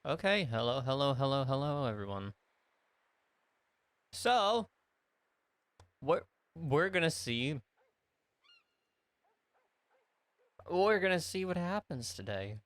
Okay, hello, everyone. So, we're gonna see we're gonna see what happens today.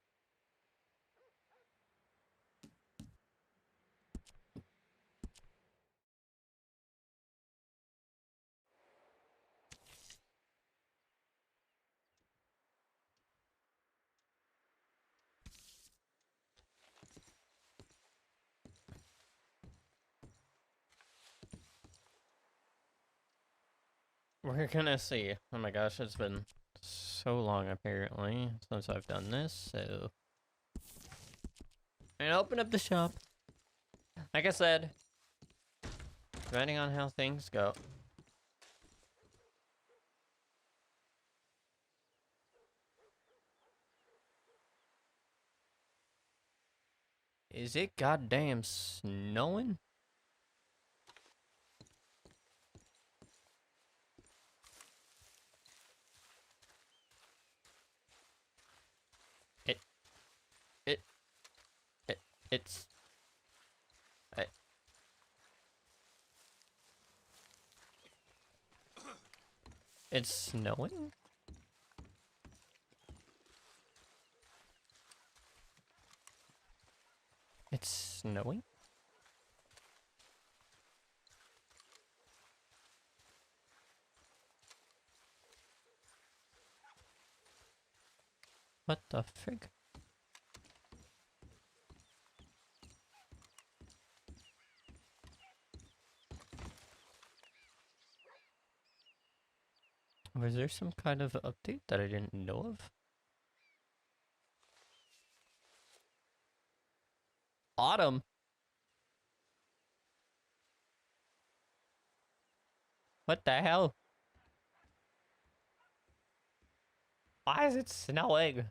We're gonna see. Oh my gosh, it's been so long apparently since I've done this, so and open up the shop. Like I said, depending on how things go. Is it goddamn snowing? It it it it's it, it's snowing? It's snowing? What the frig? Was there some kind of update that I didn't know of? Autumn? What the hell? Why is it snowing?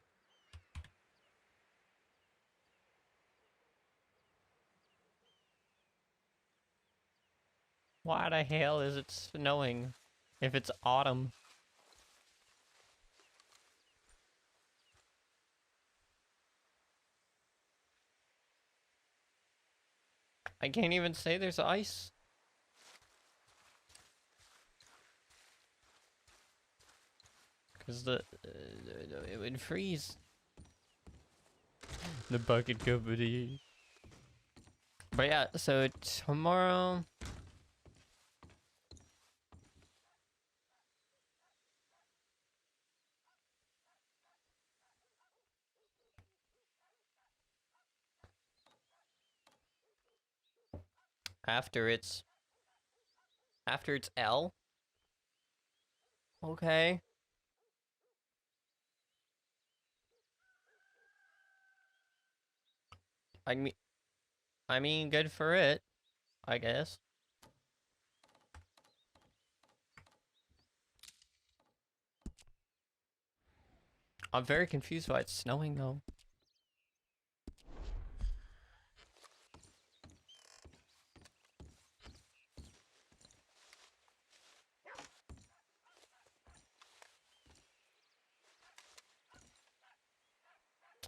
Why the hell is it snowing if it's autumn? I can't even say there's ice. Because it would freeze. The bucket company. But yeah, so tomorrow... After it's... After it's L? Okay. I mean... I mean, good for it. I guess. I'm very confused why it's snowing though.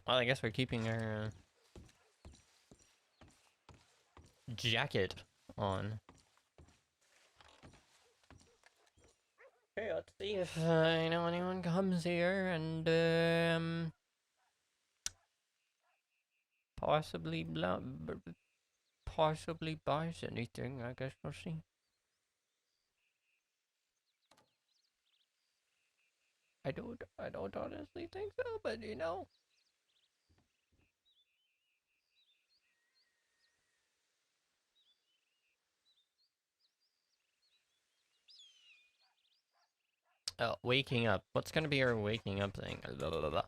Well, I guess we're keeping our jacket on. Okay, let's see if anyone comes here and possibly possibly buys anything. I guess we'll see. I don't honestly think so, but you know. Oh, waking up. What's gonna be our waking up thing? Blah, blah, blah, blah.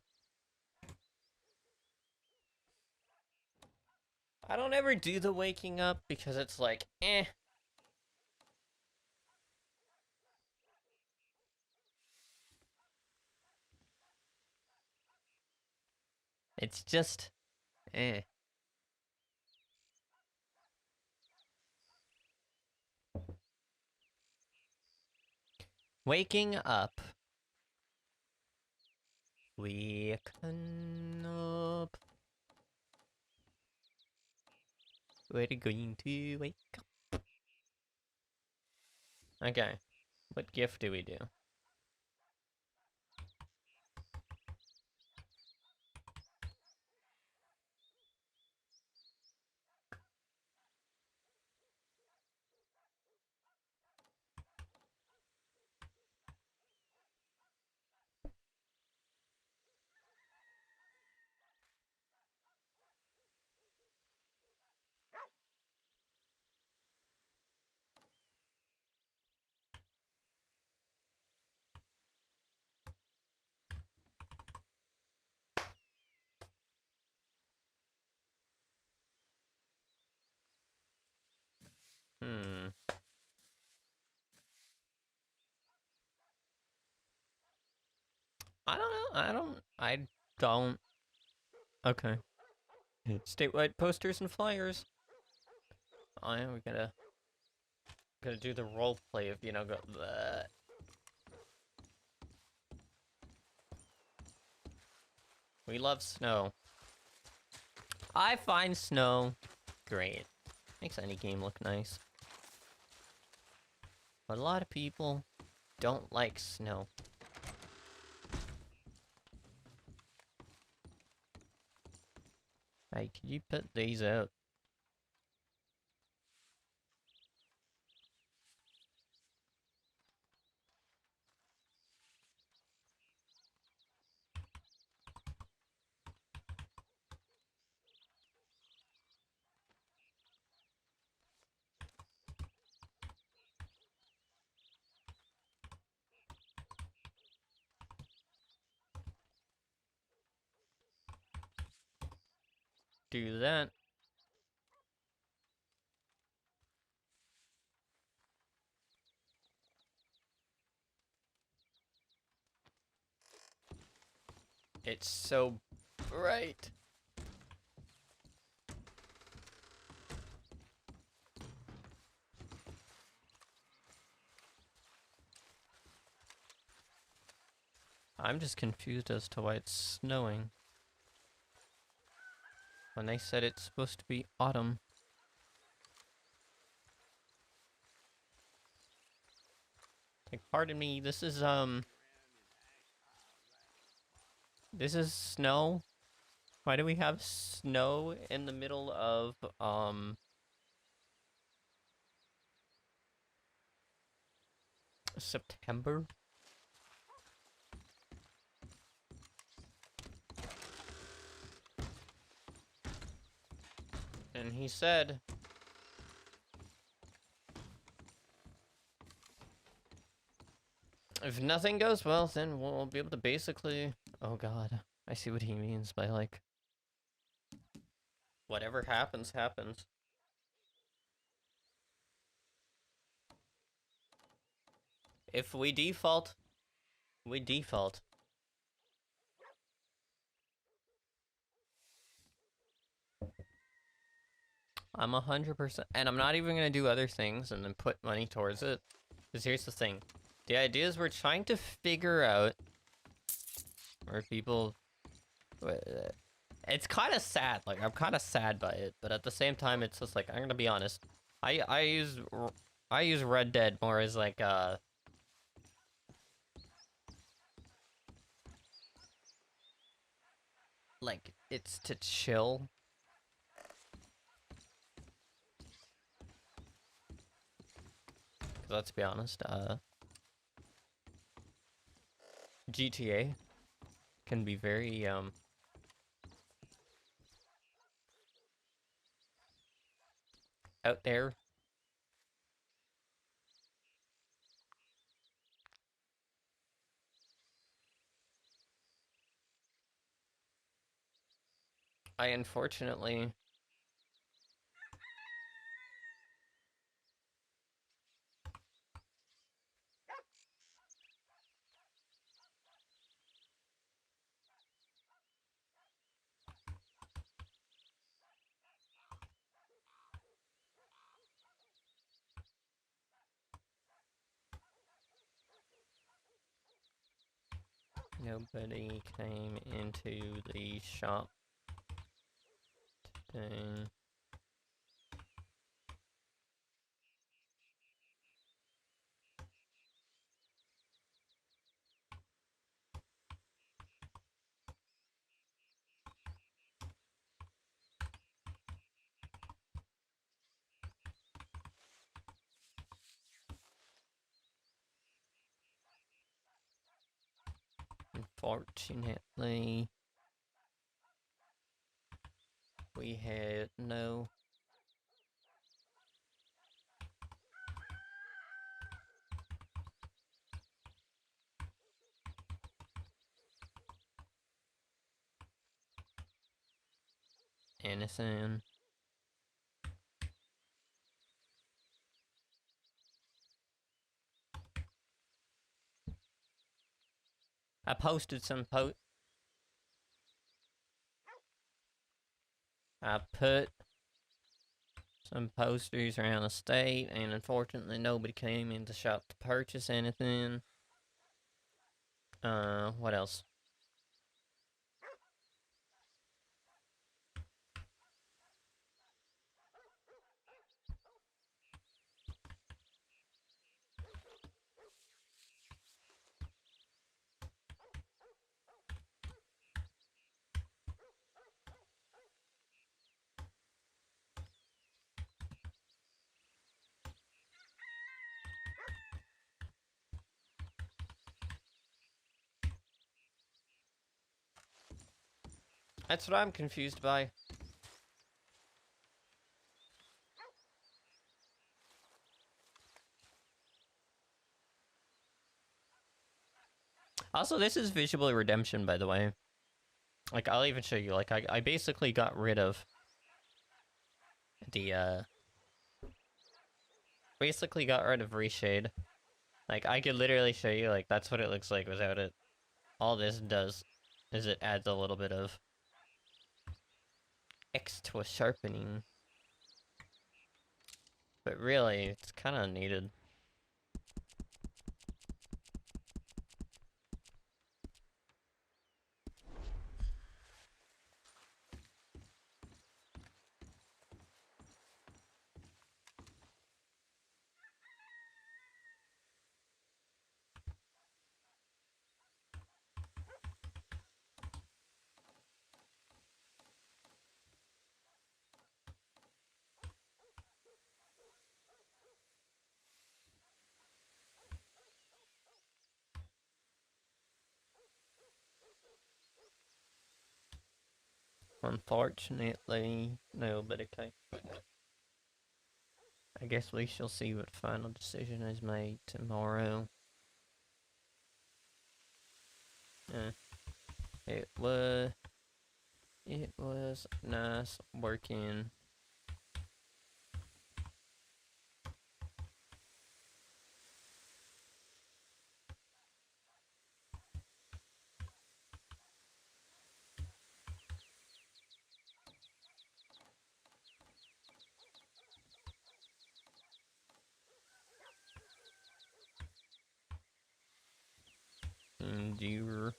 I don't ever do the waking up because it's like, eh. It's just, eh. Waking up. Waking up. We're going to wake up. Okay. What gift do we do? I don't know. I don't. Okay. Statewide posters and flyers. Oh yeah, we gotta do the role play of, you know, go bleh. We love snow. I find snow great. Makes any game look nice. But a lot of people don't like snow. Hey, can you put these out? Do that. It's so bright. I'm just confused as to why it's snowing. When they said it's supposed to be autumn. Like, pardon me, this is snow? Why do we have snow in the middle of, September? And he said, if nothing goes well, then we'll be able to basically... Oh god, I see what he means by, like... Whatever happens, happens. If we default, we default. I'm 100%... And I'm not even gonna do other things and then put money towards it. Because here's the thing. The idea is we're trying to figure out... where people... It's kind of sad. Like, I'm kind of sad by it. But at the same time, it's just like, I'm gonna be honest. I use Red Dead more as like, like, it's to chill. Let's be honest, GTA can be very, out there. I unfortunately... Nobody came into the shop today. Unfortunately, we had no anything. I posted some I put some posters around the state, and unfortunately nobody came in the shop to purchase anything. What else? That's what I'm confused by. Also, this is visual redemption, by the way. Like, I'll even show you. Like, I basically got rid of the, basically got rid of reshade. Like, I could literally show you, like, that's what it looks like without it. All this does is it adds a little bit of extra sharpening. But really, it's kind of needed. Unfortunately, no, but okay. I guess we shall see what final decision is made tomorrow. It was nice working. Endure.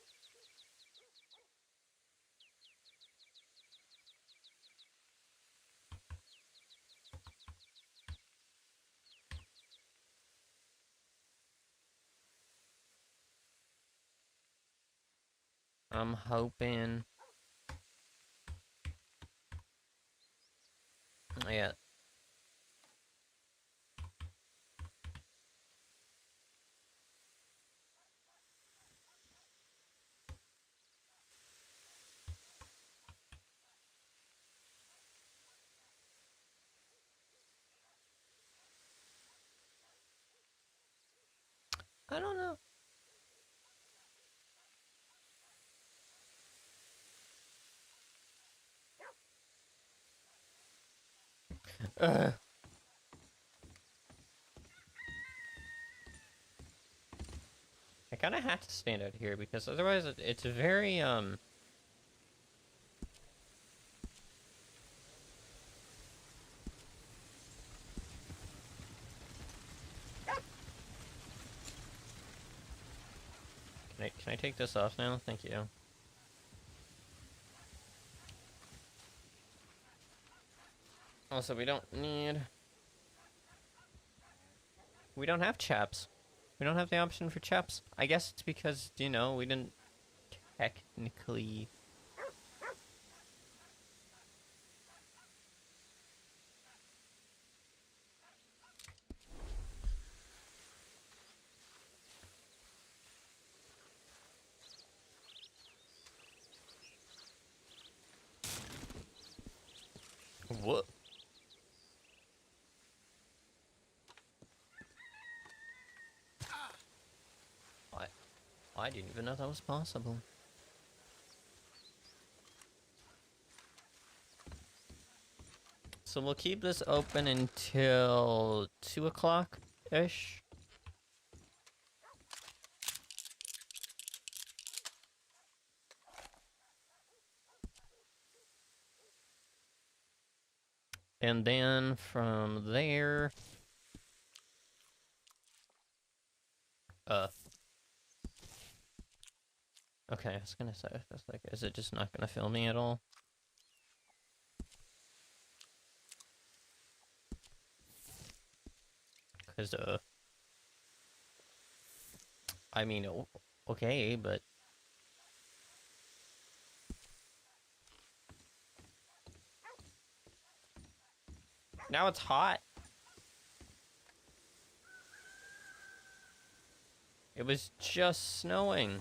I'm hoping. Yeah. I don't know. I kind of have to stand out here because otherwise it's very Can I take this off now? Thank you. Also, we don't have chaps. We don't have the option for chaps. I guess it's because, you know, we didn't technically. What? I didn't even know that was possible. So we'll keep this open until 2 o'clock-ish. And then from there... Okay, I was gonna say, that's like, is it just not gonna fill me at all? Cause, I mean, okay, but... Now it's hot. It was just snowing.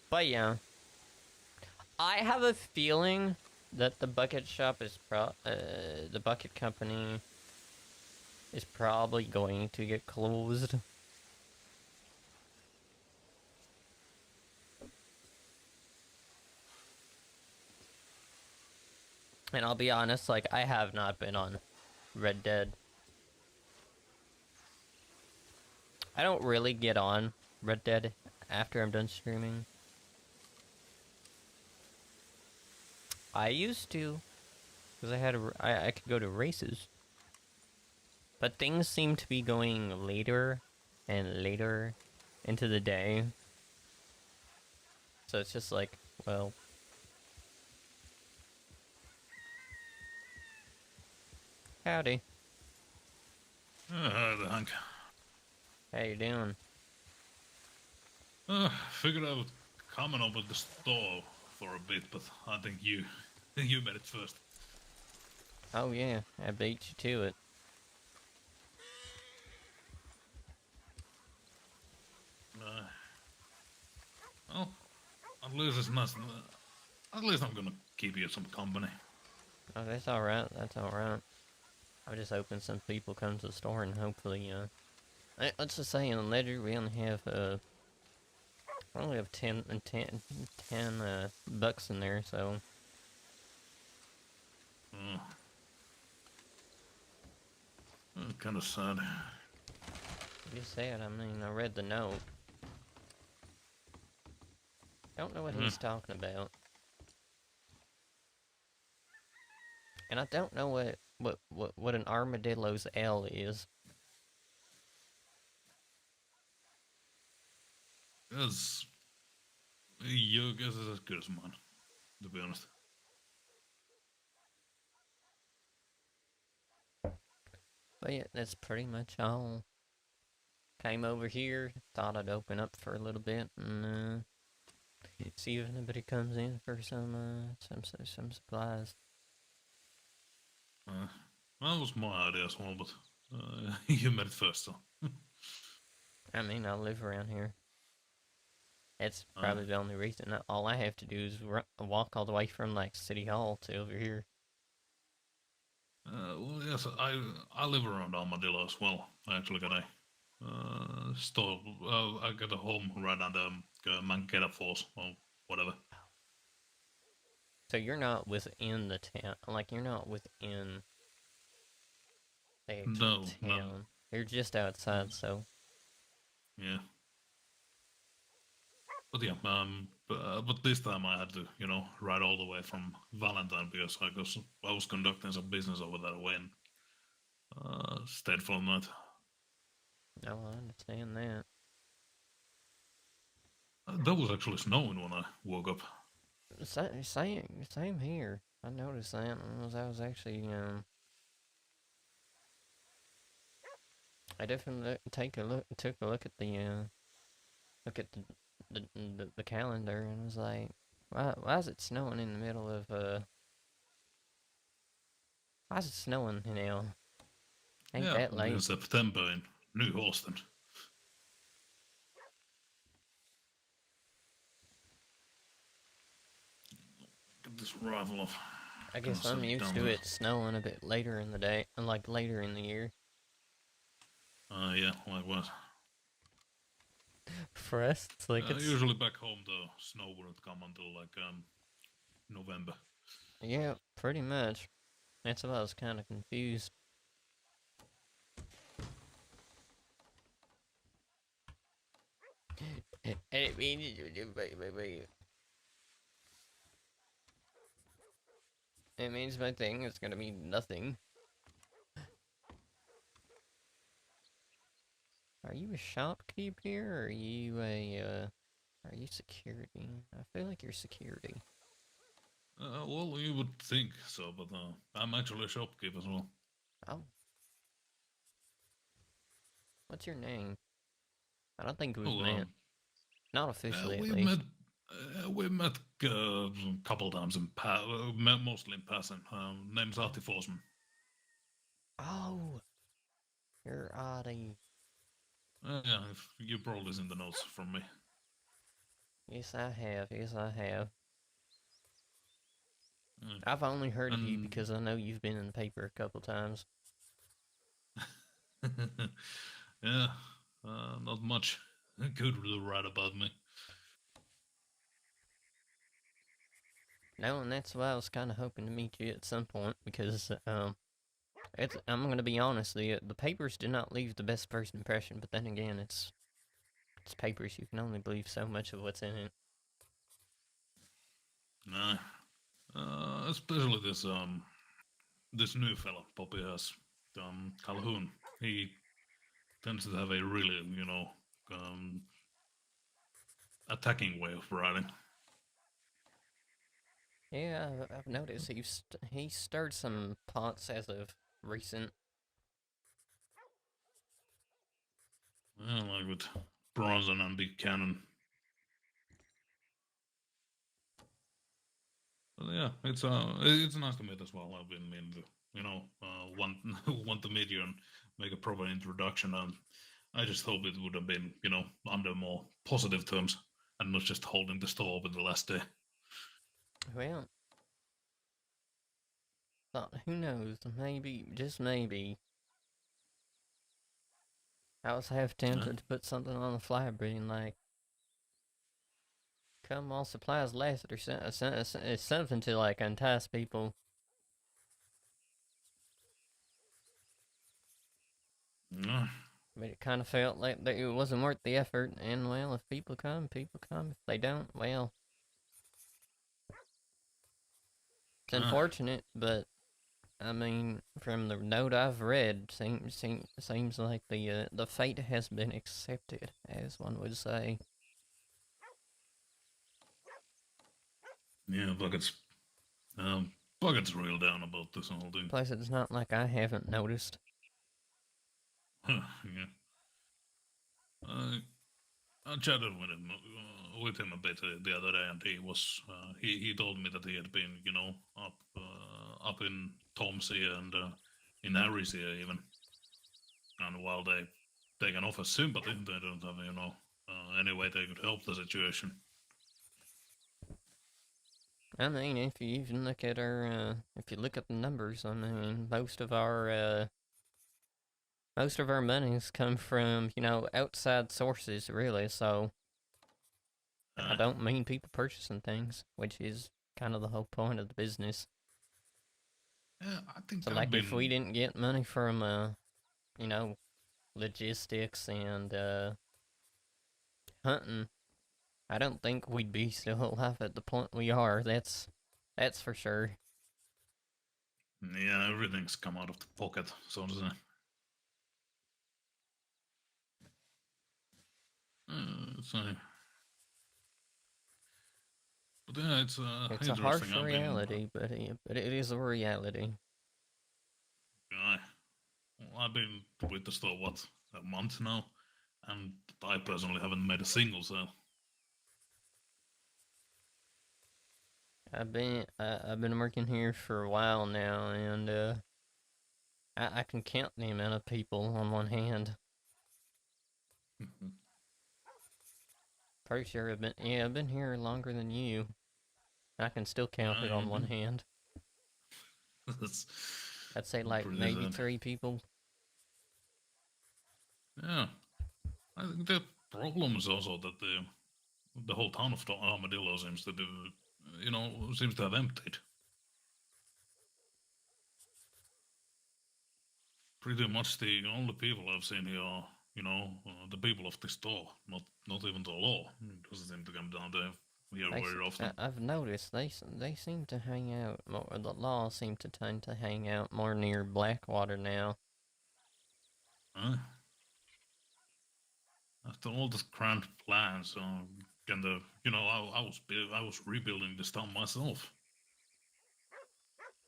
But yeah. I have a feeling that the bucket shop is the bucket company is probably going to get closed. And I'll be honest, like, I have not been on Red Dead. I don't really get on Red Dead after I'm done streaming. I used to, because I could go to races. But things seem to be going later and later into the day. So it's just like, well... Howdy. Hi there, Hank. How you doing? Figured I would come and open the store for a bit, but I think you made it first. Oh yeah, I beat you to it. Well, at least it's nice. At least I'm gonna keep you some company. Oh, that's alright, that's alright. I'm just hoping some people come to the store and hopefully, let's just say in the ledger we only have, I only have 10 bucks in there, so... Kind of sad. You said, I mean, I read the note. Don't know what he's talking about. And I don't know what an armadillo's L is. Yes. Your guess is as good as mine, to be honest. But yeah, that's pretty much all. Came over here, thought I'd open up for a little bit and see if anybody comes in for some supplies. That was my idea as well, but you made it first, so. I mean, I live around here. It's probably the only reason. All I have to do is walk all the way from like City Hall to over here. Well, yes, I live around Armadillo as well. I actually got a store. I got a home right on the Mankato Falls or whatever. So you're not within the town, like you're not within the actual town. No. You're just outside, so. Yeah. But yeah, but this time I had to, ride all the way from Valentine because I was conducting some business over that way and stayed for a night. No, I understand that. That was actually snowing when I woke up. Same here. I noticed that. I was actually, I definitely took a look at the calendar and was like, why is it snowing in the middle of, why is it snowing, Ain't that late. In September in New Holston. survival of I kind of guess I'm settling used down to there. it snowing a bit later in the day, like later in the year. Yeah, likewise. For us, it's like it's Usually back home the snow wouldn't come until like November. yeah, pretty much. That's why I was kind of confused. It means my thing is gonna be nothing. Are you a shopkeep here, or are you are you security? I feel like you're security. Well, you would think so, but I'm actually a shopkeep as well. Oh, what's your name? I don't think we've Oh, met. Not officially, at we least. met. We met a couple times in mostly in passing. Name's Artie Forsman. Oh, you're Audie. Yeah, if you probably seen the notes from me. Yes, I have. Yes, I have. Uh, I've only heard of you and because I know you've been in the paper a couple times. yeah, not much good to write about me. No, and that's why I was kind of hoping to meet you at some point because it's. I'm gonna be honest. The papers did not leave the best first impression, but then again, it's papers. You can only believe so much of what's in it. Nah, especially this new fella Poppy has, Calhoun. He tends to have a really um, attacking way of writing. Yeah, I've noticed he stirred some pots as of recent. Yeah, like with Bronson and Buchanan. But yeah, it's nice to meet as well. I've been meaning to want want to meet you and make a proper introduction. And I just hope it would have been under more positive terms and not just holding the store open the last day. Well, thought who knows? Maybe, just maybe, I was half Yeah, tempted to put something on the flyer being like, "Come while supplies last," or something to like entice people. yeah, But it kind of felt like that it wasn't worth the effort. And well, if people come, people come. If they don't, well, it's yeah. unfortunate. But I mean, from the note I've read, seems like the fate has been accepted, as one would say. Yeah, Bucket's real down about this whole thing. Plus, it's not like I haven't noticed. Yeah, I I chatted with him a bit the other day, and he told me that he had been up in Tom's ear and in Harry's ear even, and while they can offer sympathy, they don't have any way they could help the situation. I mean, if you even look at if you look at the numbers, I mean, most of our monies come from outside sources, really. So I Uh, don't mean people purchasing things, which is kind of the whole point of the business. yeah, I think So, I've like, if we been. didn't get money from you know, logistics and hunting, I don't think we'd be still alive at the point we are. That's for sure. Yeah, everything's come out of the pocket, so to say. So, but yeah, it's It's a interesting. harsh I've been. reality, but it is a reality. Uh, I've been with the store what, a month now, and I personally haven't made a single sale. I've been working here for a while now, and I can count the amount of people on one hand. Pretty sure I've been here longer than you. I can still count it on one hand. That's I'd say like pretty maybe sad. 3 people. Yeah, I think the problem is also that the whole town of Armadillo seems to do, seems to have emptied. Pretty much the only people I've seen here are, the people of the store, not even the law. It doesn't seem to come down there here very often. I've noticed they seem to hang out more. The law seem to tend to hang out more near Blackwater now. After all the grand plans, and I was rebuilding this town myself.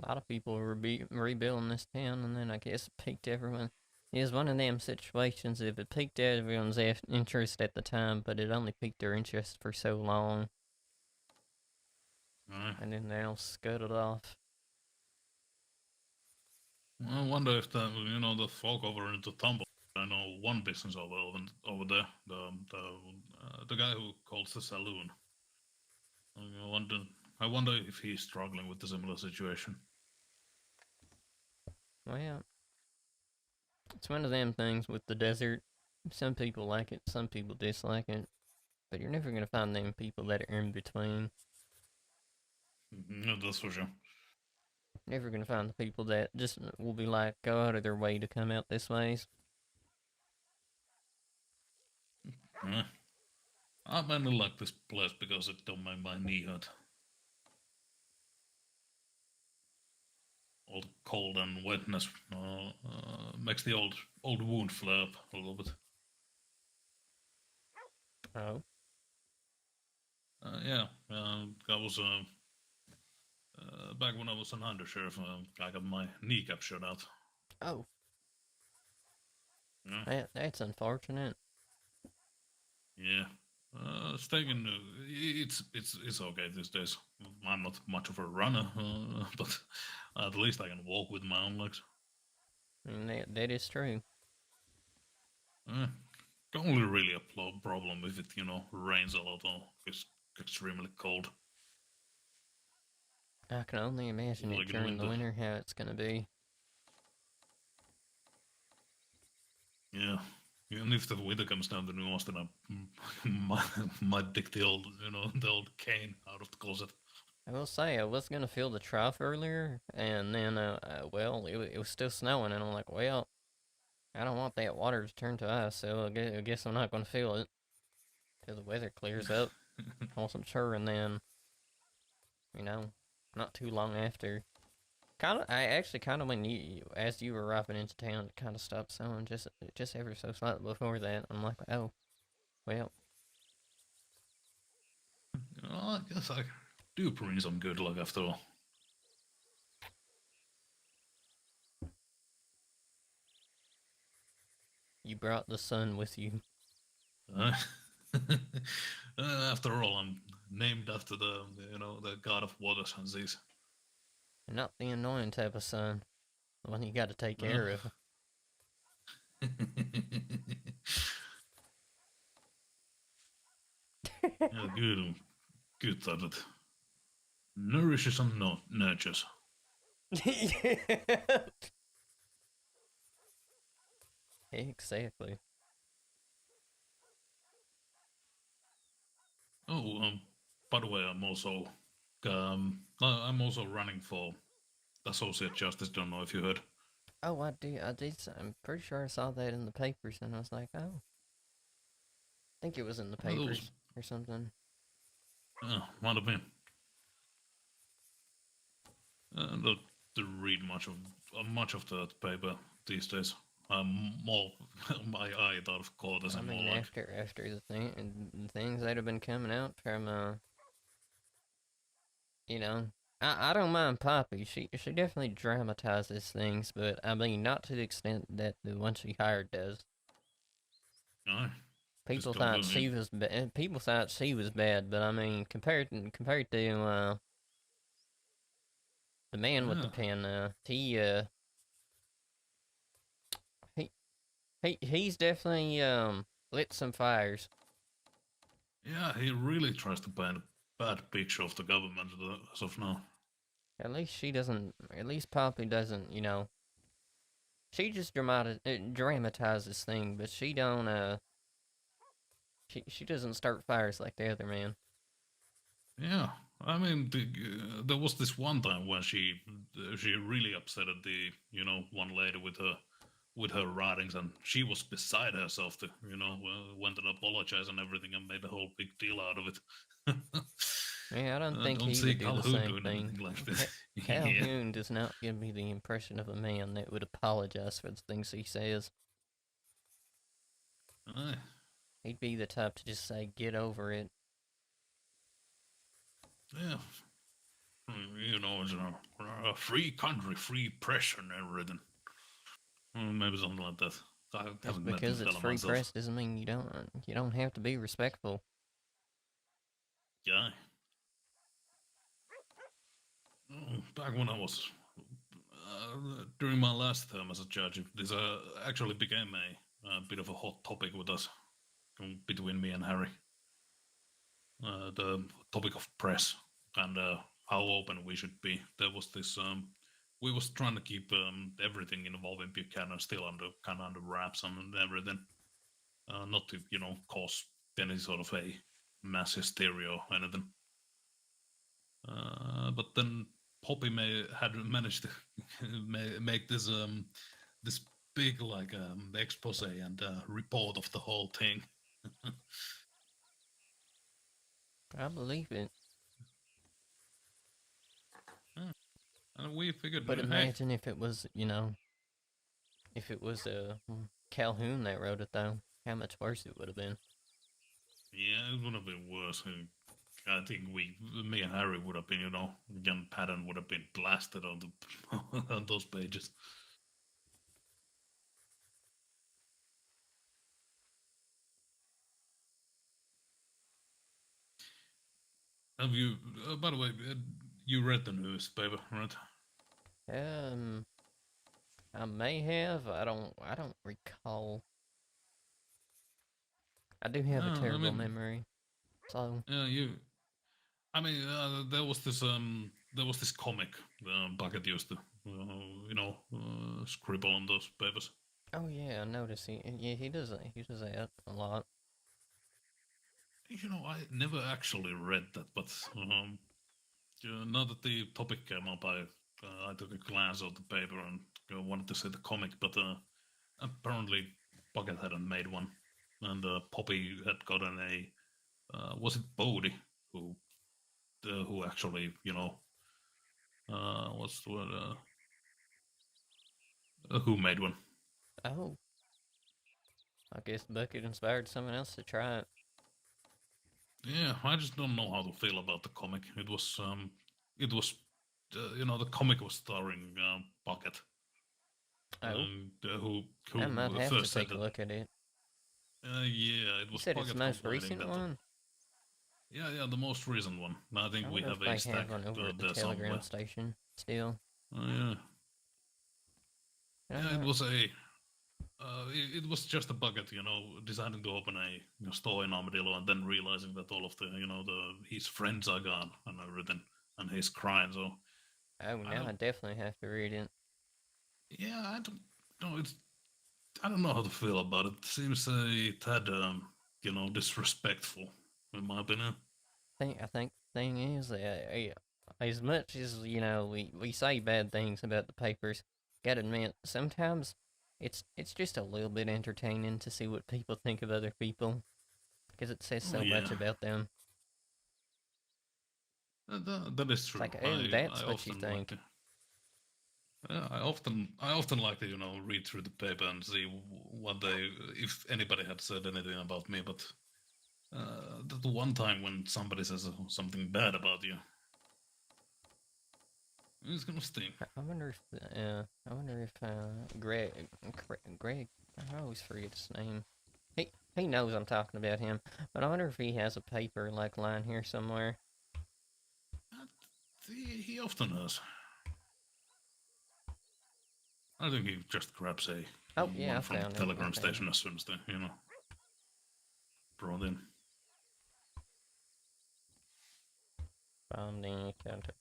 A lot of people were rebuilding this town, and then I guess it piqued everyone. It was one of them situations. If it piqued everyone's interest at the time, but it only piqued their interest for so long, and then they all scuttled off. I wonder if the folk over into Tumble. I know one business over there, the guy who calls the saloon. I wonder if he's struggling with a similar situation. Well, it's one of them things with the desert. Some people like it, some people dislike it, but you're never gonna find them people that are in between. Yeah, that's for sure. Never gonna find the people that just will be like, go out of their way to come out this ways. Yeah. I mainly like this place because it don't make my knee hurt. All the cold and wetness makes the old wound flare up a little bit. Oh. Yeah, I was back when I was an undersheriff. I got my kneecap shot out. Oh. Yeah. That's unfortunate. Yeah. Staying, it's okay these days. I'm not much of a runner, but at least I can walk with my own legs. I mean, that is true. Only really a problem if it, rains a lot or gets extremely cold. I can only imagine Like it during the winter how it's gonna be. Yeah. Even if the winter comes down to New Austin, I might dig the old, the old cane out of the closet. I will say, I was gonna fill the trough earlier, and then, well, it was still snowing, and I'm like, well, I don't want that water to turn to ice, so I guess I'm not gonna fill it till the weather clears up. I wasn't sure, and then, not too long after, I actually kind of when as you were arriving into town, it kind of stopped snowing just ever so slightly before that. I'm like, oh, well. I guess I do bring some good luck after all. You brought the sun with you. After all, I'm named after the god of waters and seas. And not the annoying type of sun. The one you gotta take care of. Yeah, good that nourishes and nurtures. Yeah. Exactly. Oh, by the way, I'm also running for associate justice. Don't know if you heard. Oh, I did. I'm pretty sure I saw that in the papers, and I was like, oh. I think it was in the papers or something. Might have been. Not to read much of that paper these days. More my eye out of court as I mean, more like. after the things that have been coming out from, I don't mind Poppy. She definitely dramatizes things, but I mean, not to the extent that the one she hired does. No, People thought she was people thought she was bad, but I mean, compared to the man with the pen, he's definitely lit some fires. Yeah, he really tries to paint a bad picture of the government as of now. At least she doesn't. At least Poppy doesn't. You know, she just dramatizes things, but she don't. She doesn't start fires like the other man. Yeah, I mean, there was this one time when she really upset at the one lady with her writings, and she was beside herself. To went and apologized and everything, and made a whole big deal out of it. Yeah, I don't I think don't he see would do the Calhoun same doing thing. anything like this. Yeah. Calhoun does not give me the impression of a man that would apologize for the things he says. Uh, He'd be the type to just say, "Get over it." yeah. It's a free country, free press and everything. Maybe something like that. I Just haven't met the because it's fella free myself. press doesn't mean you don't have to be respectful. Yeah. Back when I was during my last term as a judge, this actually became a bit of a hot topic with us, between me and Harry. The topic of press and how open we should be. There was this. We was trying to keep everything involving Buchanan still under wraps and everything, not to cause any sort of a mass hysteria or anything. But then Poppy had managed to make this big like expose and report of the whole thing. I believe it. Yeah. And we figured, But hey, imagine if it was, if it was Calhoun that wrote it, though. How much worse it would have been. yeah, it would have been worse. I think me and Harry would have been, young Patton would have been blasted on the on those pages. Have you, by the way, you read the newspaper, right? Um, I may have. I don't recall. I do have a I terrible mean, memory. So, you. I mean, there was this comic Bucket used to, scribble on those papers. oh yeah, I noticed he does that. He does that a lot. I never actually read that, but now that the topic came up, I took a glance at the paper and wanted to see the comic, but apparently Bucket hadn't made one, and Poppy had gotten a was it Bodie who actually what's the word who made one. Oh, I guess Bucket inspired someone else to try it. Yeah, I just don't know how to feel about the comic. It was, the comic was starring Bucket, Oh, I might who have to first said take a that. look at it. Yeah, it You was said it's the Bucket most complaining recent that. one? Yeah, yeah, the most recent one. I I think we wonder if have a they have stack one over at the there Telegram somewhere. station still. Yeah, I don't yeah, it know. was a. It was just a Bucket, deciding to open a store in Armadillo and then realizing that all of his friends are gone and everything, and he's crying. So Oh, I now don't. I definitely have to read it. Yeah, I don't know. I don't know how to feel about it. It seems a tad, disrespectful, in my opinion. I think the thing is that as much as we say bad things about the papers, gotta admit sometimes it's just a little bit entertaining to see what people think of other people because it says Oh so yeah, much about them. that is It's true. like, oh, I that's what you often like think. to. Yeah, I often like to read through the paper and see what they if anybody had said anything about me. But the one time when somebody says something bad about you, it's gonna sting. I wonder if Greg, I always forget his name. He knows I'm talking about him, but I wonder if he has a paper like lying here somewhere. He often does. I think he just grabs a Oh yeah, one I from the found it. I telegram found it. station as soon as they brought in. From the counter.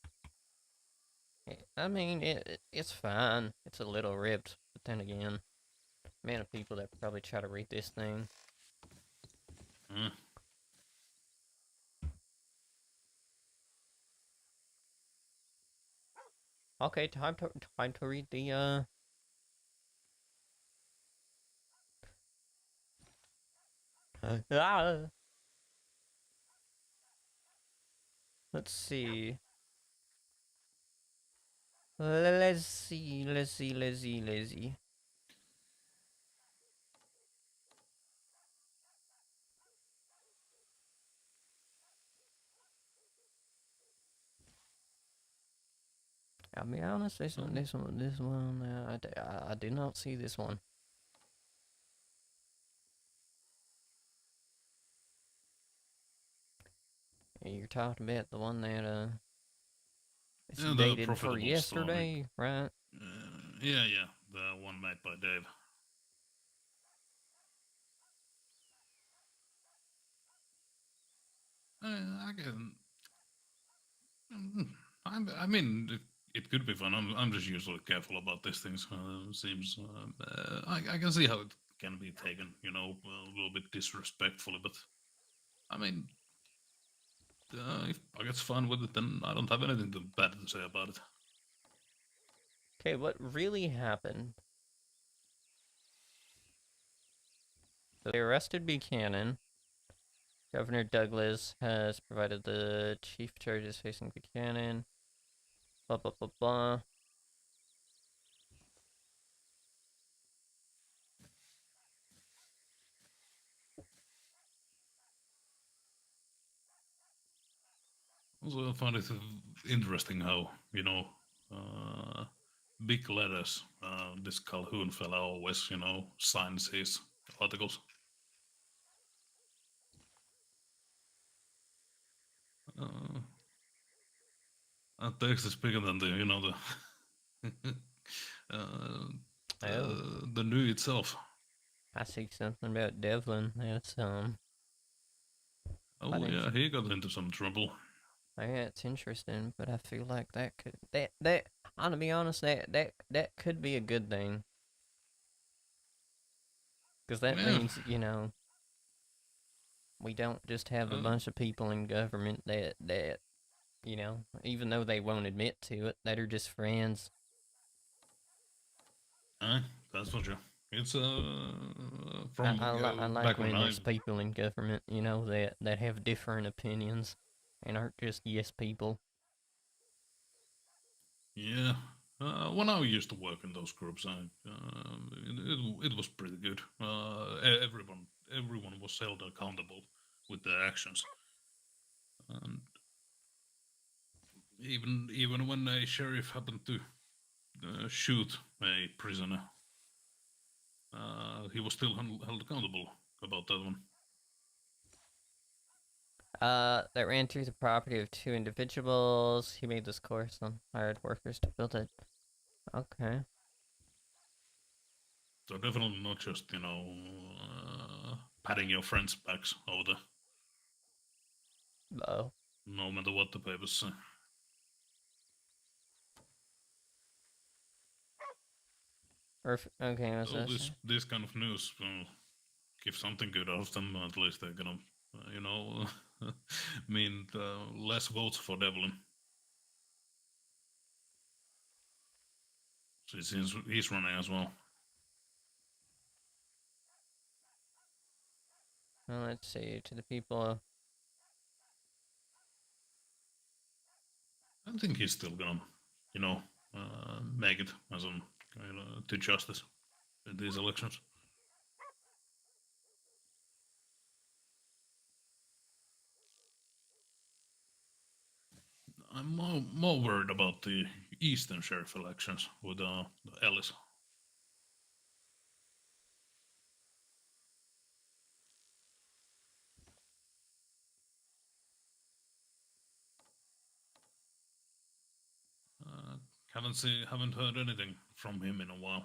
I mean, it's fine. It's a little ripped, but then again, man of people that probably try to read this thing. Hmm. Okay, time to read the ah. Let's see. Let's see. Let's see. Let's see. Let's see. I'll be honest. This one. I did not see this one. You're talking about the one that it's Yeah, the dated for profitable starving. yesterday, right? Yeah, the one made by Dave. I can. I mean, it could be fun. I'm just usually careful about these things. Seems I can see how it can be taken, a little bit disrespectfully. But I mean, if I get fun with it, then I don't have anything bad to say about it. Okay, what really happened? So they arrested Buchanan. Governor Douglas has provided the chief charges facing Buchanan. Blah blah blah blah. Also, I find it interesting how uh, big letters. This Calhoun fella always, signs his articles. Uh, text is bigger than the uh, Oh, the new itself. I see something about Devlin. That's Oh quite yeah, he got into some trouble. yeah, it's interesting, but I feel like that I'm gonna be honest, that could be a good thing, because that Yeah, means we don't just have a uh, bunch of people in government that even though they won't admit to it, that are just friends. that's for sure. It's I, from I, li- I like back when when I there's people in government, that have different opinions and aren't just yes people. yeah. When I used to work in those groups, it was pretty good. Everyone was held accountable with their actions, and even when a sheriff happened to shoot a prisoner, he was still held accountable about that one. That ran through the property of two individuals. He made this course and hired workers to build it. Okay. So definitely not just patting your friends' backs over there, Oh. no matter what the papers say. Okay, what's So this? this kind of news will give something good out of them. At least they're gonna, mean less votes for Devlin. So he's running as well. Well, let's see. To the people. I think he's still gonna, make it as to justice in these elections. I'm more worried about the Eastern Sheriff elections with Ellis. Uh, haven't heard anything from him in a while,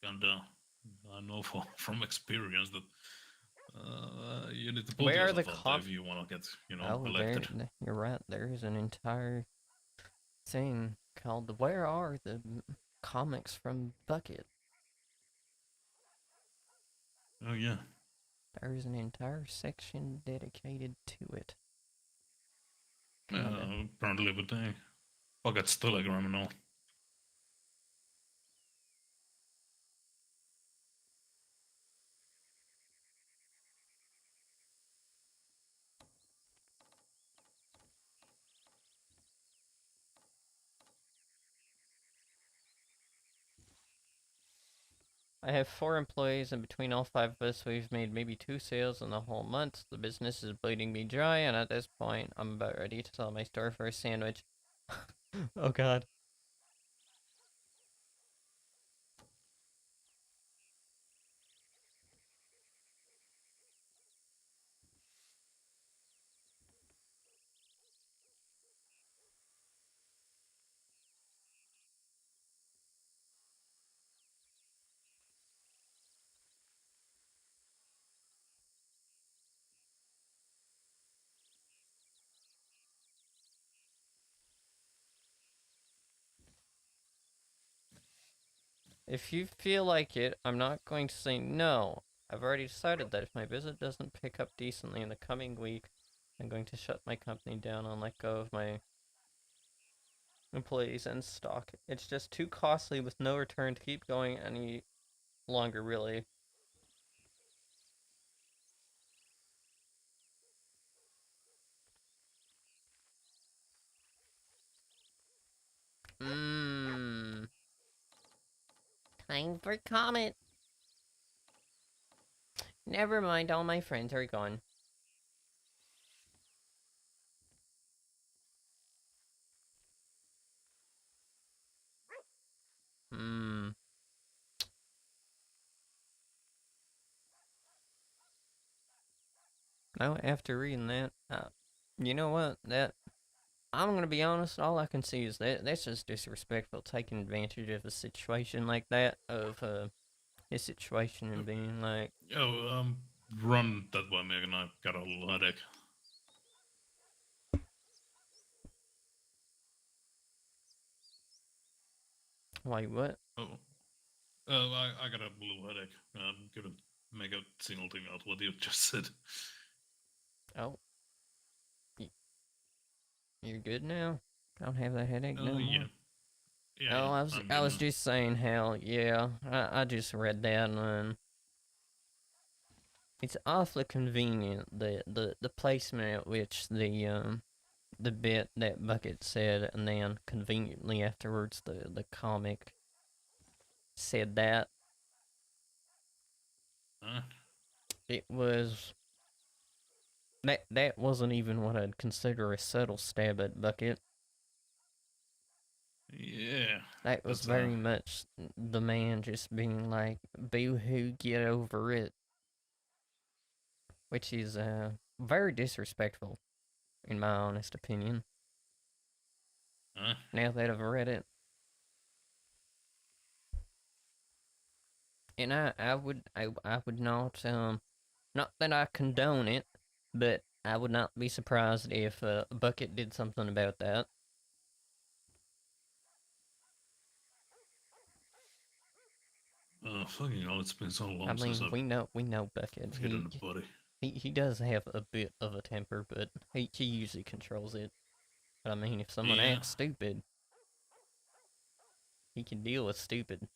and I know from experience that You need to put Where are the yourself out there if you want to get, Oh, elected. you're right. There is an entire thing called "Where Are the Comics from Bucket?" Oh yeah. There is an entire section dedicated to it. Kinda. Apparently with the Bucket's Telegram and all. I have 4 employees, and between all 5 of us, we've made maybe 2 sales in the whole month. The business is bleeding me dry, and at this point, I'm about ready to sell my store for a sandwich. Oh god. If you feel like it, I'm not going to say no. I've already decided that if my visit doesn't pick up decently in the coming week, I'm going to shut my company down and let go of my employees and stock. It's just too costly with no return to keep going any longer, really. Mmm. Time for comment. Never mind, all my friends are gone. Hmm. Now, after reading that, you know what? I'm gonna be honest. All I can see is that's just disrespectful, taking advantage of a situation like that, of his situation, and being like, Oh, run that way, Megan. I've got a little headache. "Wait, what?" Oh, I got a little headache. Couldn't make a single thing out what you just said. Oh, you're good now. Don't have that headache Oh no yeah, more. yeah, Oh, yeah. I was I'm I good was now. just saying how, yeah, I just read that, and it's awfully convenient, the placement at which the bit that Bucket said, and then conveniently afterwards the comic said that. Huh? It was that wasn't even what I'd consider a subtle stab at Bucket. Yeah, That was that's very much the man just being like, "Boo hoo, get over it," which is very disrespectful, in my honest opinion. huh? Now that I've read it, and I would not not that I condone it, but I would not be surprised if Bucket did something about that. Fucking hell, it's been so I long since mean, I've we know Bucket. hit in the body. He does have a bit of a temper, but he usually controls it. But I mean, if someone Yeah. acts stupid, he can deal with stupid.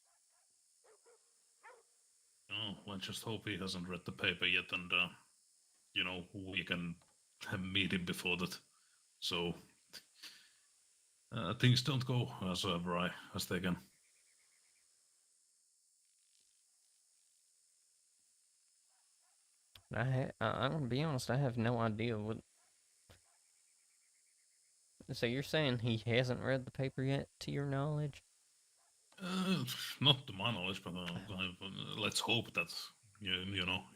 Oh, let's just hope he hasn't read the paper yet, and we can meet him before that. So things don't go as awry as they can. I'm gonna be honest. I have no idea what. So you're saying he hasn't read the paper yet, to your knowledge? Uh, Not to my knowledge, but let's hope that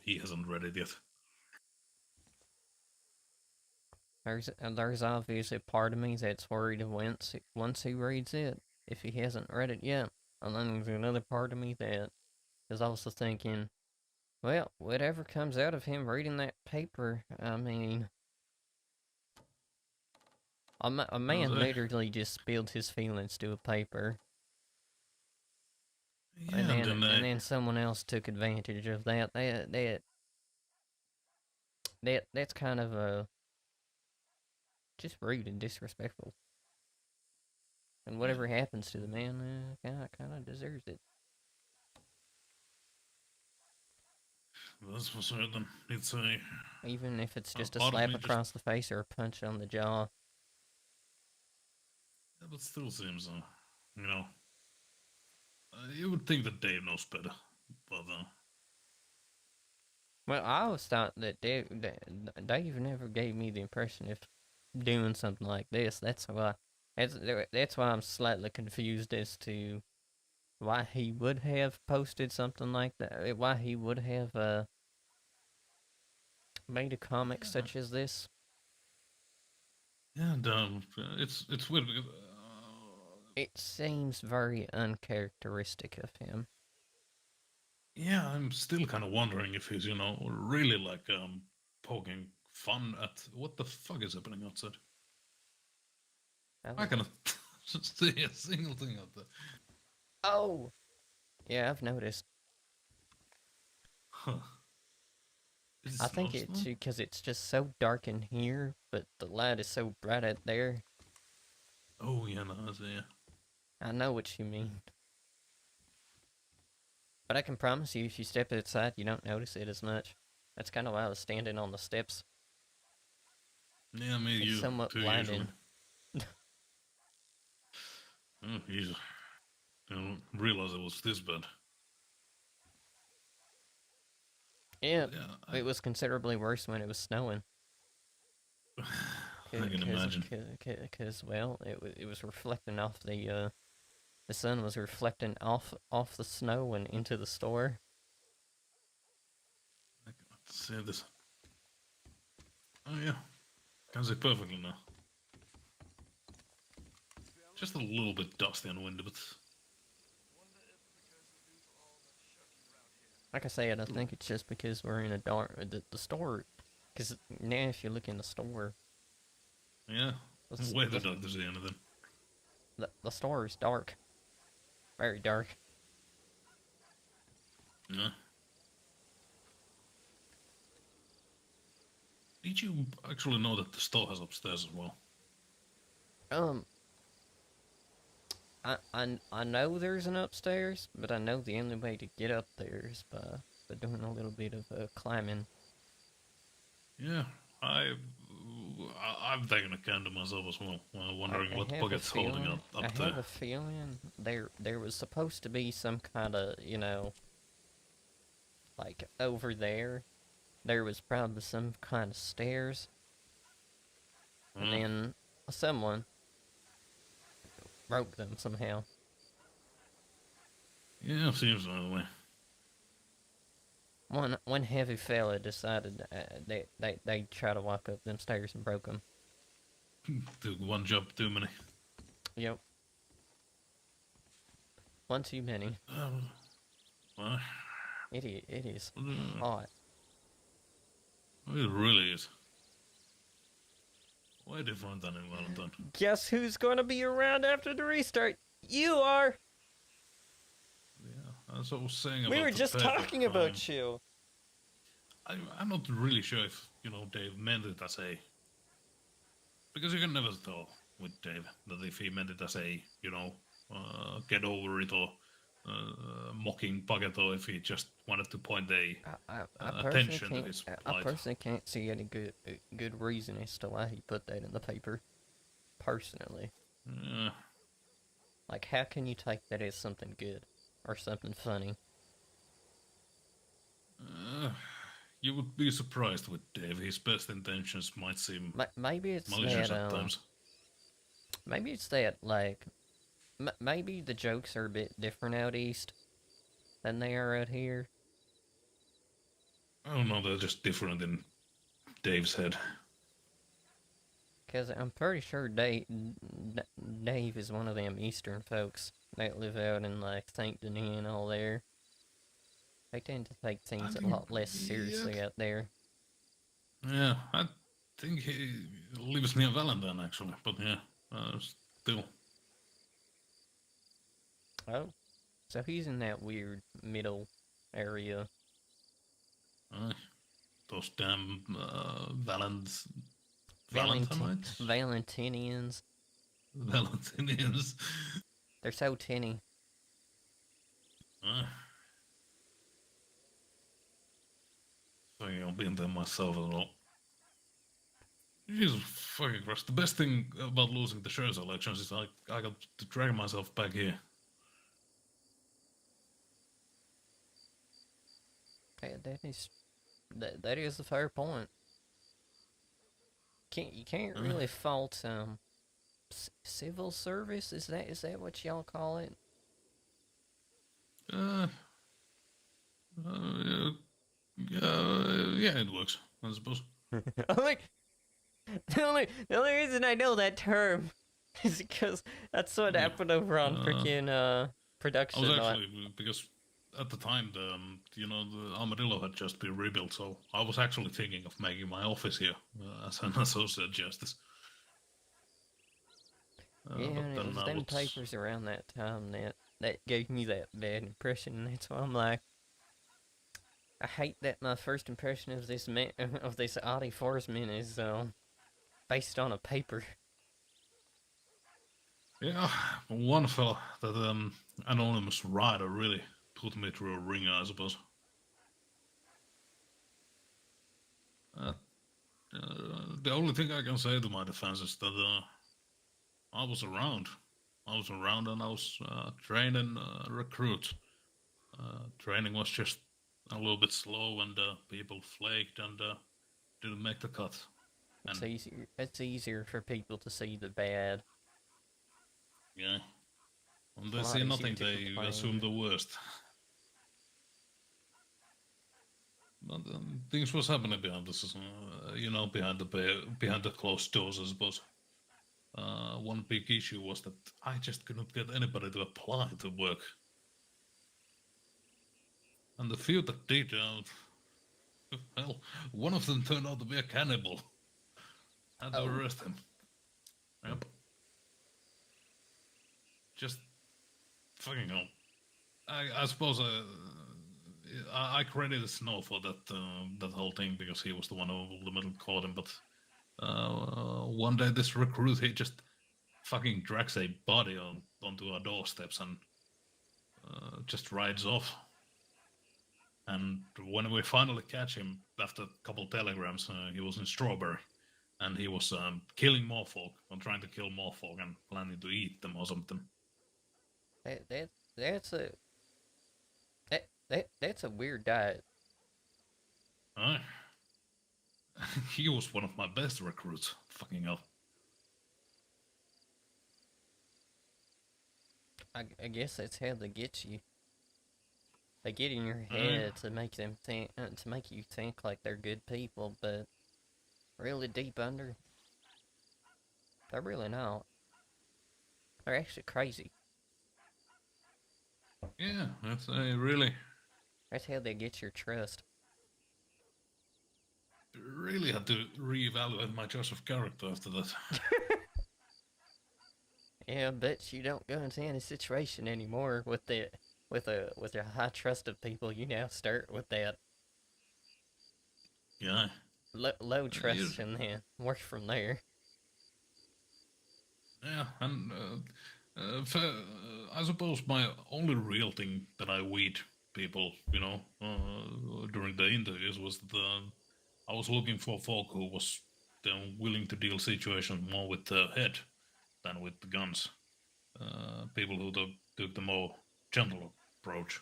he hasn't read it yet. There's obviously a part of me that's worried once he reads it, if he hasn't read it yet. And then there's another part of me that is also thinking, Well, whatever comes out of him reading that paper, I mean, a I man say, literally just spilled his feelings to a paper, and yeah, and then then and then someone else took advantage of that. That's kind of just rude and disrespectful. And yeah, whatever happens to the man, kind of deserves it. that's for certain. It's a Even if it's just a part of slap me just, across the face or a punch on the jaw. yeah, but still seems, you know, you would think that Dave knows better, but Well, I always thought that Dave never gave me the impression of doing something like this. That's, that's why I'm slightly confused as to why he would have posted something like that. Why he would have made a comic yeah, such as this. yeah, and, it's weird because It seems very uncharacteristic of him. yeah, I'm still kind of wondering if he's, you know, really like poking fun at what the fuck is happening outside. I I was, cannot see a single thing out there. oh, yeah, I've noticed. Huh. Is it I think it's snowstorm? because it's just so dark in here, but the light is so bright out there. Oh yeah, no, I see. Yeah. I know what you mean. But I can promise you, if you step outside, you don't notice it as much. That's kind of why I was standing on the steps. Yeah, me It's you somewhat too usually. blinding. Oh, Jesus. I didn't realize it was this bad. Yeah, But yeah, it was considerably worse when it was snowing. I can imagine. Cause well, it was reflecting off the sun was reflecting off the snow and into the store. I cannot see this. Oh yeah, can see perfectly now. Just a little bit dusty and windy, but Like I said, I think it's just because we're in a dark the store. Cause now if you look in the store, yeah, the way too the, dark to see anything. the store is dark, very dark. Yeah. Did you actually know that the store has upstairs as well? Um, I know there's an upstairs, but I know the only way to get up there is by doing a little bit of climbing. Yeah, I, I've taken a can to myself as well, wondering I what have a bucket's holding feeling. up I up there. have a feeling there was supposed to be some kind of like over there. There was probably some kind of stairs, and Uh, then someone broke them somehow. yeah, seems that way. One heavy fella decided they try to walk up them stairs and broke them. Took one job too many. Yep, one too many. Well, It is hot. it really is. Way different than in Valentine. Guess who's gonna be around after the restart? You are. Yeah, as I was saying We about were the just paper, talking about you. I'm not really sure if, you know, Dave meant it as a... Because you can never tell with Dave that if he meant it as a, you know, get over it or mocking Bucket, or if he just wanted to point a I personally attention to can't. his I plight. personally can't see any good reason as to why he put that in the paper. Personally, Yeah. like, how can you take that as something good or something funny? You would be surprised with Dave. His best intentions might seem Maybe it's malicious that at times. maybe it's that like maybe the jokes are a bit different out east than they are out here. I don't know, they're just different in Dave's head. Cause I'm pretty sure Dave is one of them eastern folks that live out in like Saint Denis and all there. They tend to take I things a think, lot less seriously out there. yeah, I think he lives near Valentine actually, but yeah, still. Oh, so he's in that weird middle area. Uh, those damn Valentin Valentinites? Valentinians. Valentinians. They're so tinny. Uh, I've been there myself as well. Jesus fucking Christ. The best thing about losing the shares elections is I got to drag myself back here. That is a fair point. You can't Uh, really fault civil service. Is that what y'all call it? uh, uh, yeah, it works, I suppose. only, the only reason I know that term is because that's what Yeah. happened over on freaking I production. was actually, because at the time, the Armadillo had just been rebuilt, so I was actually thinking of making my office here as an associate justice. Yeah, But and it then was I them was, papers around that time that gave me that bad impression. And that's why I'm like, I hate that my first impression of this man of this Audi Forsman is based on a paper. yeah, one fella, that anonymous writer, really put me through a ringer, I suppose. Uh, the only thing I can say to my defense is that I was around. I was around and I was training recruits. Training was just a little bit slow and people flaked and didn't make the cut. It's And easier. It's easier for people to see the bad. yeah, when It's a they lot see easier nothing, to they assume complain. the worst. But things was happening behind this, behind the closed doors, I suppose. One big issue was that I just couldn't get anybody to apply to work. And the few that did, well, one of them turned out to be a cannibal. Had to Oh, arrest him. Yep. Just fucking hell. I suppose I credited Snow for that whole thing because he was the one who ultimately caught him. But one day this recruit, he just fucking drags a body onto our doorsteps and just rides off. And when we finally catch him after a couple telegrams, he was in Strawberry, and he was killing more folk, or trying to kill more folk, and planning to eat them or something. that that's a that's a weird diet. Uh, he was one of my best recruits. Fucking hell. I guess that's how they get you. They get in your Uh, head to make them think, to make you think like they're good people, but really deep under, they're really not. They're actually crazy. yeah, that's really, That's how they get your trust. really had to reevaluate my choice of character after that. Yeah, I bet you don't go into any situation anymore with a high trust of people. You now start with that Yeah, low you, trust and then work from there. yeah, and I suppose my only real thing that I weed people, during the interviews was that I was looking for folk who was willing to deal situations more with the head than with the guns. People who took the more gentle approach.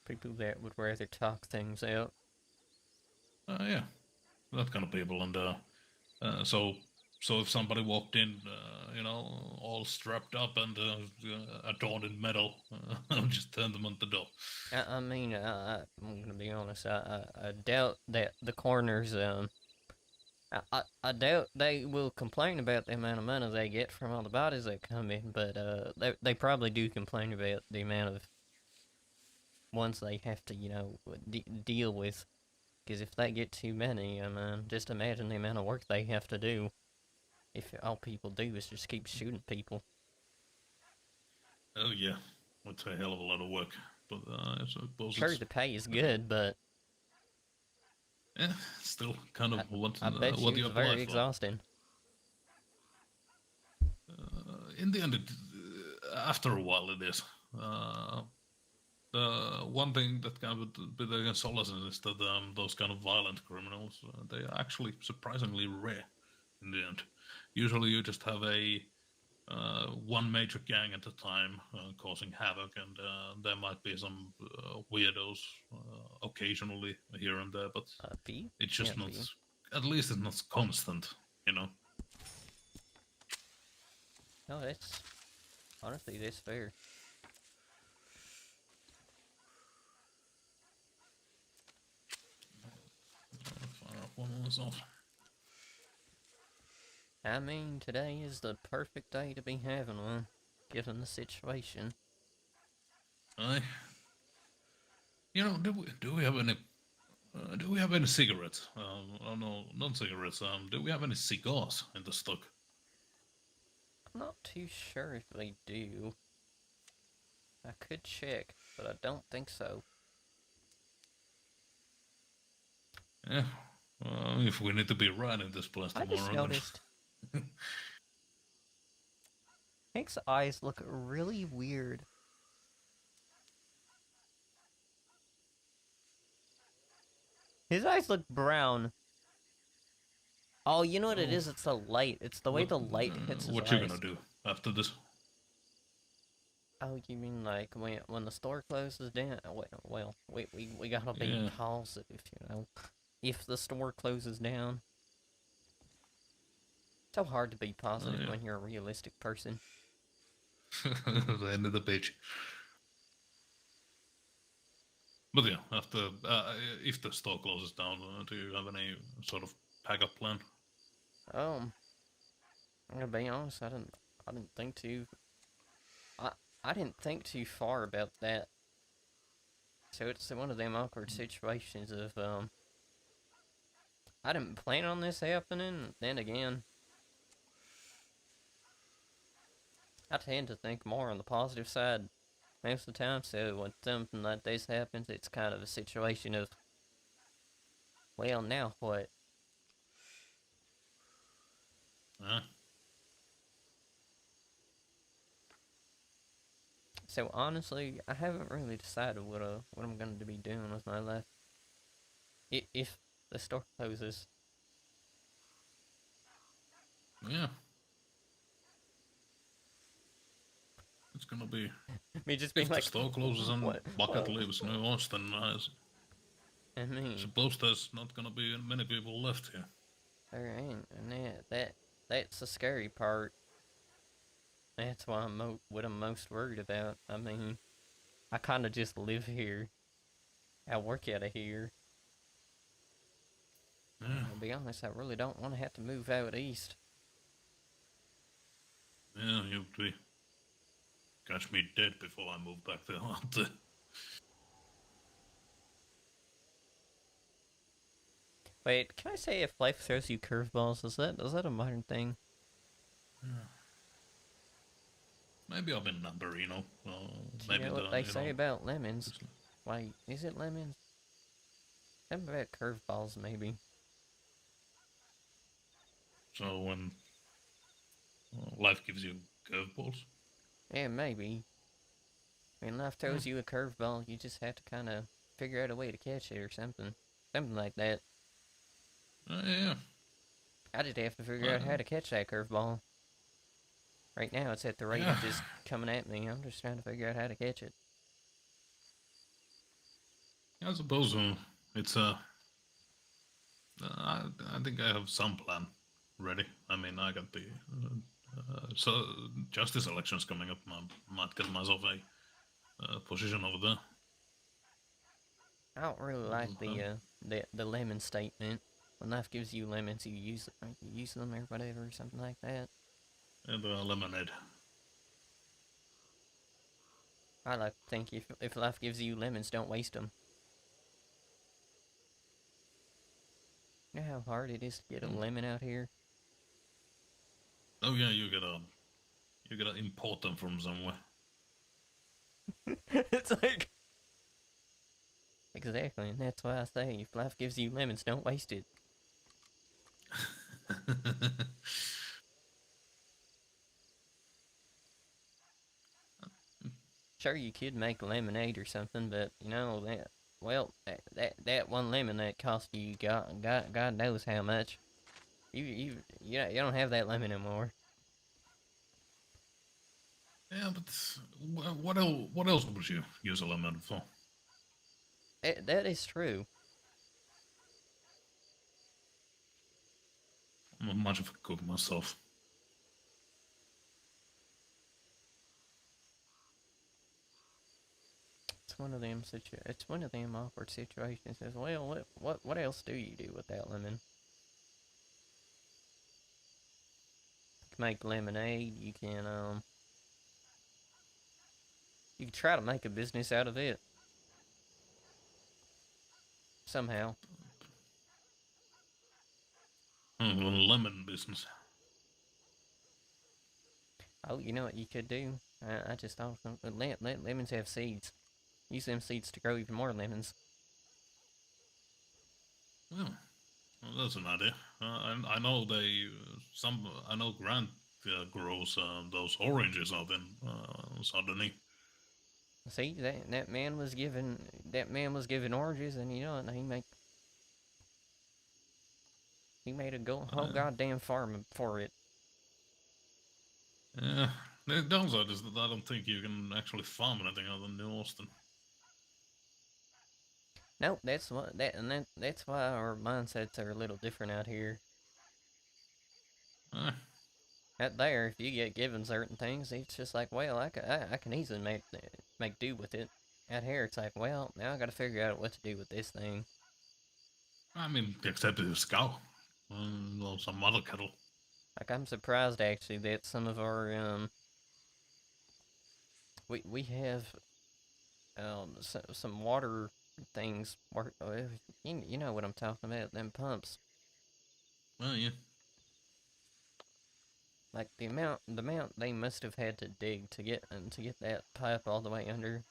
People that would rather talk things out. Yeah, that kind of people. And so if somebody walked in, all strapped up and adorned in metal, I'll just turn them on the door. I mean, I'm gonna be honest. I doubt that the coroners. I doubt they will complain about the amount of money they get from all the bodies that come in, but they probably do complain about the amount of ones they have to, deal with. Because if they get too many, just imagine the amount of work they have to do if all people do is just keep shooting people. Oh yeah, it's a hell of a lot of work. But I suppose Sure, it's the pay is good, but still kind of I, I bet what you you it's apply very for. exhausting. In the end, after a while, it is. The one thing that kind of bit against solace is that those kind of violent criminals, they are actually surprisingly rare in the end. Usually, you just have a one major gang at a time causing havoc, and there might be some weirdos occasionally here and there, but B? it's Yeah, just not. B. At least it's not constant, you know. No, that's honestly that's fair. Fire up one myself. I mean, today is the perfect day to be having one, given the situation. Aye. You know, do we have any do we have any cigarettes? Oh no, not cigarettes. Do we have any cigars in the stock? I'm not too sure if they do. I could check, but I don't think so. Yeah. If we need to be right in this place I just tomorrow, noticed then Hank's eyes look really weird. His eyes look brown. Oh, you know what it so is? It's the light. It's the way the light hits his what you gonna eyes. do after this? Oh, you mean like when the store closes down? Well, we gotta be Yeah. positive, If the store closes down, it's so hard to be positive Yeah. when you're a realistic person. The end of the page. But yeah, after if the store closes down, do you have any sort of backup plan? I'm gonna be honest. I didn't think too. I I didn't think too far about that. So it's one of them awkward situations of I didn't plan on this happening. Then again, I tend to think more on the positive side most of the time. So when something like this happens, it's kind of a situation of, well, now what? Huh? So honestly, I haven't really decided what I'm going to be doing with my life. If the store closes, Yeah. It's gonna be me just being if the like, store closes and what? Bucket leaves New Austin. I mean, Suppose there's not gonna be many people left here. there ain't, and that's the scary part. That's why what I'm most worried about. I mean, I kind of just live here. I work out of here. Yeah, To be honest, I really don't want to have to move out east. yeah, you'd be catch me dead before I move back there, aren't they? Wait, can I say if life throws you curveballs, is that a modern thing? Yeah. Maybe I'm in number, you know. Do you Maybe know the what they you say know. about lemons? Wait, is it lemons? Something about curveballs, maybe. So when life gives you curveballs. Yeah, maybe. When life Hmm. throws you a curveball, you just have to kind of figure out a way to catch it or something. Something like that. Yeah. I just have to figure out how Uh, to catch that curveball. Right now, it's at the rate yeah. of just coming at me. I'm just trying to figure out how to catch it. I suppose it's I think I have some plan ready. I mean, I got the so justice elections coming up. I might get myself a position over there. I don't really like the lemon statement. When life gives you lemons, you use them or whatever, or something like that. And lemonade. I like to think if life gives you lemons, don't waste them. You know how hard it is to get a Mm. lemon out here? Oh yeah, you gotta import them from somewhere. It's like exactly, and that's why I say if life gives you lemons, don't waste it. Sure, you could make lemonade or something, but you know that. Well, that one lemon that cost you God knows how much. You don't have that lemon anymore. Yeah, but what else would you use a lemon for? That is true. I'm not much of a cook myself. It's one of them awkward situations. As well, what else do you do with that lemon? You can make lemonade. You can try to make a business out of it somehow. Lemon business. Oh, you know what you could do? I just thought of something. Lemons have seeds. Use them seeds to grow even more lemons. Yeah, well, that's an idea. I know I know Grant grows those oranges out in Sardiny. See that man was given oranges, and you know, and he made a whole Uh, goddamn farm for it. yeah, the downside is that I don't think you can actually farm anything other than New Austin. Nope, that's why our mindsets are a little different out here. Uh, Out there, if you get given certain things, it's just like, well, I can easily make do with it. Out here, it's like, well, now I got to figure out what to do with this thing. I mean, except it's cow. Well, some other cattle. Like I'm surprised actually that some of our we have some water things work. You know what I'm talking about? Them pumps. Well, yeah. Like the amount they must have had to dig to get that pipe all the way under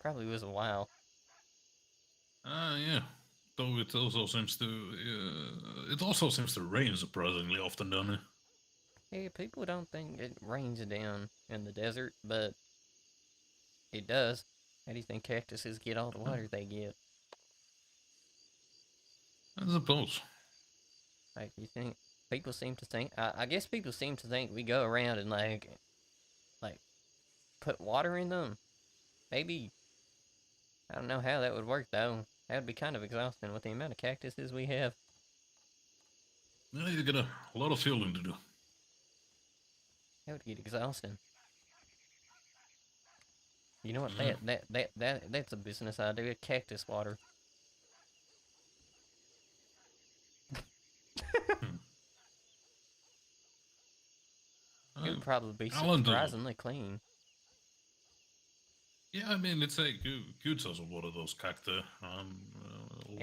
probably was a while. Yeah. Though it also seems to rain surprisingly often, doesn't it? Hey, people don't think it rains down in the desert, but it does. How do you think cactuses get all the water they get? I suppose. Like you think people seem to think I guess people seem to think we go around and like put water in them. Maybe I don't know how that would work though. That would be kind of exhausting with the amount of cactuses we have. Yeah, you got a lot of fielding to do. That would get exhausting. You know what? Yeah. That's a business idea. Cactus water. Hmm. It I, would probably be I learned to. surprisingly clean. Yeah, I mean, it's a good source of water, those cacti. And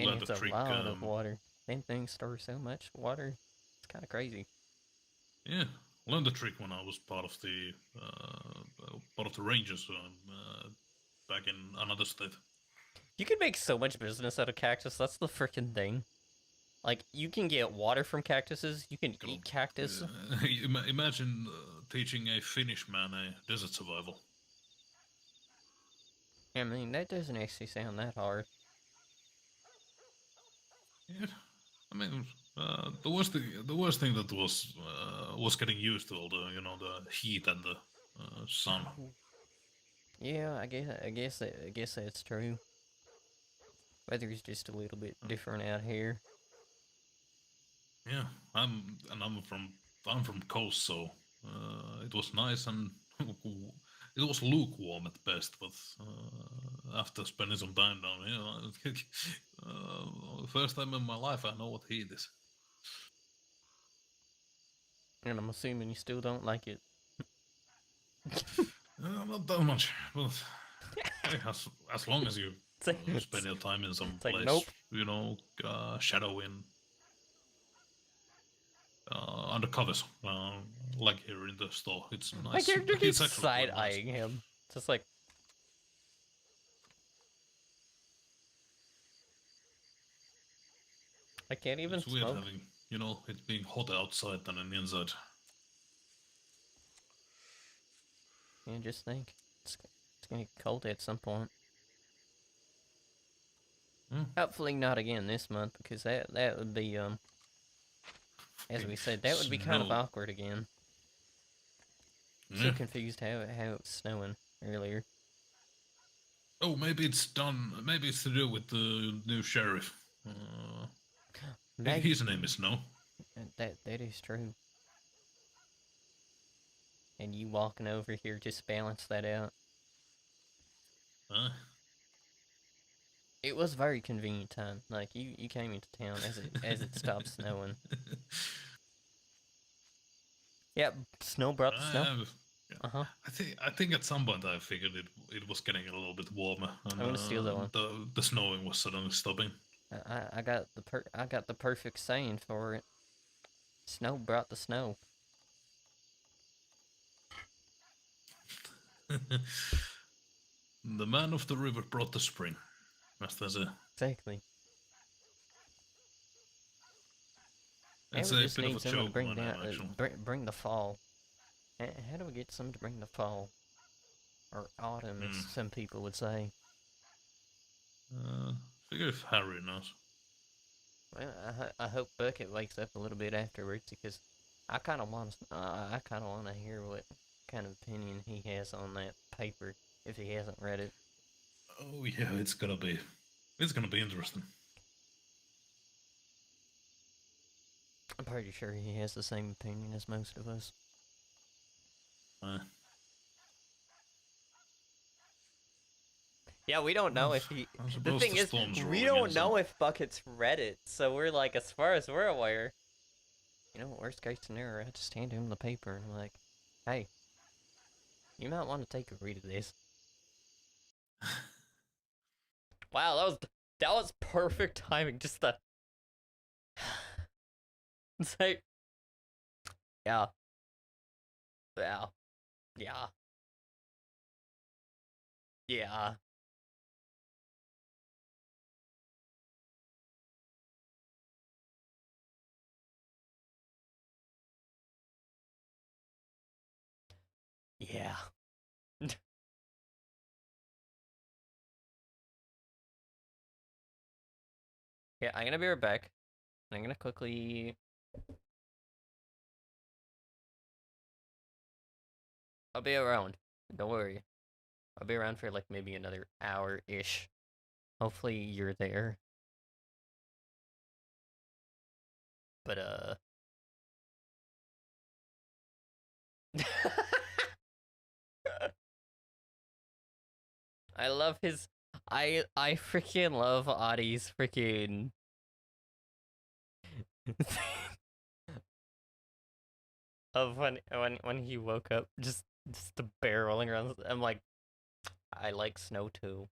Learned a it's a trick. lot of water. Them things store so much water. It's kind of crazy. Yeah, learned a trick when I was part of the Rangers back in another state. You can make so much business out of cactus. That's the freaking thing. Like, you can get water from cactuses. You can God, eat cactus. imagine teaching a Finnish man a desert survival. I mean, that doesn't actually sound that hard. Yeah, I mean, the worst thing that was getting used to all the heat and the sun. Yeah, I guess that's true. Weather's just a little bit different out here. Yeah, I'm from coast, so it was nice and it was lukewarm at best. But after spending some time down here, first time in my life, I know what heat is. And I'm assuming you still don't like it. Not that much, but hey, as long as you It's like, spend your time in some it's like place, nope. shadowing, under covers, like here in the store. It's My nice. character It's keeps actually side quite nice. eyeing him. Just like I can't even It's weird smoke. having, it being hot outside than on the inside. Yeah, just think. It's gonna get cold at some point. Hmm. Hopefully not again this month, because that would be as we said, that would be kind of Snow. awkward again. So Yeah. confused how it was snowing earlier. Oh, maybe it's done. Maybe it's to do with the new sheriff. Maybe His name is Snow. that is true. And you walking over here just balance that out. Huh? It was very convenient time. Like you came into town as it stopped snowing. Yep, snow brought the snow. I, Uh-huh. I think at some point I figured it was getting a little bit warmer, and I'm gonna steal that one. the snowing was suddenly stopping. I got the perfect saying for it. Snow brought the snow. The man of the river brought the spring, as they say. Exactly. And It's we a just bit of a need someone to joke of bring my name, down actually. bring the fall. How do we get someone to bring the fall? Or autumn, as some people would say. Figure if Harry knows. Well, I hope Bucket wakes up a little bit afterwards, because I kind of want to hear what kind of opinion he has on that paper if he hasn't read it. Oh yeah, it's gonna be interesting. I'm pretty sure he has the same opinion as most of us. Uh, Yeah, we don't know if he. I The suppose thing the is, storm's we rolling in, don't so know if Bucket's read it, so we're like, as far as we're aware, worst case scenario, I just hand him the paper and I'm like, hey, you might want to take a read of this. Wow, that was perfect timing. Just the. It's like, yeah, yeah, yeah, yeah. Yeah. Yeah, I'm gonna be right back. I'm gonna quickly. I'll be around. Don't worry. I'll be around for like maybe another hour ish. Hopefully you're there. But I love his. I freaking love Adi's freaking. Of when he woke up, just the bear rolling around. I'm like, I like snow too.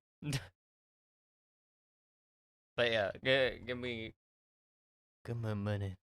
But yeah, give me money.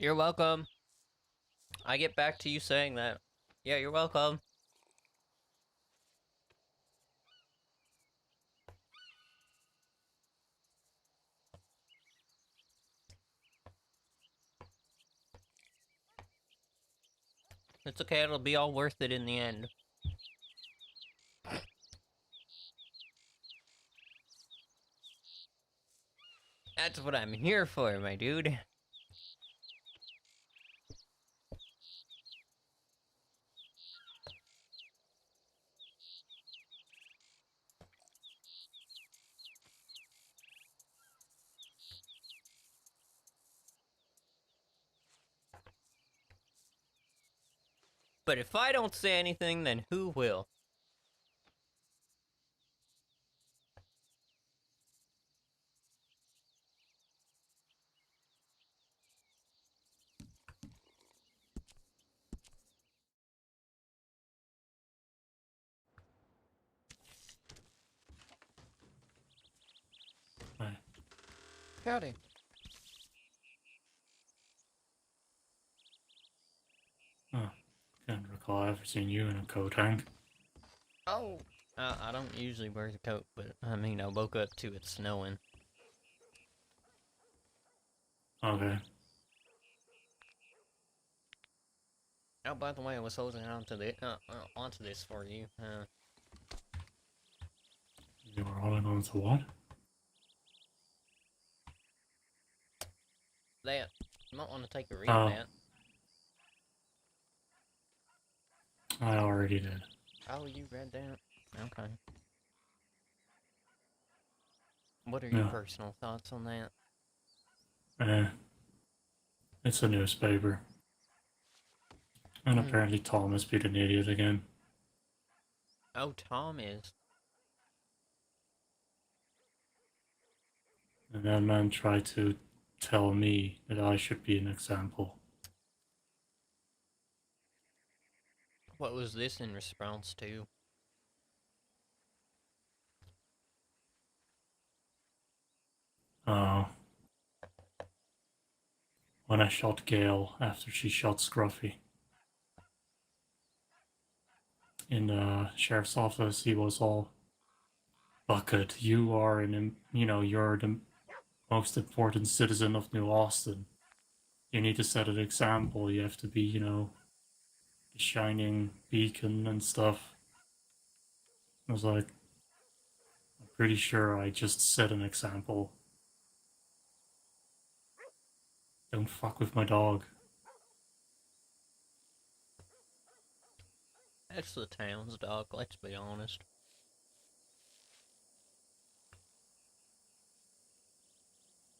You're welcome. I get back to you saying that. Yeah, you're welcome. It's okay, it'll be all worth it in the end. That's what I'm here for, my dude. But if I don't say anything, then who will? Right. Howdy. Oh, can't recall ever seeing you in a coat tank. Oh. I don't usually wear the coat, but I mean, I woke up to it snowing. Okay. Oh, by the way, I was holding onto this for you. You were holding on to what? That. You might want to take a read Oh. of that. I already did. Oh, you read that? Okay. What are your personal thoughts on that? It's a newspaper. And apparently Tom has been an idiot again. Oh, Tom is. And that man tried to tell me that I should be an example. What was this in response to? When I shot Gail after she shot Scruffy. In the sheriff's office, he was all, Bucket, you are you're the most important citizen of New Austin. You need to set an example. You have to be, the shining beacon and stuff. I was like, I'm pretty sure I just set an example. Don't fuck with my dog. That's the town's dog, let's be honest.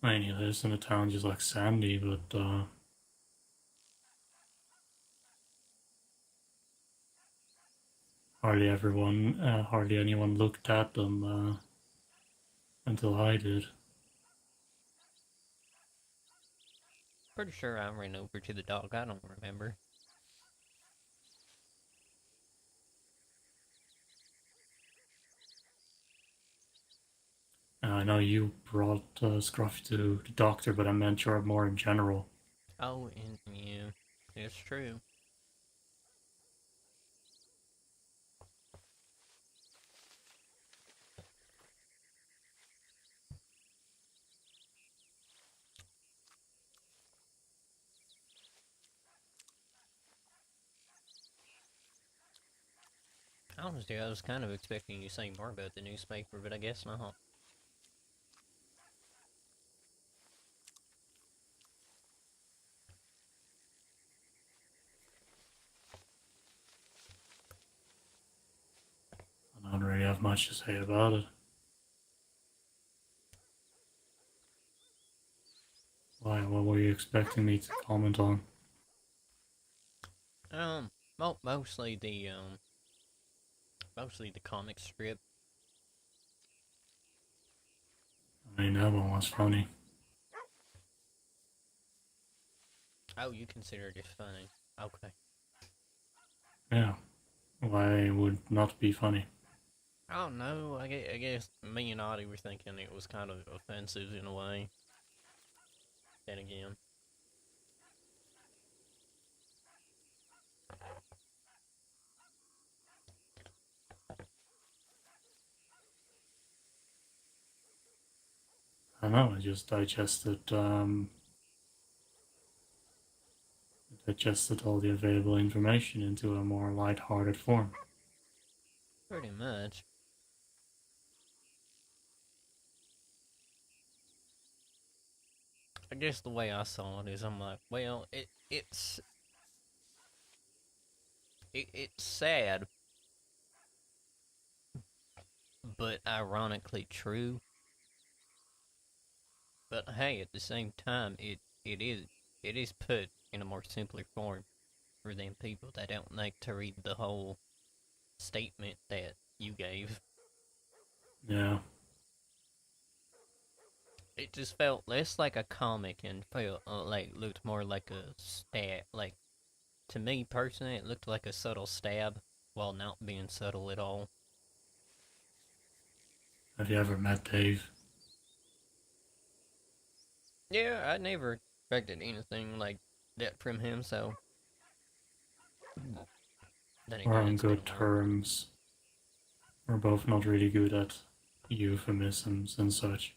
I mean, he lives in a town just like Sandy, but hardly anyone looked at them until I did. Pretty sure I ran over to the dog, I don't remember. I know you brought Scruffy to the doctor, but I meant you're more in general. Oh, and yeah, it's true. Honestly, I was kind of expecting you to say more about the newspaper, but I guess not. I don't really have much to say about it. Why? What were you expecting me to comment on? Well, mostly the comic strip. I mean, that one was funny. Oh, you consider it funny. Okay. Yeah. Why would not be funny? I don't know, I guess me and Audie were thinking it was kind of offensive in a way. Then again. I know, I just digested all the available information into a more light-hearted form. Pretty much. I guess the way I saw it is, I'm like, well, it's sad, but ironically true. But hey, at the same time, it is put in a more simpler form for them people that don't like to read the whole statement that you gave. Yeah. It just felt less like a comic and felt like looked more like a stab. Like to me personally, it looked like a subtle stab while not being subtle at all. Have you ever met Dave? Yeah, I never expected anything like that from him. So then We're again, on it's been good a while. terms. We're both not really good at euphemisms and such.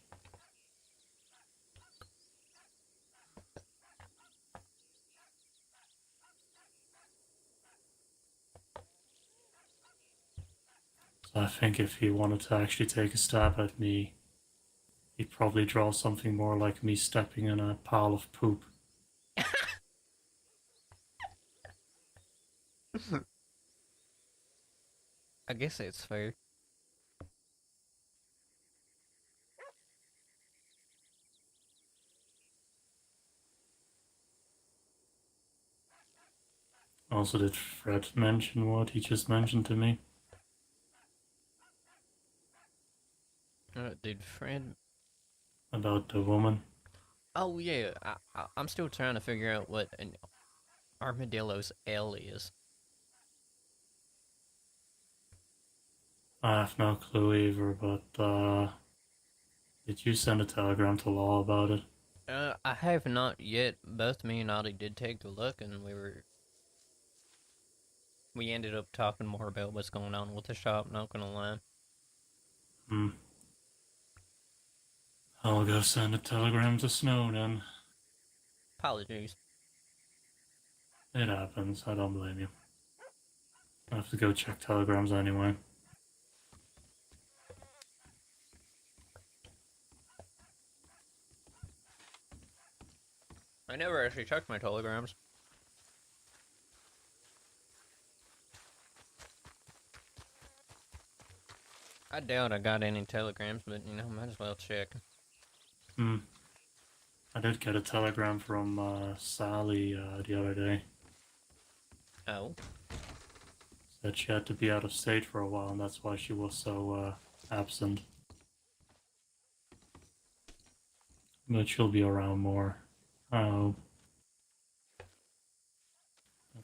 So I think if he wanted to actually take a stab at me, he'd probably draw something more like me stepping in a pile of poop. I guess it's fair. Also, did Fred mention what he just mentioned to me? Did Fred? About the woman? Oh yeah, I'm still trying to figure out what an armadillo's L is. I have no clue either, but did you send a telegram to Law about it? I have not yet. Both me and Audie did take a look, and we ended up talking more about what's going on with the shop. Not gonna lie. Hmm. I'll go send a telegram to Snow then. Apologies. It happens, I don't blame you. I have to go check telegrams anyway. I never actually checked my telegrams. I doubt I got any telegrams, but might as well check. Hmm. I did get a telegram from Sally the other day. Oh, Said she had to be out of state for a while, and that's why she was so absent. But she'll be around more. Oh.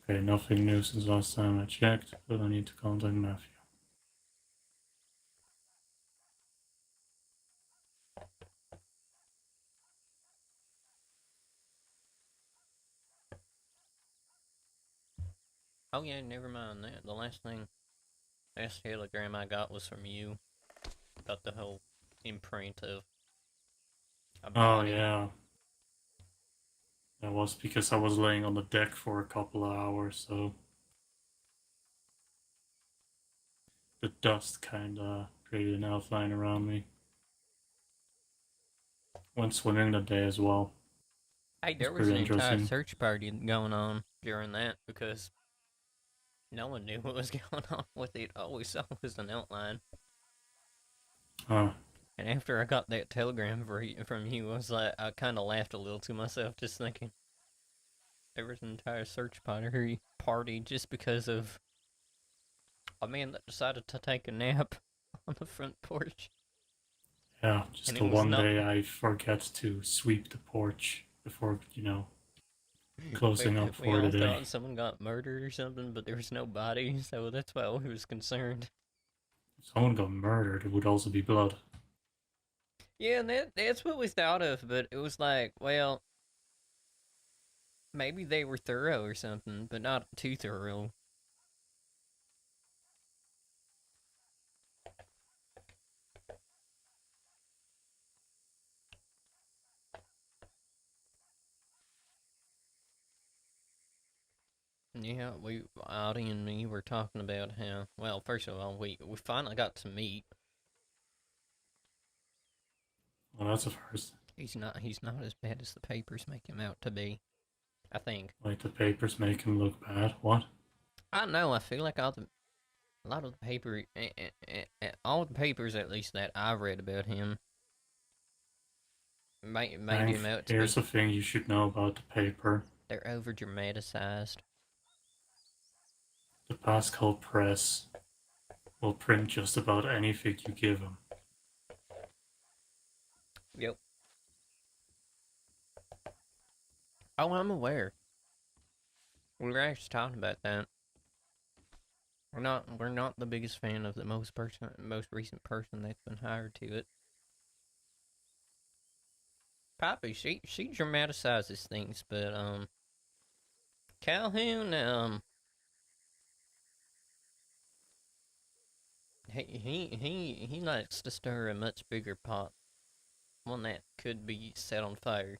Okay, nothing new since last time I checked, but I need to contact Matthew. oh yeah, never mind that. The last telegram I got was from you about the whole imprint of a Oh, body. yeah. That was because I was laying on the deck for a couple of hours, so the dust kinda created an outline around me. Went swimming that day as well. Hey, It was there was an pretty entire interesting. search party going on during that because no one knew what was going on with it. All we saw was an outline. Huh. And after I got that telegram from you, I was like, I kind of laughed a little to myself, just thinking there was an entire search party just because of a man that decided to take a nap on the front porch, Yeah, and just it the was one not. day I forget to sweep the porch before, we, closing up we for all the day. thought someone got murdered or something, but there was no body, so that's why we was concerned. If someone got murdered, it would also be blood. Yeah, that's what we thought of, but it was like, well, maybe they were thorough or something, but not too thorough. Yeah, Audie and me were talking about how, well, first of all, we finally got to meet. Well, that's a first. He's not as bad as the papers make him out to be, I think. Like the papers make him look bad. What? I don't know, I feel like a lot of the paper, all the papers at least that I read about him, made him out to Here's be, the thing you should know about the paper. they're over dramatized. The Pascal press will print just about anything you give them. Yep. Oh, I'm aware. We were actually talking about that. We're not the biggest fan of the most recent person that's been hired to it. Poppy, she dramatizes things, but Calhoun, he likes to stir a much bigger pot, one that could be set on fire.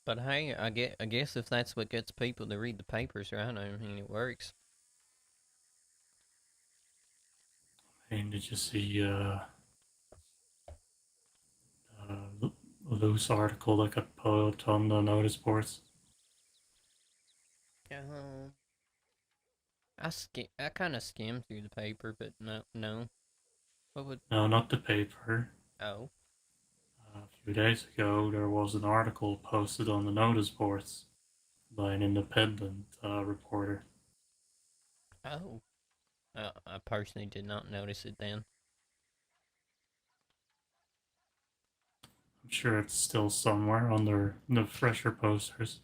But hey, I guess if that's what gets people to read the papers, right? I mean, it works. And did you see a loose article that got put on the notice boards? I kind of skimmed through the paper, but no. What would? No, not the paper. Oh. A few days ago, there was an article posted on the notice boards by an independent reporter. Oh. I personally did not notice it then. I'm sure it's still somewhere under the fresher posters.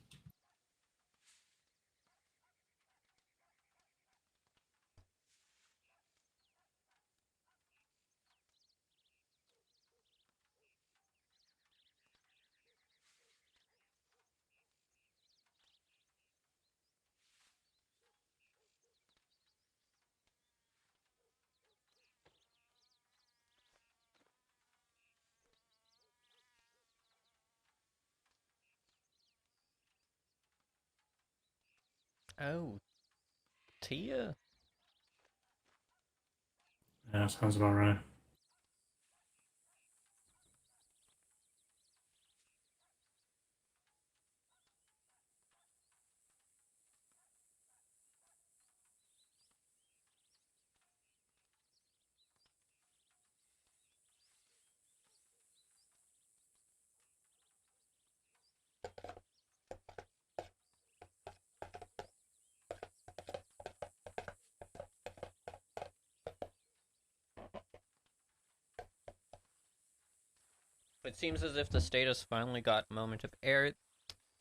Oh, Tia. Yeah, sounds about right. It seems as if the state has finally got a moment of air.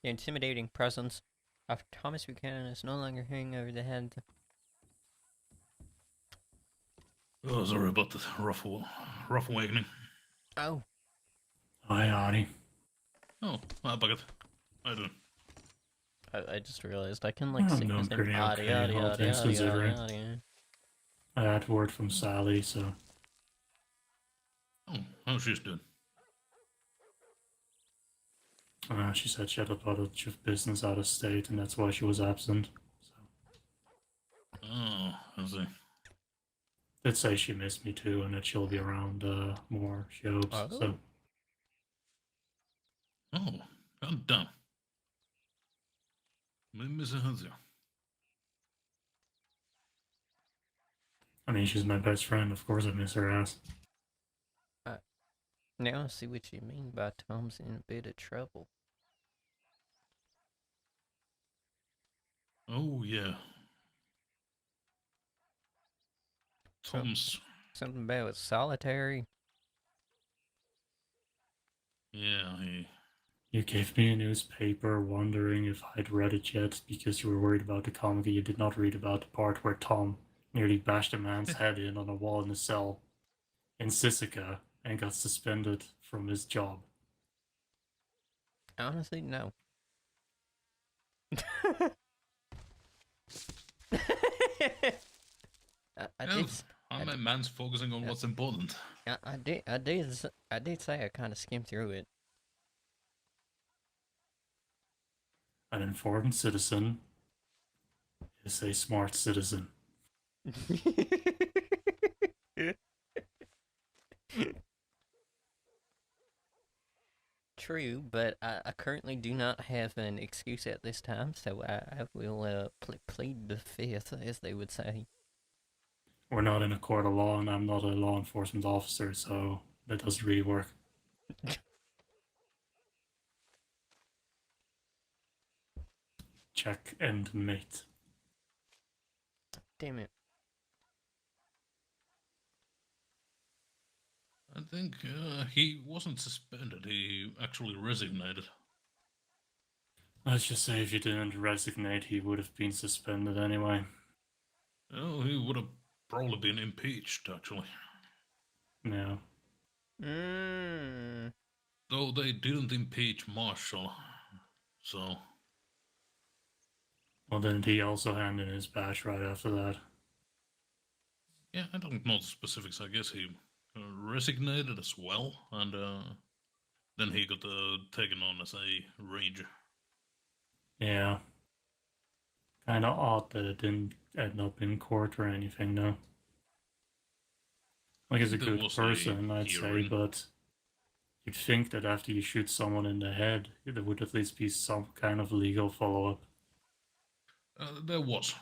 The intimidating presence of Thomas Buchanan is no longer hanging over the head. Oh, sorry about the rough awakening. Oh. Hi, Audie. Oh, hi, Bucket. How you doing? I just realized I can like sing doing his name. pretty okay, all things considering. I had word from Sally, so. Oh, how she's doing? She said she had a bunch of business out of state, and that's why she was absent. So. Oh, I see. Did say she missed me too, and that she'll be around more. She hopes. Oh. So. Oh, god damn. Miss her. I mean, she's my best friend. Of course, I miss her ass. Now I see what you mean by Tom's in a bit of trouble. Oh, yeah. Tom's. Something about solitary. Yeah, he. You gave me a newspaper wondering if I'd read it yet because you were worried about the comedy. You did not read about the part where Tom nearly bashed a man's head in on a wall in a cell in Sisika and got suspended from his job. Honestly, no. I Yeah, did. s- I I, d- mean, man's focusing on yeah, what's important. I did say I kind of skimmed through it. An informed citizen is a smart citizen. True, but I currently do not have an excuse at this time, so I will plead the fifth, as they would say. We're not in a court of law, and I'm not a law enforcement officer, so that doesn't really work. Check and mate. Damn it. I think he wasn't suspended, he actually resignated. Let's just say if you didn't resignate, he would have been suspended anyway. Oh, he would have probably been impeached, actually. No. Mmm. Though they didn't impeach Marshall, so... Well, didn't he also hand in his badge right after that? Yeah, I don't know the specifics. I guess he resignated as well, and then he got taken on as a ranger. Yeah. Kinda odd that it didn't end up in court or anything, though. Like, he's a There good was person, a I'd say, hearing. but you'd think that after you shoot someone in the head, there would at least be some kind of legal follow-up. There was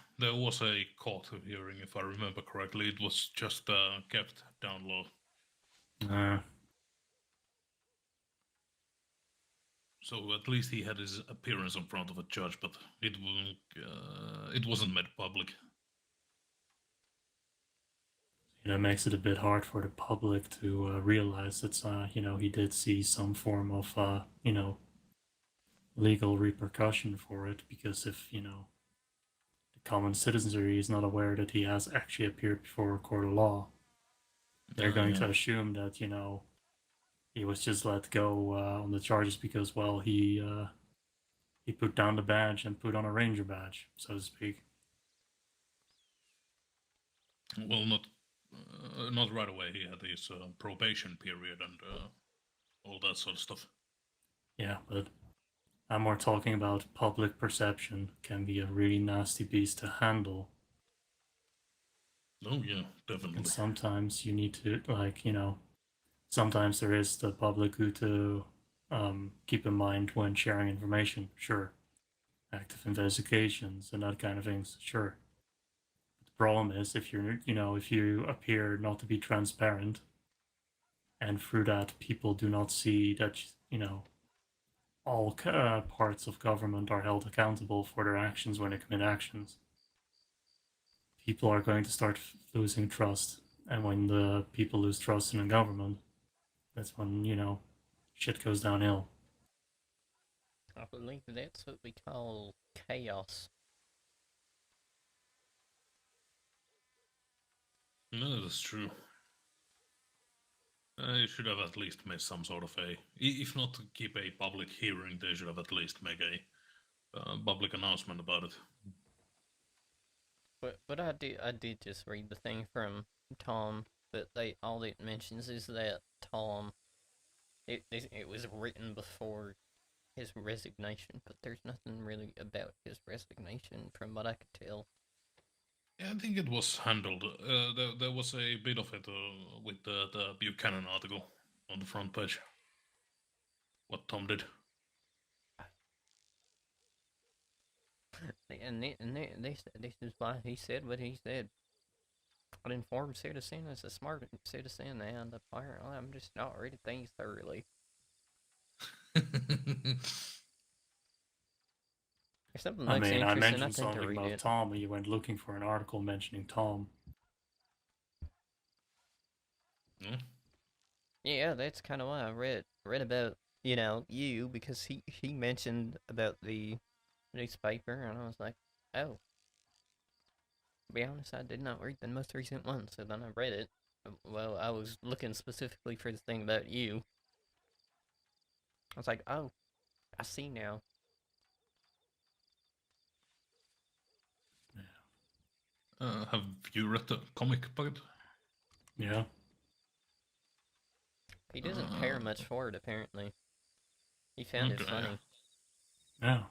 a court hearing, if I remember correctly. It was just kept down low. So at least he had his appearance in front of a judge, but it wasn't made public. It makes it a bit hard for the public to realize that, he did see some form of, legal repercussion for it, because if, the common citizenry is not aware that he has actually appeared before a court of law, they're going Yeah. to assume that, he was just let go on the charges because, well, he put down the badge and put on a ranger badge, so to speak. Well, not right away. He had his probation period and all that sort of stuff. Yeah, but I'm more talking about public perception can be a really nasty beast to handle. Oh yeah, definitely. And sometimes you need to, sometimes there is the public who to keep in mind when sharing information, sure. Active investigations and that kind of things, sure. But the problem is if if you appear not to be transparent, and through that people do not see that, all parts of government are held accountable for their actions when they commit actions, people are going to start losing trust. And when the people lose trust in the government, that's when, shit goes downhill. I believe that's what we call chaos. No, that's true. They should have at least made some sort of if not to keep a public hearing, they should have at least make a public announcement about it. But I did just read the thing from Tom, but all it mentions is that Tom, it was written before his resignation, but there's nothing really about his resignation from what I could tell. Yeah, I think it was handled. There was a bit of it with the Buchanan article on the front page. What Tom did. This is why he said what he said. An informed citizen is a smart citizen, and apparently I'm just not reading things thoroughly. If something looks I interesting, I mentioned tend to something read about it. Tom, and you went looking for an article mentioning Tom. Hmm? Yeah, that's kind of why I read about you, because he mentioned about the newspaper, and I was like, oh. To be honest, I did not read the most recent one, so then I read it. Well, I was looking specifically for the thing about you. I was like, oh, I see now. Have you read the comic Bucket? Yeah. He doesn't care much for it, apparently. He found it Okay. funny. Yeah.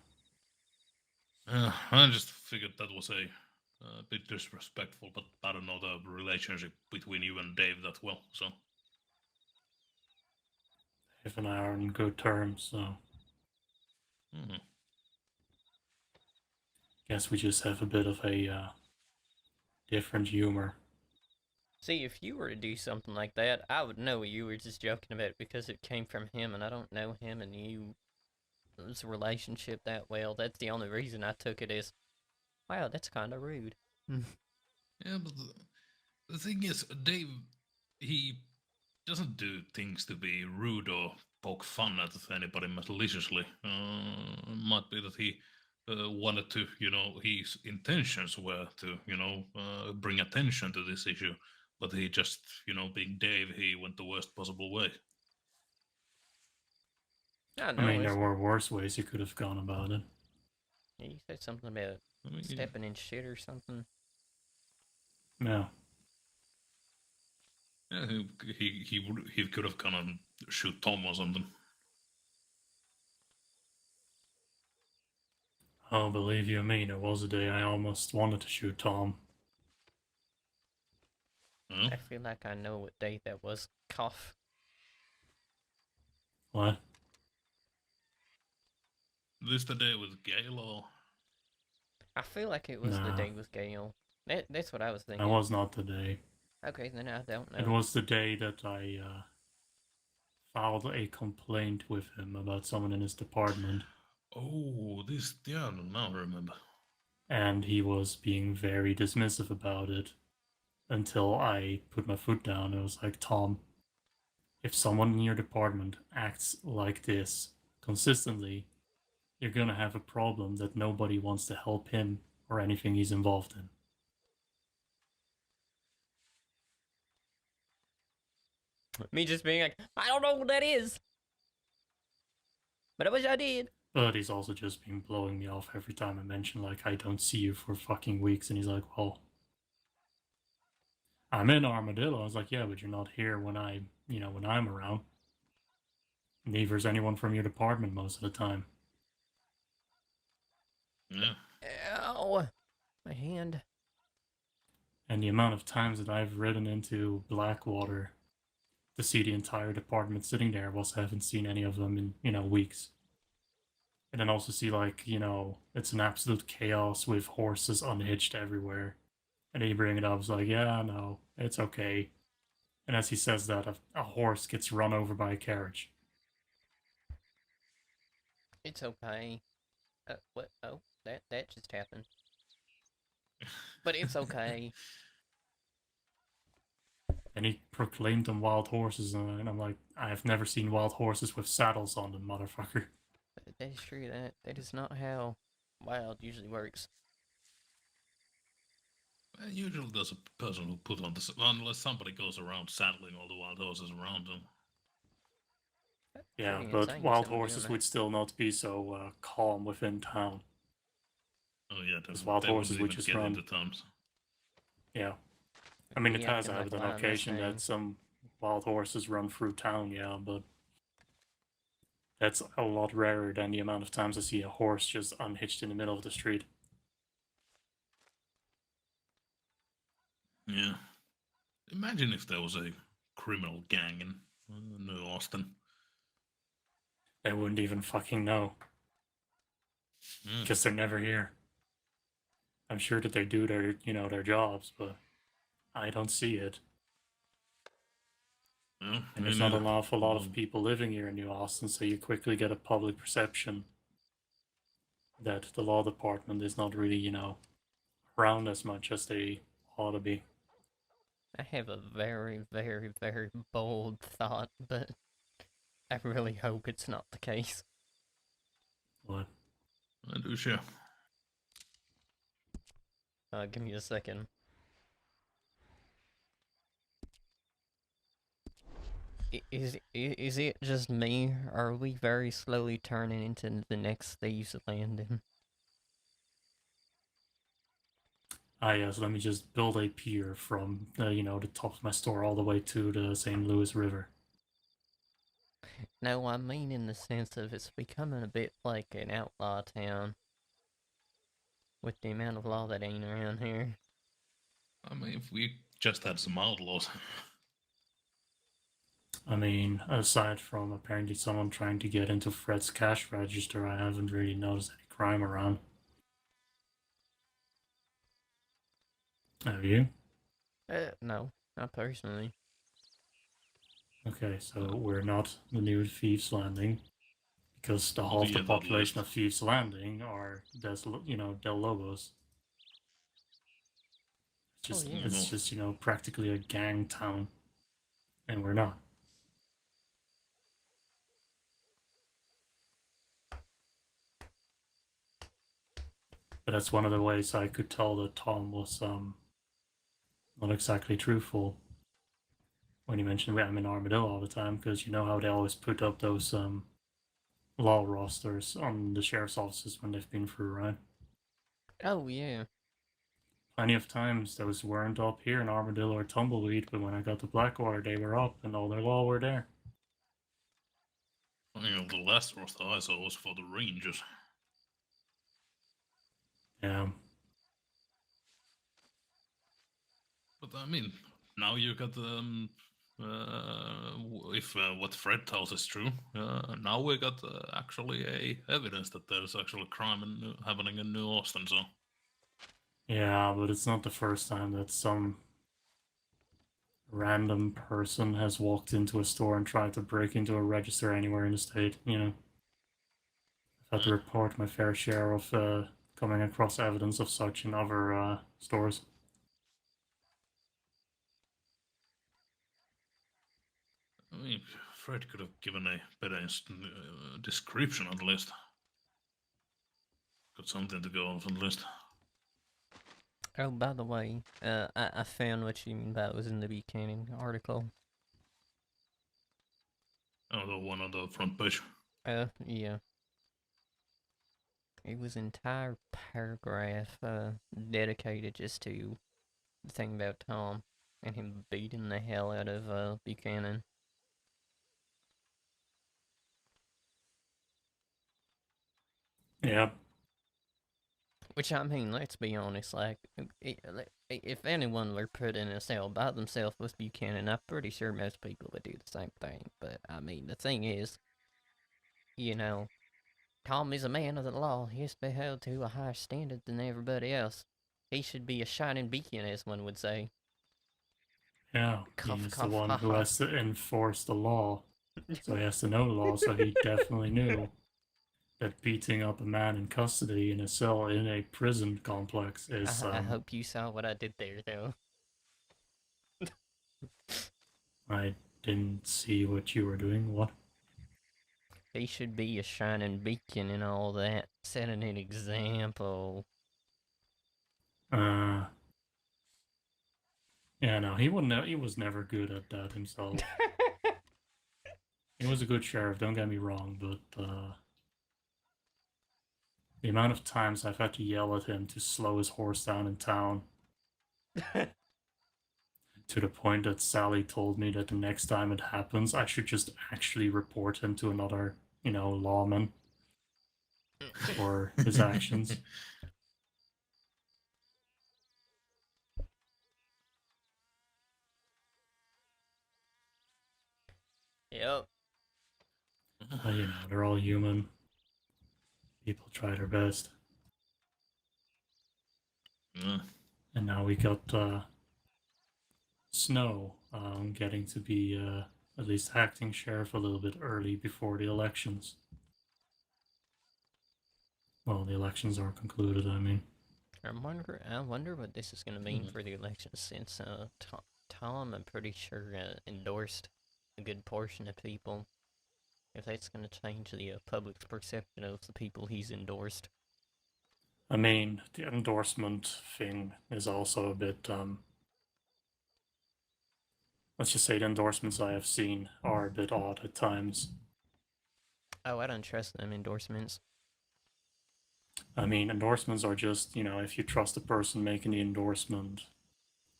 I just figured that was a bit disrespectful, but I don't know the relationship between you and Dave that well, so. Dave and I are on good terms, so Mhm. guess we just have a bit of a different humor. See, if you were to do something like that, I would know you were just joking about it because it came from him, and I don't know him and you's relationship that well. That's the only reason I took it as, wow, that's kind of rude. Yeah, but the thing is, Dave, he doesn't do things to be rude or poke fun at anybody maliciously. Might be that he wanted to, his intentions were to, bring attention to this issue, but he just, being Dave, he went the worst possible way. I I know, mean, there were worse ways you could have gone about it. yeah, you said something about I mean, stepping in shit or something. Yeah. yeah, he could have gone and shoot Tom or something. Oh, believe you me, there was a day I almost wanted to shoot Tom. Huh? I feel like I know what day that was. Cough. What? This the day with Gail or? I feel like it was the Nah. day with Gail. That's what I was That thinking. was not the day. Okay, then I don't know. It was the day that I filed a complaint with him about someone in his department. Oh, this, yeah, now I remember. And he was being very dismissive about it until I put my foot down. It was like, Tom, if someone in your department acts like this consistently, you're gonna have a problem that nobody wants to help him or anything he's involved in. Me just being like, I don't know what that is. But I wish I did. But he's also just been blowing me off every time I mention, like, I don't see you for fucking weeks. And he's like, well, I'm in Armadillo. I was like, yeah, but you're not here when when I'm around. Neither is anyone from your department most of the time. Yeah. Ow. My hand. And the amount of times that I've ridden into Blackwater to see the entire department sitting there whilst I haven't seen any of them in, weeks. And then also see, like, it's an absolute chaos with horses unhitched everywhere. And then you bring it up, it's like, yeah, no, it's okay. And as he says that, a horse gets run over by a carriage. It's okay. What? Oh, that just happened. But it's okay. And he proclaimed them wild horses, and I'm like, I have never seen wild horses with saddles on them, motherfucker. That is true. That is not how wild usually works. Usually there's a person who put on the, unless somebody goes around saddling all the wild horses around them. That's Yeah, pretty but insane, wild somebody horses doing would still not be so calm within town. Oh yeah, wild they horses wouldn't would even just get run. into towns. Yeah. that. I mean, Be it has acting like happened a on lion occasion Mustang. that some wild horses run through town, yeah, but that's a lot rarer than the amount of times I see a horse just unhitched in the middle of the street. Yeah. Imagine if there was a criminal gang in New Austin. They wouldn't even fucking know because they're never here. I'm sure that they do their jobs, but I don't see it. Well, And there's not an awful lot of people living here in New Austin, so you quickly get a public perception that the law department is not really, around as much as they ought to be. I have a very, very, very bold thought, but I really hope it's not the case. What? I do share. Give me a second. Is it just me, or are we very slowly turning into the next Thieves Landing? yes, let me just build a pier from the top of my store all the way to the St. Louis River. No, I mean in the sense of it's becoming a bit like an outlaw town with the amount of law that ain't around here. I mean, if we just had some outlaws. I mean, aside from apparently someone trying to get into Fred's cash register, I haven't really noticed any crime around. Have you? No, not personally. Okay, so we're not the new Thieves Landing, because the half the Yeah, that population list. of Thieves Landing are Del Lobos. Oh yeah. It's just practically a gang town, and we're not. But that's one of the ways I could tell that Tom was not exactly truthful when he mentioned I'm in Armadillo all the time, because you know how they always put up those law rosters on the sheriff's offices when they've been through, right? Oh yeah. Plenty of times those weren't up here in Armadillo or Tumbleweed, but when I got to Blackwater, they were up and all their law were there. The last roster I saw was for the Rangers. Yeah. But I mean, now you got if what Fred tells is true, now we got actually a evidence that there's actually crime happening in New Austin. So Yeah, but it's not the first time that some random person has walked into a store and tried to break into a register anywhere in the state. I've had to report my fair share of coming across evidence of such in other stores. I mean, Fred could have given a better description at least. Got something to go off at least. Oh, by the way, I found what you mean by it was in the Buchanan article. Oh, the one on the front page. Yeah. It was an entire paragraph dedicated just to the thing about Tom and him beating the hell out of Buchanan. Yeah. Which, I mean, let's be honest, like, if anyone were put in a cell by themselves with Buchanan, I'm pretty sure most people would do the same thing. But, I mean, the thing is, Tom is a man of the law. He is held to a higher standard than everybody else. He should be a shining beacon, as one would say. Yeah. Cough, He's the cough, one who haha. has to enforce the law. So he has to know the law, so he definitely knew that beating up a man in custody in a cell in a prison complex is I hope you saw what I did there, though. I didn't see what you were doing. What? He should be a shining beacon and all that, setting an example. Yeah, no, he wouldn't. He was never good at that himself. He was a good sheriff. Don't get me wrong, but the amount of times I've had to yell at him to slow his horse down in town, to the point that Sally told me that the next time it happens, I should just actually report him to another, lawman for his actions. Yep. But, they're all human. People try their best. Yeah. And now we got Snow getting to be at least acting sheriff a little bit early before the elections. Well, the elections are concluded, I mean. I wonder what this is going to mean for the election, since Tom, I'm pretty sure, endorsed a good portion of people. If that's going to change the public's perception of the people he's endorsed. I mean, the endorsement thing is also a bit, let's just say the endorsements I have seen are a bit odd at times. Oh, I don't trust them endorsements. I mean, endorsements are just, if you trust the person making the endorsement,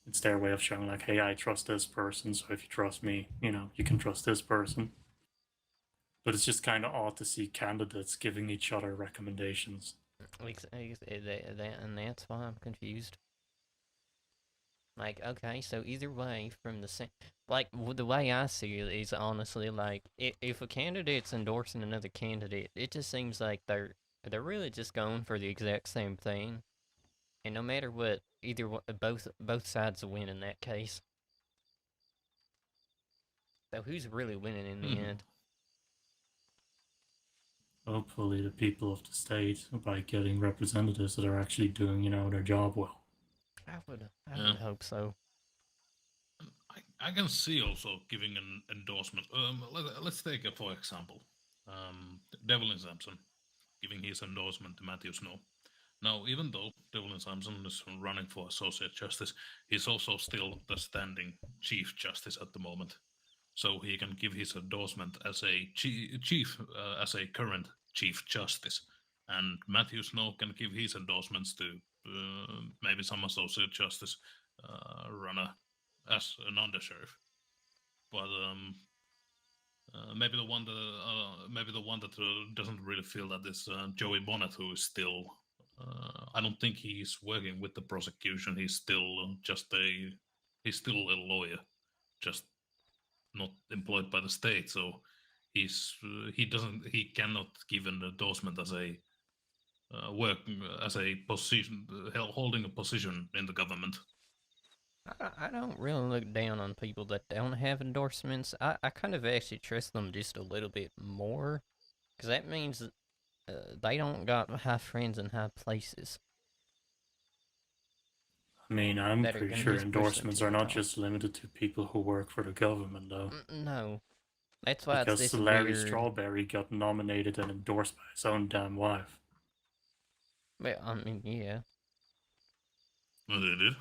it's their way of showing, like, hey, I trust this person, so if you trust me, you can trust this person. But it's just kind of odd to see candidates giving each other recommendations. And that's why I'm confused. Like, okay, so either way, from the same, like the way I see it is honestly like if a candidate's endorsing another candidate, it just seems like they're really just going for the exact same thing, and no matter what, both sides win in that case. So who's really winning in the end? Hopefully, the people of the state, by getting representatives that are actually doing, their job well. I would hope so. I can see also giving an endorsement. Let's take for example, Devlin Sampson giving his endorsement to Matthew Snow. Now, even though Devlin Sampson is running for Associate Justice, he's also still the standing Chief Justice at the moment. So he can give his endorsement as a as a current Chief Justice. And Matthew Snow can give his endorsements to maybe some Associate Justice runner as an undersheriff. But maybe the one that doesn't really feel that is Joey Bonnet, who is still. I don't think he's working with the prosecution. He's still he's still a lawyer, just not employed by the state. So he cannot give an endorsement as a work as a position holding a position in the government. I don't really look down on people that don't have endorsements. I kind of actually trust them just a little bit more, because that means they don't got high friends in high places. I mean, I'm That are pretty gonna sure just push them endorsements to are the not top. just limited to people who work for the government, though. No, that's why it's Because this Larry weird. Strawberry got nominated and endorsed by his own damn wife. But I mean, yeah, Well, they did.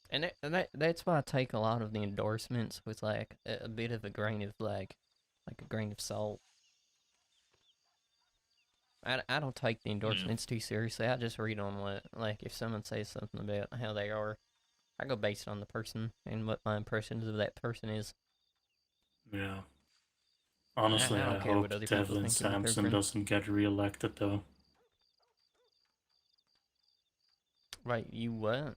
and that's why I take a lot of the endorsements with like a bit of a grain of like a grain of salt. I don't take the endorsements too seriously. I just read on what, like, if someone says something about how they are, I go based on the person and what my impressions of that person is. Yeah. I Honestly, I don't care what hope other people Devlin think of my Sampson girlfriend. doesn't get reelected, though. Right, you what?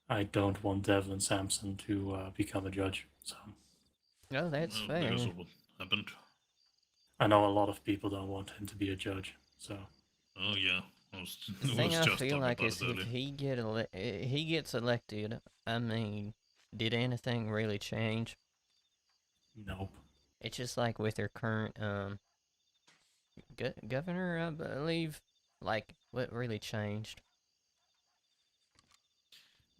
I don't want Devlin Sampson to become a judge, so. Oh, that's Because fair. of what happened. I know a lot of people don't want him to be a judge, so. Oh yeah, The I thing was I just feel talking like about is it if earlier. he gets elected, I mean, did anything really change? Nope. It's just like with their current governor, I believe. Like, what really changed?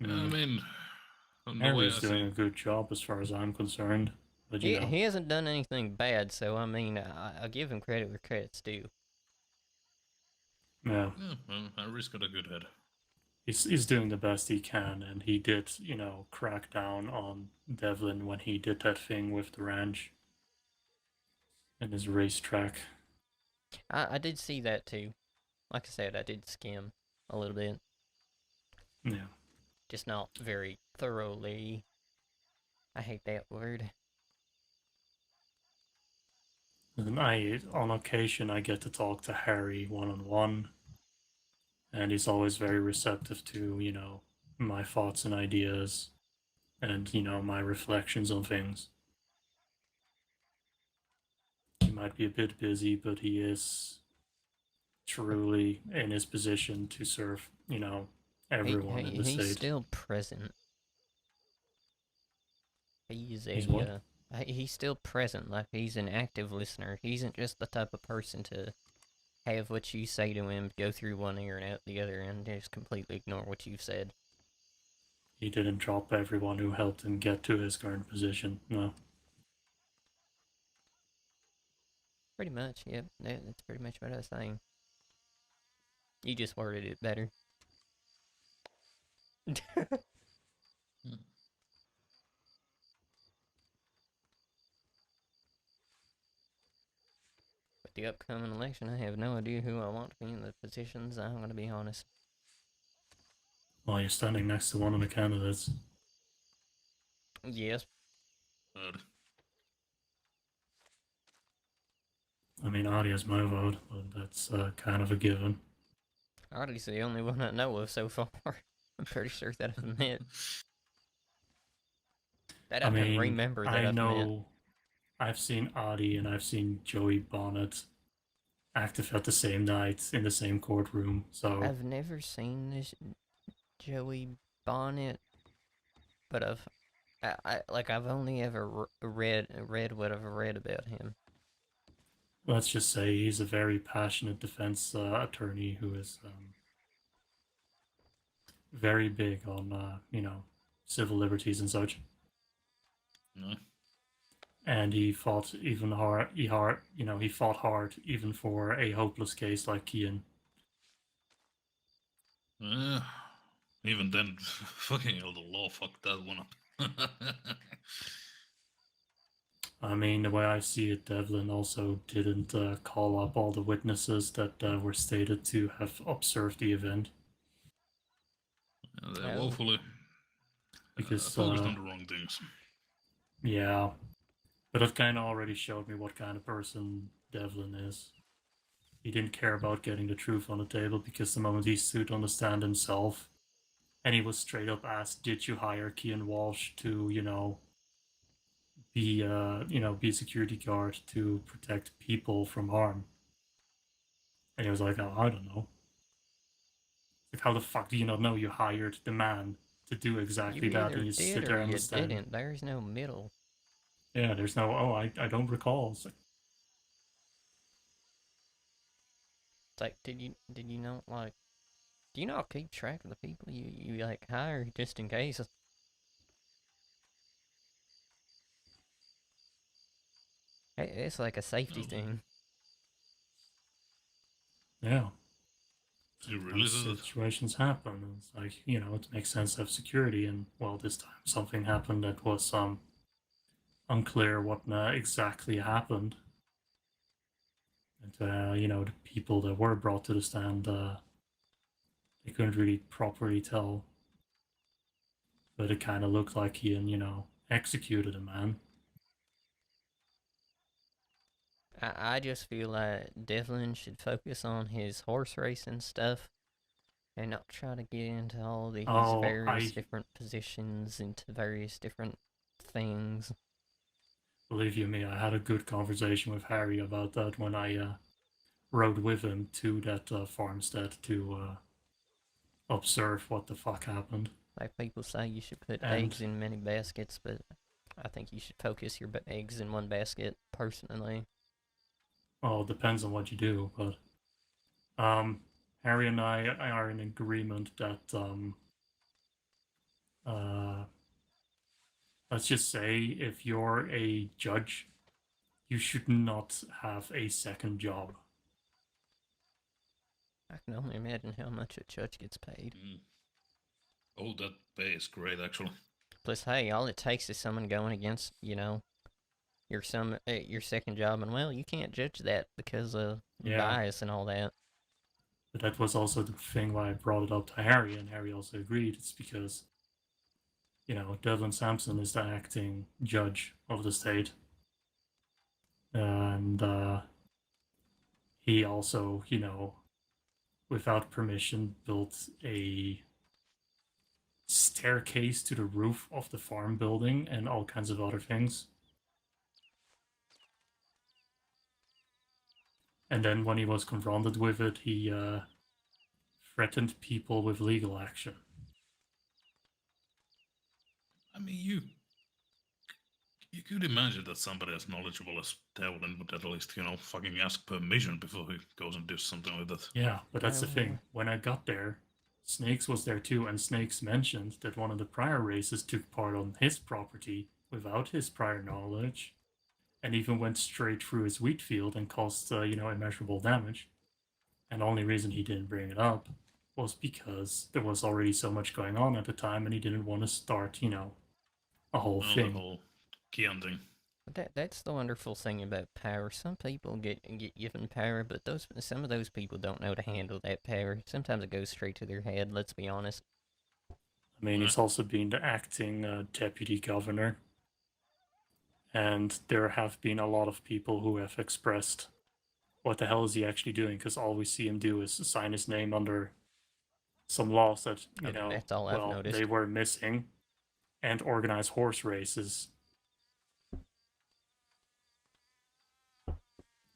I mean, the way Harry's I doing see a good job as far as I'm concerned, but He hasn't done anything bad, so I mean, I'll give him credit where credit's due. yeah, yeah, well, Harry's got a good head. he's doing the best he can, and he did, crack down on Devlin when he did that thing with the ranch and his racetrack. I did see that too. Like I said, I did skim a little bit, Yeah. just not very thoroughly. I hate that word. And on occasion, I get to talk to Harry one on one, and he's always very receptive to, my thoughts and ideas and, my reflections on things. He might be a bit busy, but he is truly in his position to serve, everyone in the He's state. still present. He's He's what? he's still present. Like he's an active listener. He isn't just the type of person to have what you say to him go through one ear and out the other, and just completely ignore what you've said. He didn't drop everyone who helped him get to his current position. No. Pretty much, yep. That's pretty much what I was saying. You just worded it better. the upcoming election, I have no idea who I want to be in the positions. I'm going to be honest. Well, you're standing next to one of the candidates. Yes. I mean, Adia's my vote, but that's kind of a given. Artie's the only one I know of so far. I'm pretty sure that I've met. That I can remember that I I've met. know I've seen Adi and I've seen Joey Bonnet active at the same night in the same courtroom, so... I've never seen this Joey Bonnet, but I've only ever read what I've read about him. Let's just say he's a very passionate defense attorney who is very big on, civil liberties and such. No. And he fought even hard. He fought hard even for a hopeless case like Kian. Even then, fucking hell, the law fucked that one up. I mean, the way I see it, Devlin also didn't call up all the witnesses that were stated to have observed the event. They're woefully because focused on the wrong things. Yeah, but it kind of already showed me what kind of person Devlin is. He didn't care about getting the truth on the table because the moment he stood on the stand himself, and he was straight up asked, "Did you hire Kian Walsh to, be a security guard to protect people from harm?" And he was like, "Oh, I don't know." Like, how the fuck do you not know you hired the man to do exactly that, and you sit there and stand? Didn't. There's no middle. Yeah, there's no. Oh, I don't recall. It's like, did you not do you not keep track of the people you like hire just in case? It's like a safety thing. Yeah. You really situations happen. It's like, it makes sense to have security, and well, this time something happened that was unclear what exactly happened. And the people that were brought to the stand, they couldn't really properly tell, but it kind of looked like he executed a man. I just feel like Devlin should focus on his horse racing stuff and not try to get into all these various different positions, into various different things. Believe you me, I had a good conversation with Harry about that when I rode with him to that farmstead to observe what the fuck happened. Like people say, you should put eggs in many baskets, but I think you should focus your eggs in one basket, personally. Well, it depends on what you do, but Harry and I are in agreement that let's just say if you're a judge, you should not have a second job. I can only imagine how much a judge gets paid. Oh, that pay is great, actually. Plus, hey, all it takes is someone going against, your second job, and well, you can't judge that because of bias and all that. But that was also the thing why I brought it up to Harry, and Harry also agreed. It's because, Devlin Sampson is the acting judge of the state. And he also, without permission, built a staircase to the roof of the farm building and all kinds of other things. And then when he was confronted with it, he threatened people with legal action. I mean, you could imagine that somebody as knowledgeable as Devlin would at least, fucking ask permission before he goes and does something like that. Yeah, but that's the thing. When I got there, Snakes was there too, and Snakes mentioned that one of the prior races took part on his property without his prior knowledge, and even went straight through his wheat field and caused, immeasurable damage. And the only reason he didn't bring it up was because there was already so much going on at the time, and he didn't want to start, a whole thing. The whole Kian thing. That's the wonderful thing about power. Some people get given power, but some of those people don't know to handle that power. Sometimes it goes straight to their head. Let's be honest. I mean, he's also been the acting deputy governor, and there have been a lot of people who have expressed, what the hell is he actually doing? Because all we see him do is sign his name under some laws that, Okay, that's all I've well, noticed. they were missing, and organize horse races.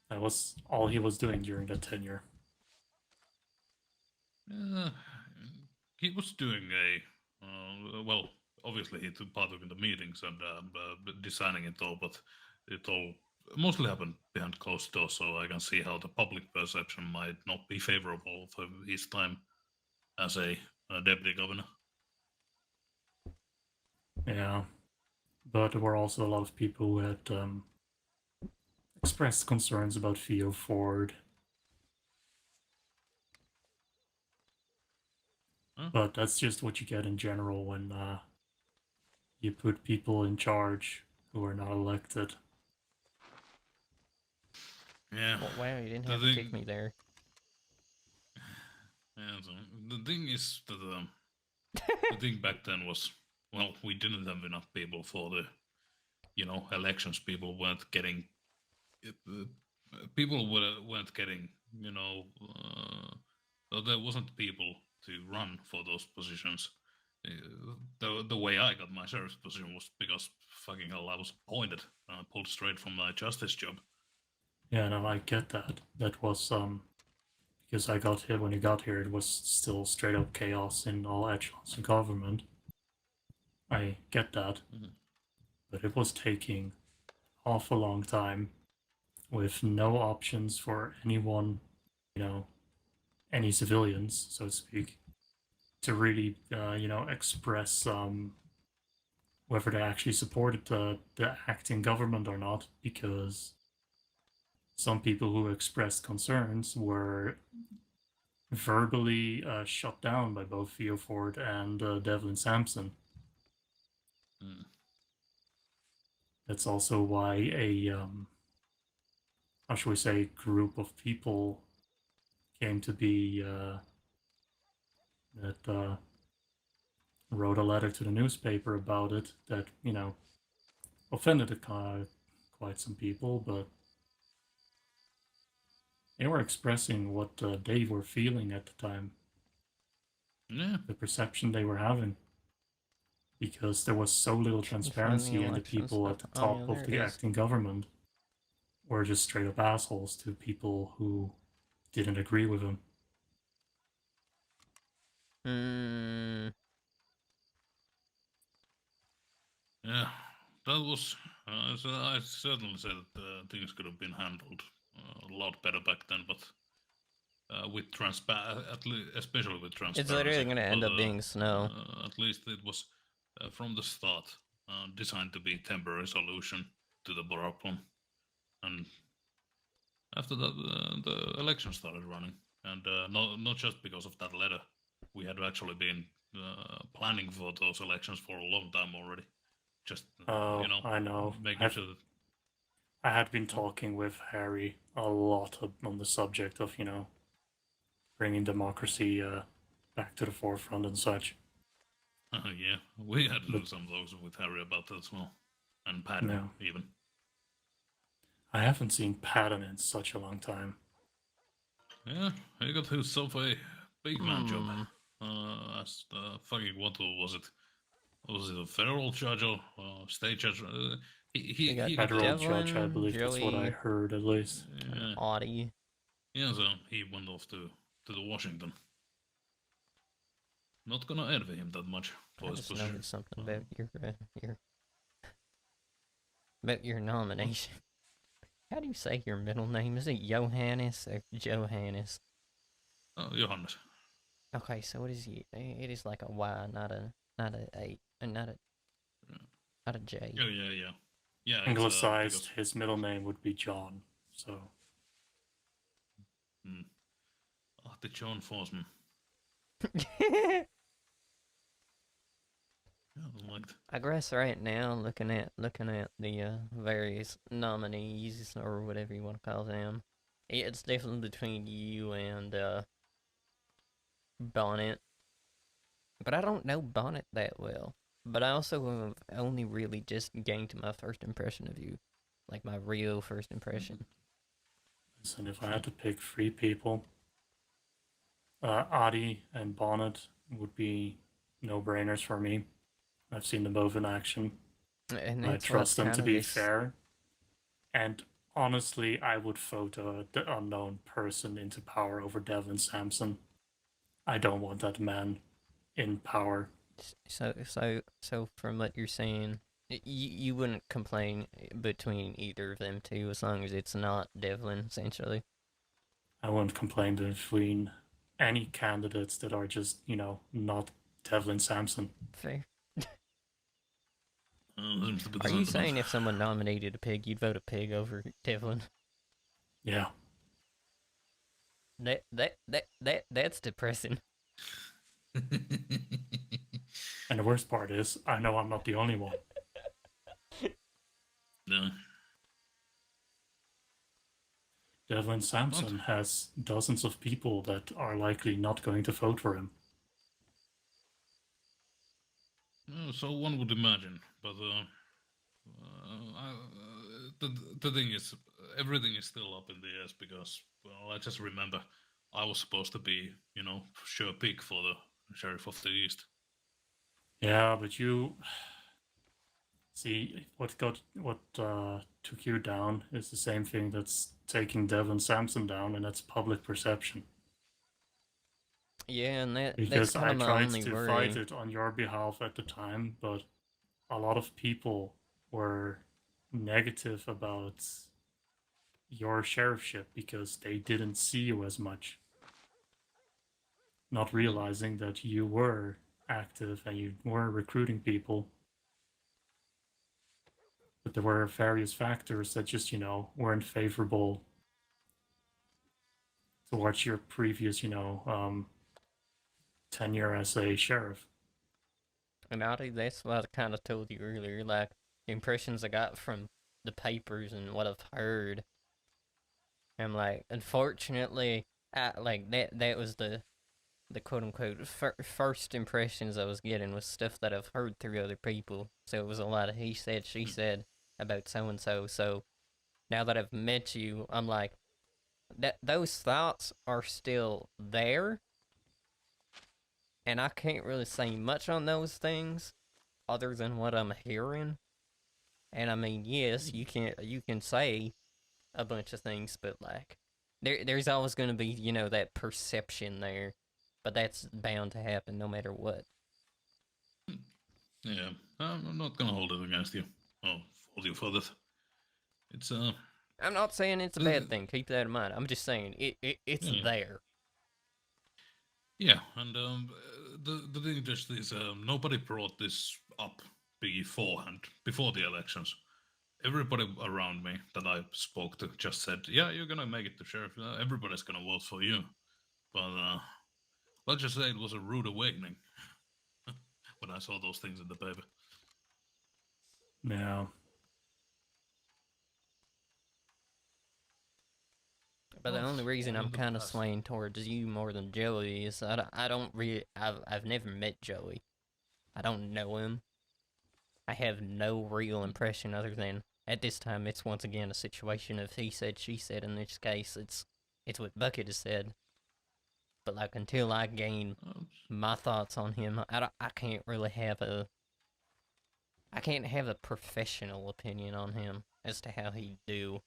That was all he was doing during that tenure. He was doing a well. Obviously, he took part in the meetings and designing it all, but it all mostly happened behind closed doors. So I can see how the public perception might not be favorable for his time as a deputy governor. Yeah, but there were also a lot of people who had expressed concerns about Theo Ford. Huh? But that's just what you get in general when you put people in charge who are not elected. Yeah. Well, wow, you didn't have to kick me there. Yeah. So the thing is that the thing back then was, well, we didn't have enough people for the, elections. People weren't getting there wasn't people to run for those positions. The way I got my sheriff's position was because fucking hell, I was appointed, pulled straight from my justice job. Yeah, no, I get that. That was because I got here when you got here, it was still straight up chaos in all echelons of government. I get that, but it was taking awful long time with no options for anyone, any civilians, so to speak, to really, express whether they actually supported the acting government or not, because some people who expressed concerns were verbally shut down by both Theo Ford and Devlin Sampson. That's also why how should we say, group of people came to be that wrote a letter to the newspaper about it that, offended quite some people, but they were expressing what they were feeling at the time. Yeah. The perception they were having. Because there was so little transparency, and the people at the top of the acting government were just straight up assholes to people who didn't agree with them. Yeah, that was. I certainly said that things could have been handled a lot better back then, but with especially with transparency. It's literally going to end up being snow. At least it was from the start designed to be temporary solution to the problem, and after that the election started running, and not just because of that letter. We had actually been planning for those elections for a long time already. Just I know. making sure that I had been talking with Harry a lot on the subject of, bringing democracy back to the forefront and such. yeah, we had to do some of those with Harry about that as well, and Patton even. I haven't seen Patton in such a long time. Yeah, he got himself a big man job as the fucking what was it? Was it a federal judge or state judge? He got federal Devlin, judge, I believe. Joey, that's what I heard, at least. Yeah. Audie. Yeah, so he went off to the Washington. Not gonna envy him that much for I his just position. noticed something about your nomination. How do you say your middle name? Is it Johannes or Johannes? Oh, Johannes. Okay, so it is like a Y, not a A, and not a J. Yeah. Anglicized, his middle name would be John, so. The John Forsman. I guess right now, looking at the various nominees or whatever you want to call them, it's definitely between you and Bonnet. But I don't know Bonnet that well. But I also have only really just gained my first impression of you, like my real first impression. Listen, if I had to pick 3 people, Adi and Bonnet would be no-brainers for me. I've seen them both in action. And I that's what's trust them kind to of be this. fair. And honestly, I would vote the unknown person into power over Devin Sampson. I don't want that man in power. So from what you're saying, you wouldn't complain between either of them two as long as it's not Devlin, essentially. I wouldn't complain between any candidates that are just, not Devlin Sampson. Fair. Seems to be the Are you sentiment. saying if someone nominated a pig, you'd vote a pig over Devlin? Yeah. That's depressing. And the worst part is, I know I'm not the only one. Yeah. Devlin Sampson has dozens of people that are likely not going to vote for him. So one would imagine, but the thing is, everything is still up in the air because, well, I just remember I was supposed to be, sure pick for the Sheriff of the East. Yeah, but you see what took you down is the same thing that's taking Devlin Sampson down, and that's public perception. Yeah, and that's Because kind I of my tried only to worry. fight it on your behalf at the time, but a lot of people were negative about your sheriffship because they didn't see you as much, not realizing that you were active and you were recruiting people. But there were various factors that just, weren't favorable towards your previous, tenure as a sheriff. And that's what I kind of told you earlier. Like, the impressions I got from the papers and what I've heard. I'm like, unfortunately, that was the quote unquote first impressions I was getting was stuff that I've heard through other people. So it was a lot of he said, she said about so and so. So now that I've met you, I'm like, those thoughts are still there, and I can't really say much on those things other than what I'm hearing. And I mean, yes, you can say a bunch of things, but like there's always going to be, that perception there, but that's bound to happen no matter what. Yeah, I'm not gonna hold it against you. Oh, hold you for that. It's I'm not saying it's a bad thing. Keep that in mind. I'm just saying it's there. Yeah, and the thing just is, nobody brought this up beforehand, before the elections. Everybody around me that I spoke to just said, "Yeah, you're gonna make it to sheriff. Everybody's gonna vote for you." But let's just say it was a rude awakening when I saw those things in the paper. Yeah. But the only reason I'm kind of swaying towards you more than Joey is I don't really I've never met Joey. I don't know him. I have no real impression other than at this time it's once again a situation of he said, she said. In this case, it's what Bucket has said. But like until I gain my thoughts on him, I can't really have a professional opinion on him as to how he'd do.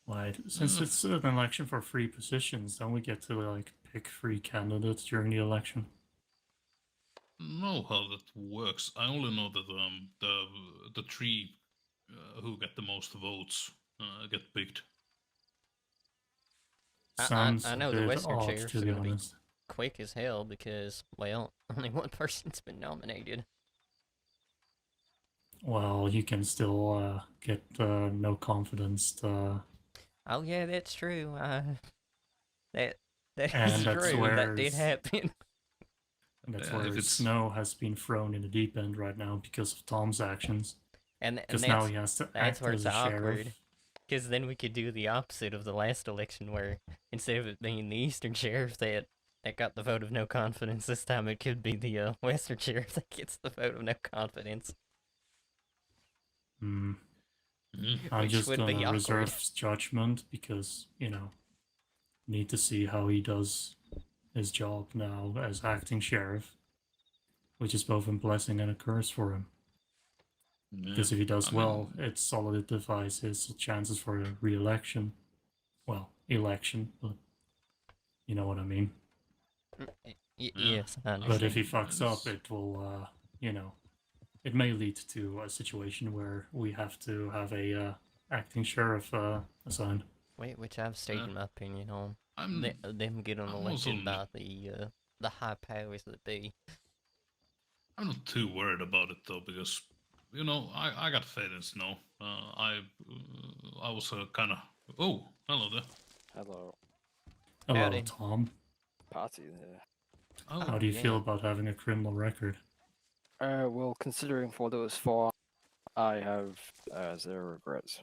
Right. Since it's an election for 3 positions, don't we get to pick 3 candidates during the election? Know how that works. I only know that the 3 who get the most votes get picked. Sounds I know a the bit Western odd, Sheriff's to be going to be honest. quick as hell because, well, only one person's been nominated. Well, you can still get no confidence. Oh yeah, that's true. That is And that's true. That where did happen. And that's Yeah, where if it's Snow has been thrown in the deep end right now because of Tom's actions. And Because now he has to that's act where as it's a awkward. sheriff. Because then we could do the opposite of the last election, where instead of it being the Eastern Sheriff that got the vote of no confidence, this time it could be the Western Sheriff that gets the vote of no confidence. Hmm. mm, I'm Which just would be gonna awkward. reserve judgment because, need to see how he does his job now as acting sheriff, which is both a blessing and a curse for him. yeah. Because if he does I well, mean, it solidifies his chances for a re-election. Well, election, but you know what I mean. yeah. Yes, I I understand. But if he mean, fucks up, it will, it may lead to a situation where we have to have a acting sheriff assigned. Which I've stated my opinion on. I'm Them getting I'm also elected not, by the high powers that be. I'm not too worried about it though, because I got faith in Snow. I was kind of hello there. Hello, Hello, Howdy. Tom. party there. Oh, How do you feel yeah. about having a criminal record? Well, considering for those four, I have zero regrets.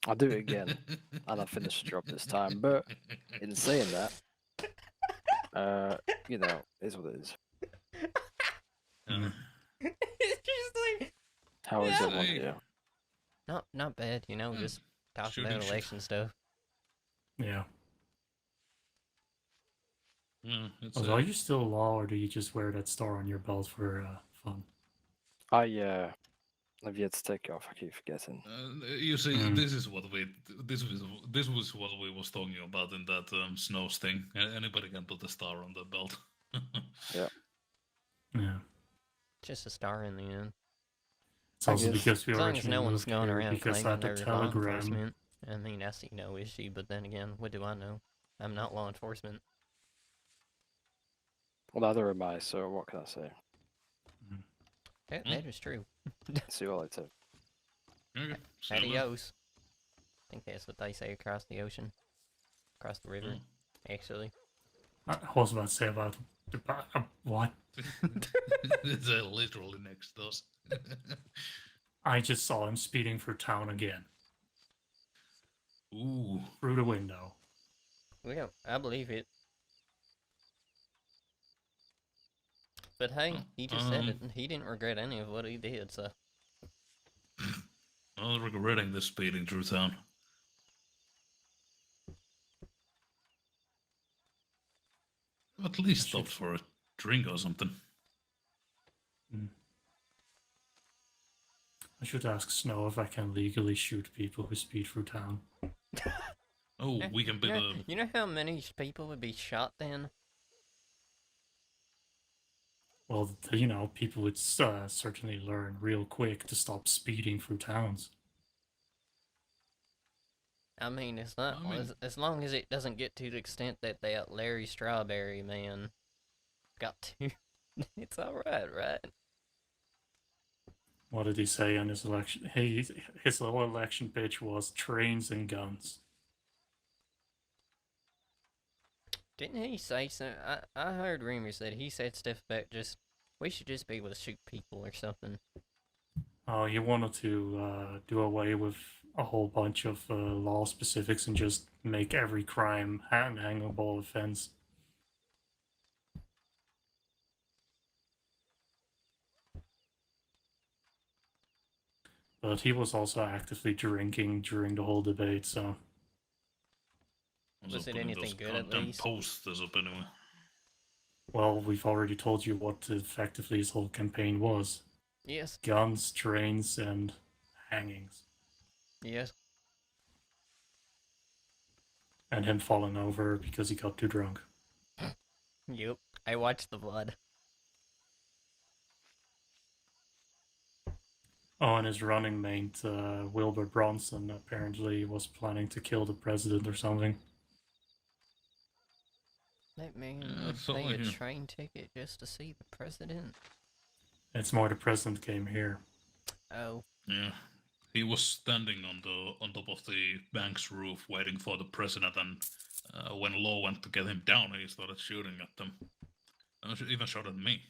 I'll do it again, and I'll finish the job this time. But in saying that, is what it is. Yeah. It's just like, How is Yeah. everyone Hey. here? not bad, just talking Shooting about shit. election stuff. Yeah. Yeah, it's Also, are you still law, or do you just wear that star on your belt for fun? I have yet to take it off. I keep forgetting. you see, Mm. this was what we was talking about in that Snows thing. Anybody can put a star on the belt. Yeah. Just a star in the end. It's I also guess. because we As long as originally no one's moved going here around because claiming at the they're law telegram. enforcement. I mean, I see no issue, but then again, what do I know? I'm not law enforcement. Well, neither am I. So what can I say? That is true. See you all later. Okay, so then. Adios. I think that's what they say across the ocean. Across the river, actually. I was about to say about what? It's literally next to us. I just saw him speeding through town again. Ooh. Through the window. Well, I believe it. But hey, he just said it, and he didn't regret any of what he did, so. I'm not regretting this speeding through town. At least stop for a drink or something. I should ask Snow if I can legally shoot people who speed through town. Oh, we can be You know how many people would be shot then? Well, people would certainly learn real quick to stop speeding through towns. I mean, it's not as long as it doesn't get to the extent that Larry Strawberry man got to. It's all right? What did he say on his election? His little election pitch was trains and guns. Didn't he say so? I heard rumors that he said stuff about we should just be able to shoot people or something. Oh, he wanted to do away with a whole bunch of law specifics and just make every crime an hangable offense. But he was also actively drinking during the whole debate, so. Was it anything good at least? Posters up anyway. Well, we've already told you what effectively his whole campaign was. Yes. Guns, trains, and hangings. Yes. And him falling over because he got too drunk. Yep. I watched the blood. Oh, and his running mate, Wilbur Bronson, apparently was planning to kill the president or something. That man Yeah, would that's all pay I a hear. train ticket just to see the president. It's more the president came here. Oh. Yeah. He was standing on top of the bank's roof waiting for the president, and when Law went to get him down, he started shooting at them. even shot at me.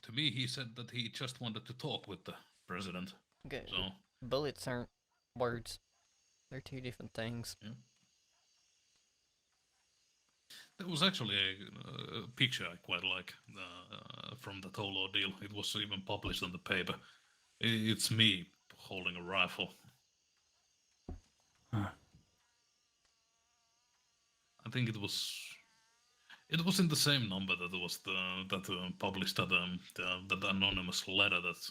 To me, he said that he just wanted to talk with the president. Okay. So Bullets aren't words. They're two different things. yeah. There was actually a picture I quite like from that whole ordeal. It was even published in the paper. It's me holding a rifle. Huh. I think it was in the same number that was published that anonymous letter that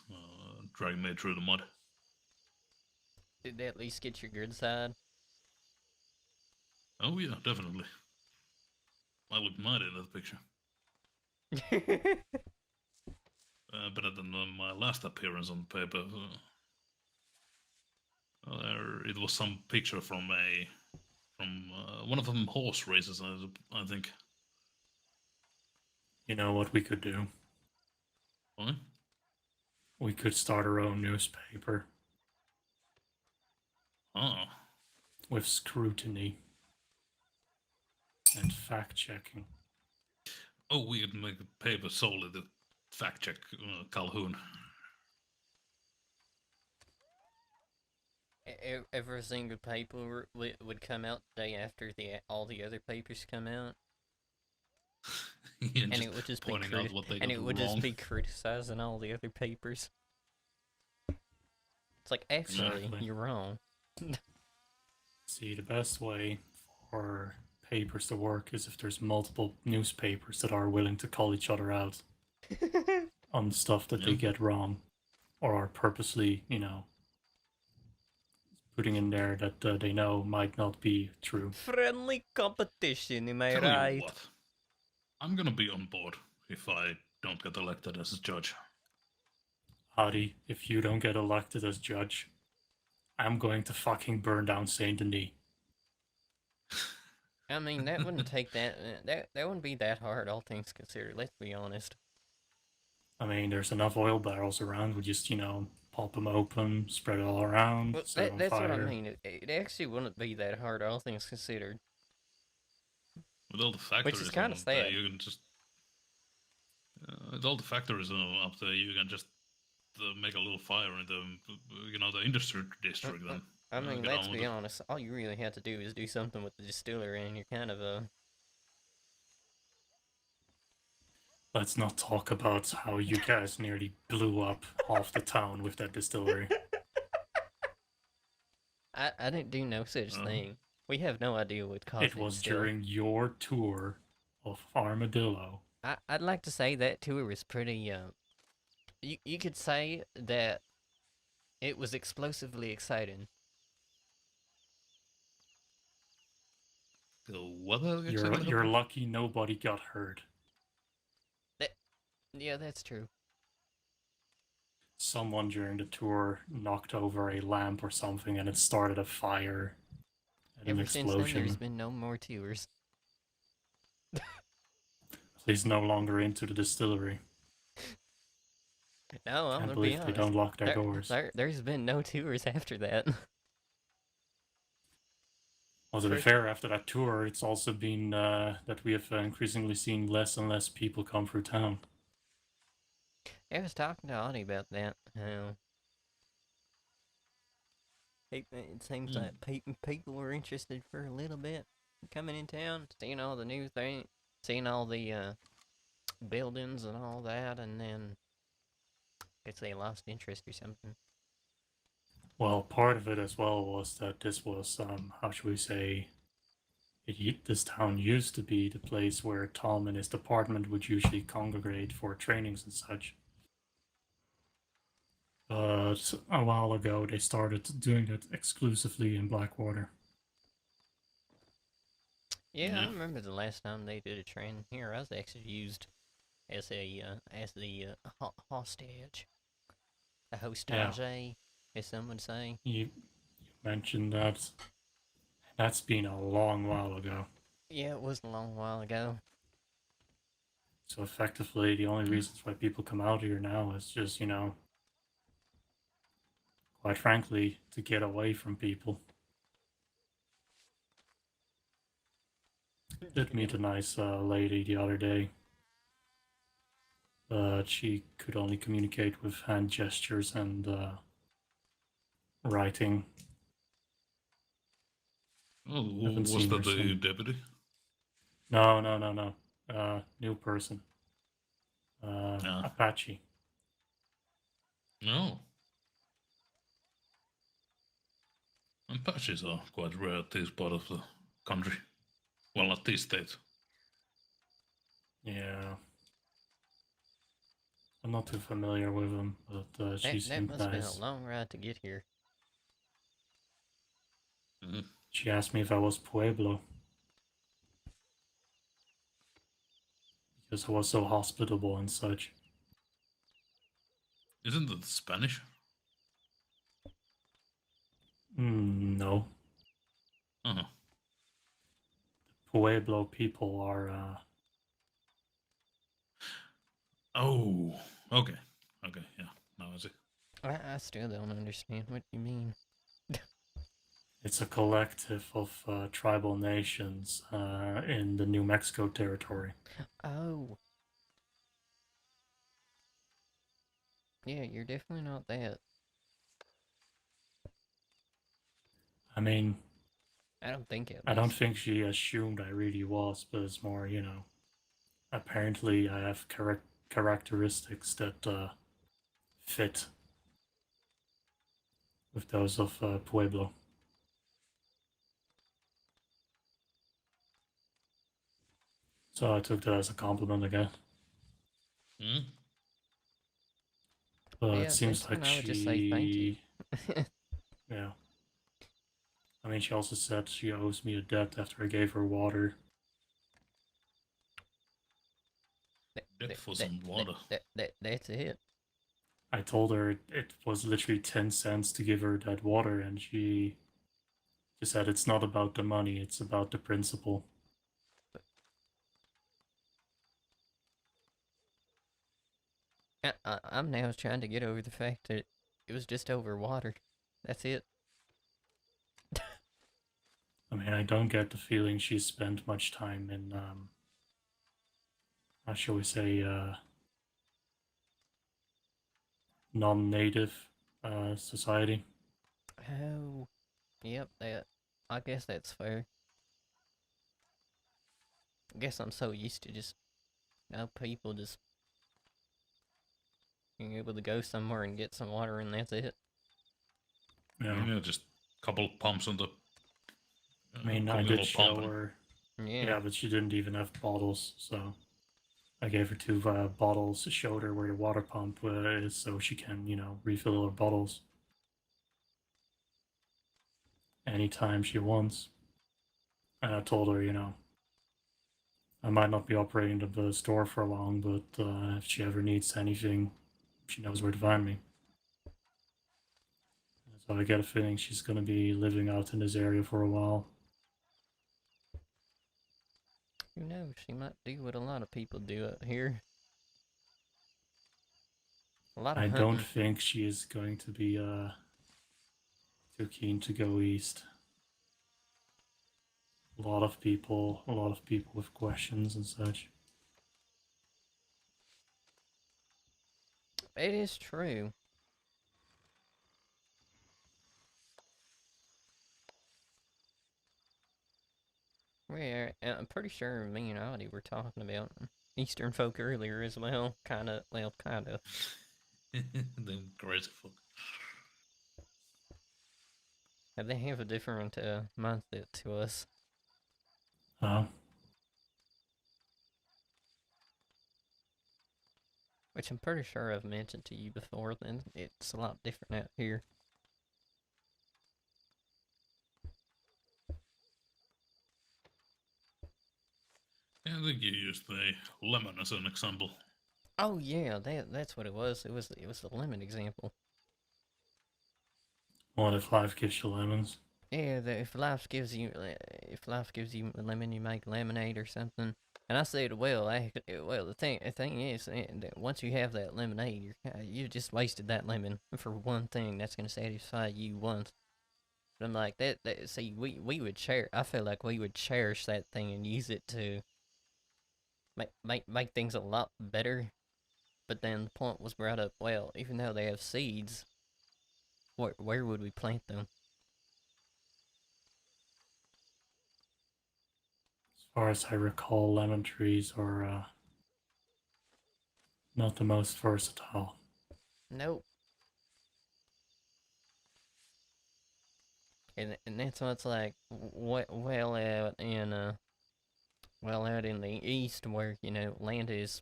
dragged me through the mud. Did they at least get your good side? Oh yeah, definitely. I looked mighty in that picture. Better than my last appearance on the paper. It was some picture from one of them horse races, I think. You know what we could do? What? We could start our own newspaper Oh, with scrutiny and fact checking. oh, we could make a paper solely to fact check Calhoun. Every single paper would come out the day after all the other papers come out, and it would just be pointing out what they and got it would wrong. just be criticizing all the other papers. It's like, actually, Exactly. you're wrong. See, the best way for papers to work is if there's multiple newspapers that are willing to call each other out on stuff that they Yeah. get wrong, or are purposely, putting in there that they know might not be true. Friendly competition, am I Tell right? you what, I'm gonna be on board if I don't get elected as a judge. Adi, if you don't get elected as judge, I'm going to fucking burn down Saint Denis. I mean, that wouldn't take that wouldn't be that hard, all things considered. Let's be honest. I mean, there's enough oil barrels around. We just, pop them open, spread it all around, Well, set 'em on that's fire. what I mean. It actually wouldn't be that hard, all things considered. With all the factories, is kinda up there, sad. you can just with all the factories up there, you can just make a little fire in the industry district. Then I mean, get let's on with be it. honest. All you really have to do is do something with the distillery, and you're kind of Let's not talk about how you guys nearly blew up half the town with that distillery. I didn't do no such Uh-huh. thing. We have no idea what caused It was still. during your tour of Armadillo. I'd like to say that tour was pretty. You could say that it was explosively exciting. The weather You're exactly. lucky nobody got hurt. Yeah, that's true. Someone during the tour knocked over a lamp or something, and it started a fire and an Ever since then, explosion. there's been no more tours. He's no longer into the distillery. No, I'm Can't gonna be believe they honest. don't lock their doors. There's been no tours after that. Well, to be First- fair, after that tour, it's also been that we have increasingly seen less and less people come through town. I was talking to Audie about that. How it seems like people were interested for a little bit coming in town, seeing all the new thing, seeing all the buildings and all that, and then I guess they lost interest or something. Well, part of it as well was that this was, how should we say, this town used to be the place where Tom and his department would usually congregate for trainings and such. But a while ago, they started doing it exclusively in Blackwater. Yeah, I Yeah. remember the last time they did a train here. I was actually used as the hostage, a hostage, as some would say. You mentioned that. That's been a long while ago. Yeah, it was a long while ago. So effectively, the only reasons why people come out here now is just, quite frankly, to get away from people. Did meet a nice lady the other day. but she could only communicate with hand gestures and writing. Oh, Haven't was seen her that the since. deputy? No. New person. Yeah. Apache. No. Apaches are quite rare at this part of the country. Well, not this state. Yeah. I'm not too familiar with them, but she That seemed must have been a nice. long ride to get here. Mhm. She asked me if I was Pueblo because I was so hospitable and such. Isn't that Spanish? No. Uh-huh. Pueblo people are Oh, okay. Okay, yeah. Now I see. I still don't understand what you mean. it's a collective of tribal nations in the New Mexico territory. Oh. Yeah, you're definitely not that. I mean, I don't think at I don't least. think she assumed I really was, but it's more, apparently I have characteristics that fit with those of Pueblo. So I took that as a compliment, I guess. Hmm? But Yeah, it if seems that's like when I would just say thank you. yeah. I mean, she also said she owes me a debt after I gave her water. Dip for some water. That's it. I told her it was literally 10 cents to give her that water, and she said it's not about the money, it's about the principle. I'm now trying to get over the fact that it was just over water. That's it. I mean, I don't get the feeling she spent much time in, how shall we say, non-native society. Oh, yep. That. I guess that's fair. I guess I'm so used to just people just being able to go somewhere and get some water and that's it. Yeah. Yeah, just a couple pumps on the I mean, I did communal show pump. her. Yeah. Yeah, but she didn't even have bottles, so I gave her 2 bottles, showed her where the water pump is so she can, refill her bottles anytime she wants. And I told her, I might not be operating the store for long, but if she ever needs anything, she knows where to find me. So I get a feeling she's going to be living out in this area for a while. Who knows? She might do what a lot of people do out here. A lot of I hunting. don't think she is going to be too keen to go east. A lot of people with questions and such. It is true. Yeah, I'm pretty sure me and Audie were talking about Eastern folk earlier as well. Kinda. Them crazy fuck. They have a different mindset to us. Uh, Which I'm pretty sure I've mentioned to you before, then it's a lot different out here. Yeah, I think you used the lemon as an example. Oh yeah, that's what it was. It was the lemon example. what if life gives you lemons? Yeah, if life gives you a lemon, you make lemonade or something. And I said, well, the thing is that once you have that lemonade, you just wasted that lemon for one thing that's gonna satisfy you once. But I'm like that. See, we would share. I feel like we would cherish that thing and use it to make things a lot better. But then the point was brought up, well, even though they have seeds, where would we plant them? As far as I recall, lemon trees are not the most versatile. Nope. And that's what's like, well out in the east where, you know, land is,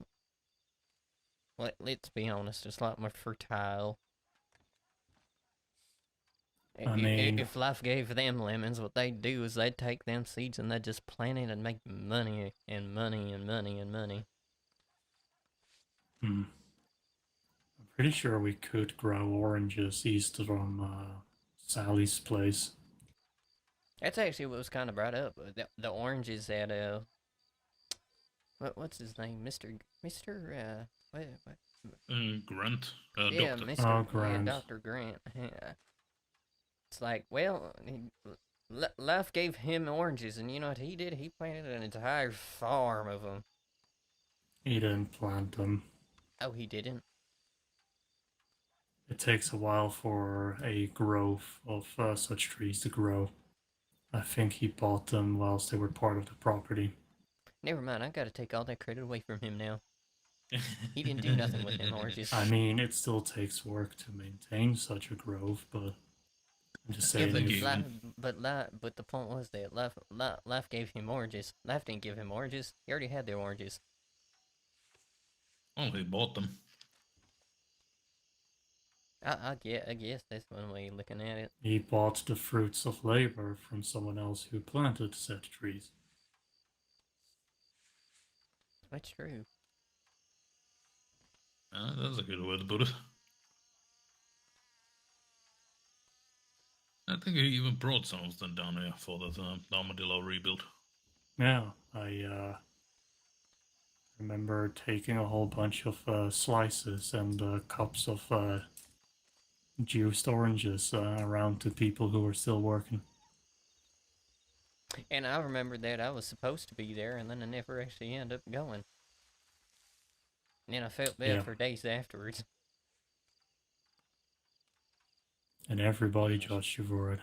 let's be honest, it's a lot more fertile. I mean, If life gave them lemons, what they'd do is they'd take them seeds and they'd just plant it and make money and money and money and money. I'm pretty sure we could grow oranges east from Sally's place. That's actually what was kind of brought up. The oranges that what's his name, Mister what Grant, yeah, doctor. Mister Oh, Grant. Yeah, Dr. Grant. Yeah. It's like, well, life gave him oranges, and you know what he did? He planted an entire farm of them. He didn't plant them. Oh, he didn't? It takes a while for a growth of such trees to grow. I think he bought them whilst they were part of the property. Never mind, I gotta take all that credit away from him now. He didn't do nothing with them oranges. I mean, it still takes work to maintain such a grove, but I'm just Yeah, saying. but But the point was that life gave him oranges. Life didn't give him oranges. He already had the oranges. Oh, he bought them. I guess that's one way of looking at it. He bought the fruits of labor from someone else who planted said trees. That's true. That's a good way to put it. I think he even brought some of them down here for that armadillo rebuild. Yeah, I remember taking a whole bunch of slices and cups of juiced oranges around to people who were still working. And I remember that I was supposed to be there, and then I never actually ended up going. And I felt bad Yeah. for days afterwards. And everybody judged you for it.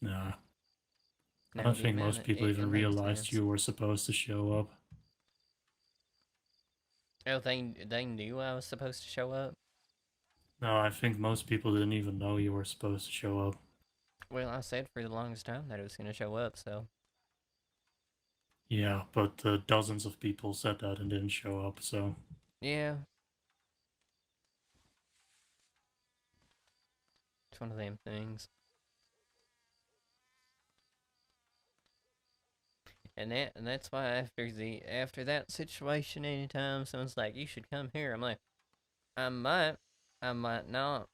Nah. I don't think most people even realized you were supposed to show up. Oh, they knew I was supposed to show up? No, I think most people didn't even know you were supposed to show up. Well, I said for the longest time that it was going to show up, so... Yeah, but dozens of people said that and didn't show up, so... Yeah. It's one of them things. And that's why after that situation, anytime someone's like, you should come here, I'm like, I might not.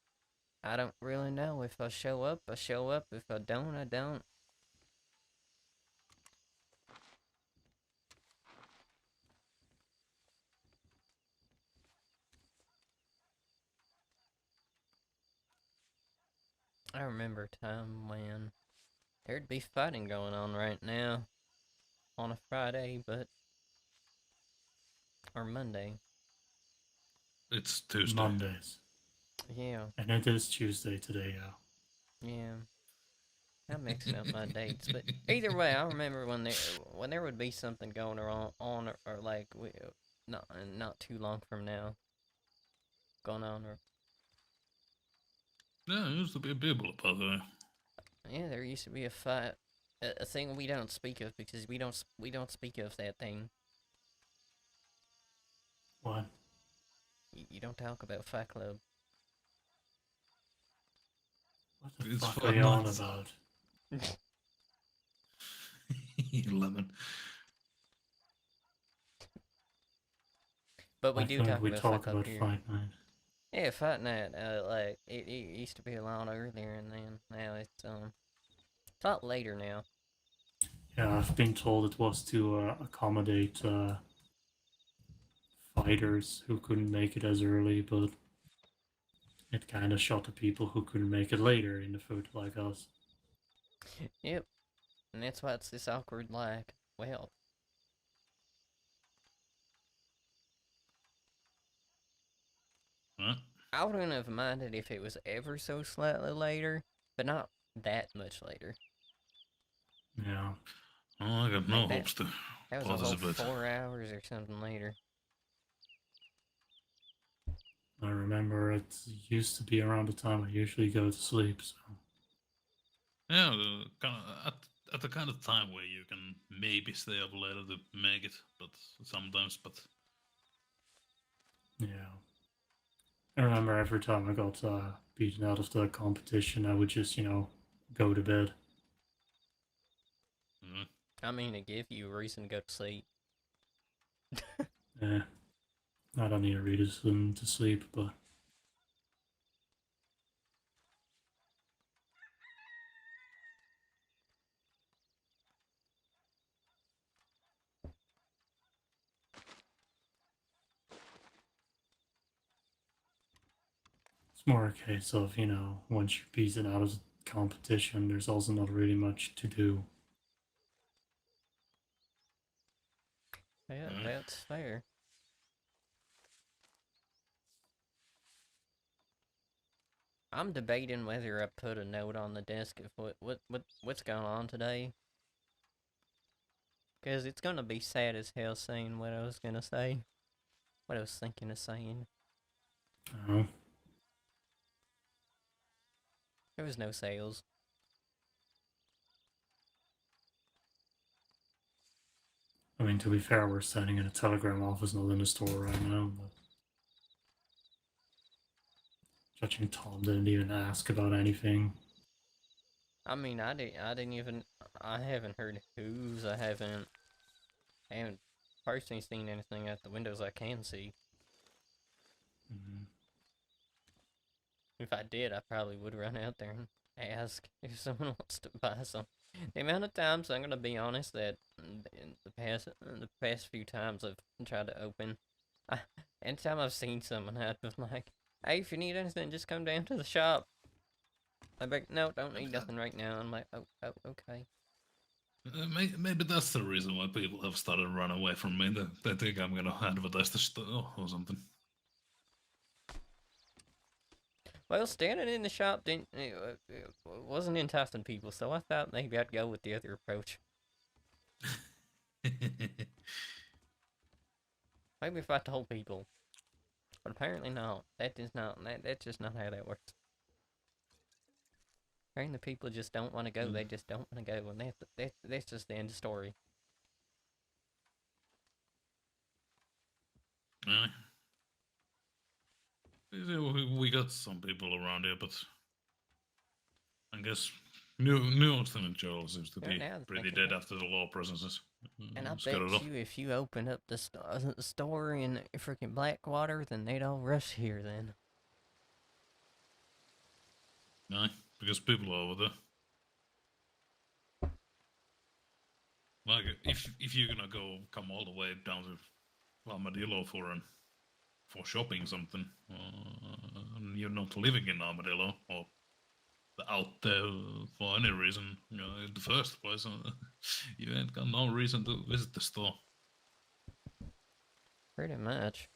I don't really know. If I show up, I show up. If I don't, I don't. I remember a time when there'd be fighting going on right now on a Friday, or Monday. It's Tuesday. Mondays. Yeah. And it is Tuesday today, yeah. Yeah. I'm mixing up my dates, but either way, I remember when there would be something going on or like not too long from now going on, or Yeah, there used to be people up there. yeah, there used to be a fight, a thing we don't speak of because we don't speak of that thing. What? You don't talk about Fight Club. What the It's fuck for are you on nuts. about? Lemon. But we Why do couldn't talk we about talk Fight Club about here. Fight Night? Yeah, Fight Night. Like it used to be a lot earlier, and then now it's a lot later now. Yeah, I've been told it was to accommodate fighters who couldn't make it as early, but it kind of shot the people who couldn't make it later in the foot like us. Yep, and that's why it's this awkward. Like, well, I wouldn't have minded if it was ever so slightly later, but not that much later. Yeah. Oh, I got no Like that, hopes to that was a whole participate. 4 hours or something later. I remember it used to be around the time I usually go to sleep, so. Yeah, at the kind of time where you can maybe stay up later to make it, but sometimes, but Yeah. I remember every time I got beaten out of the competition, I would just, go to bed. I mean, it gave you a reason to go to sleep. Eh, I don't need a reason to sleep, but it's more a case of, once you're beaten out of the competition, there's also not really much to do. Yeah, that's fair. I'm debating whether I put a note on the desk of what's going on today. Because it's gonna be sad as hell saying what I was gonna say. What I was thinking of saying. Oh, There was no sales. I mean, to be fair, we're standing in a telegram office, not in a store right now, but judging Tom didn't even ask about anything. I mean, I didn't even. I haven't heard who's. I haven't personally seen anything at the windows I can see. Mm-hmm. If I did, I probably would run out there and ask if someone wants to buy some. The amount of times, I'm gonna be honest, that in the past few times I've tried to open, anytime I've seen someone, I've been like, "Hey, if you need anything, just come down to the shop." I'm like, "No, don't need nothing right now." I'm like, "Oh, okay." maybe that's the reason why people have started to run away from me. They think I'm gonna advertise the store or something. Well, standing in the shop it wasn't enticing people, so I thought maybe I'd go with the other approach. Maybe if I told people, but apparently not. That's just not how that works. Apparently, people just don't want to go. They just don't want to go, and that's just the end of the story. We got some people around here, but I guess New Austin and Joel seems to Yeah, be now I'm pretty thinking dead that. after the law presences. And I Scared it bet off. you, if you opened up the store in freaking Blackwater, then they'd all rush here. Then No, because people are over there. Like, if you're gonna come all the way down to Armadillo for shopping something, and you're not living in Armadillo or out there for any reason, in the first place, you ain't got no reason to visit the store. pretty much.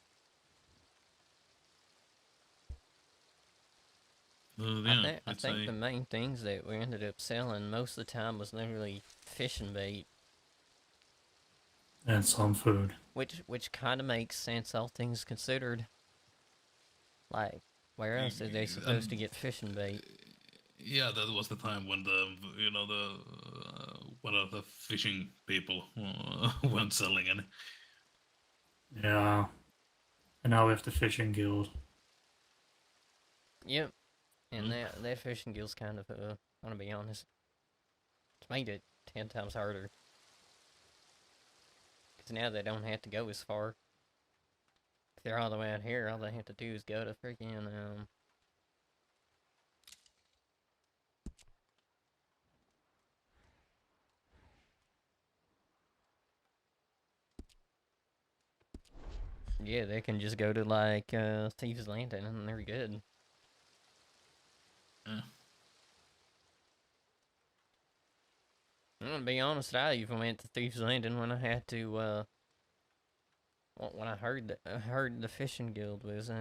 Yeah, I it's think the main things that we ended up selling most of the time was literally fishing bait, And some food. which kind of makes sense, all things considered. Like, where else are they supposed to get fishing bait? Yeah, that was the time when one of the fishing people weren't selling any. Yeah. And now we have the fishing guild. Yep, and that fishing guild's kind of I want to be honest, it's made it 10 times harder. Because now they don't have to go as far. If they're all the way out here, all they have to do is go to freaking yeah, they can just go to like Thieves Landing and they're good. Yeah. I'm gonna be honest, I even went to Thieves Landing when I had to when I heard the fishing guild was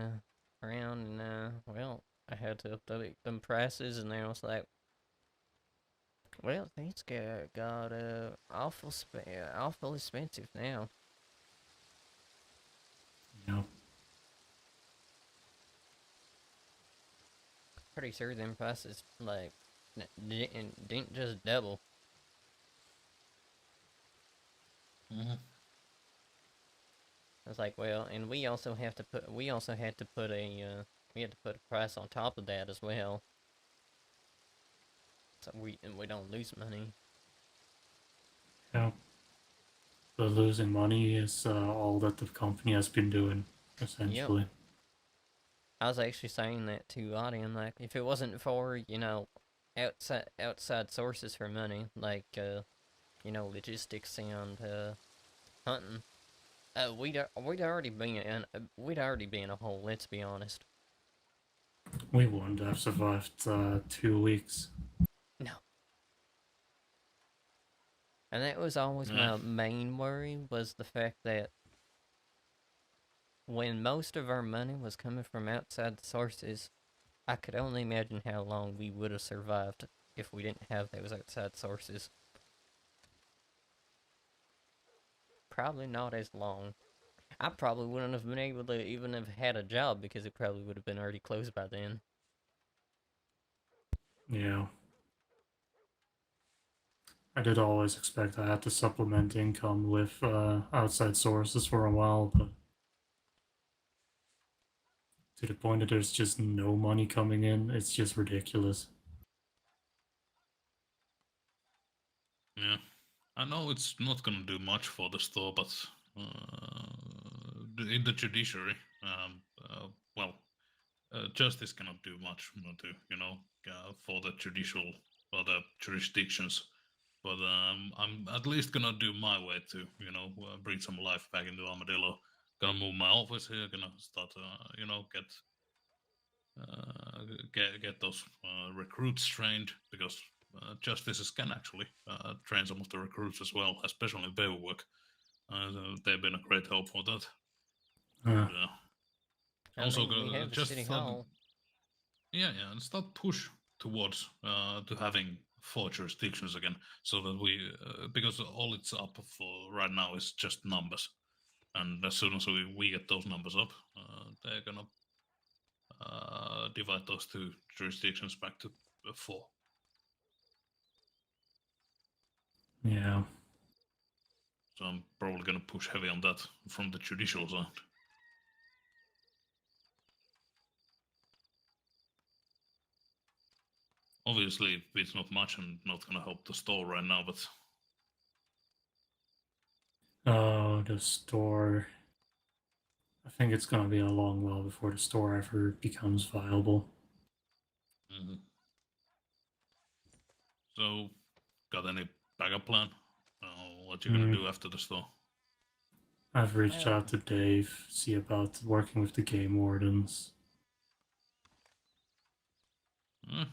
around, and well, I had to update them prices, and then I was like, well, things got awful expensive now. Yeah. Pretty sure them prices like didn't just double. Mhm. I was like, well, and we also had to put we had to put a price on top of that as well, so we don't lose money. Yeah. The losing money is all that the company has been doing, Yep. essentially. I was actually saying that to Audie. I'm like, if it wasn't for outside sources for money, like logistics and hunting, we'd already be in a hole. Let's be honest. We wouldn't have survived 2 weeks. No. And that was always Yeah. my main worry, was the fact that when most of our money was coming from outside sources, I could only imagine how long we would have survived if we didn't have those outside sources. Probably not as long. I probably wouldn't have been able to even have had a job, because it probably would have been already closed by then. Yeah. I did always expect I had to supplement income with outside sources for a while, but to the point that there's just no money coming in, it's just ridiculous. Yeah. I know it's not gonna do much for the store, but in the judiciary, well, justice cannot do much for the judicial or the jurisdictions. But I'm at least gonna do my way to bring some life back into Armadillo. Gonna move my office here. Gonna start get those recruits trained, because justices can actually train some of the recruits as well, especially paperwork. They've been a great help for that. And, I mean, we have the just city thought, hall. yeah, and start push towards to having 4 jurisdictions again, so that we because all it's up for right now is just numbers, and as soon as we get those numbers up, they're gonna divide those 2 jurisdictions back to 4. Yeah. So I'm probably gonna push heavy on that from the judicial side. Obviously, it's not much and not gonna help the store right now, but Oh, the store. I think it's gonna be a long while before the store ever becomes viable. mhm. So, got any backup plan? What you're gonna do after the store? I've reached Well, out to Dave, see about working with the game wardens. Eh,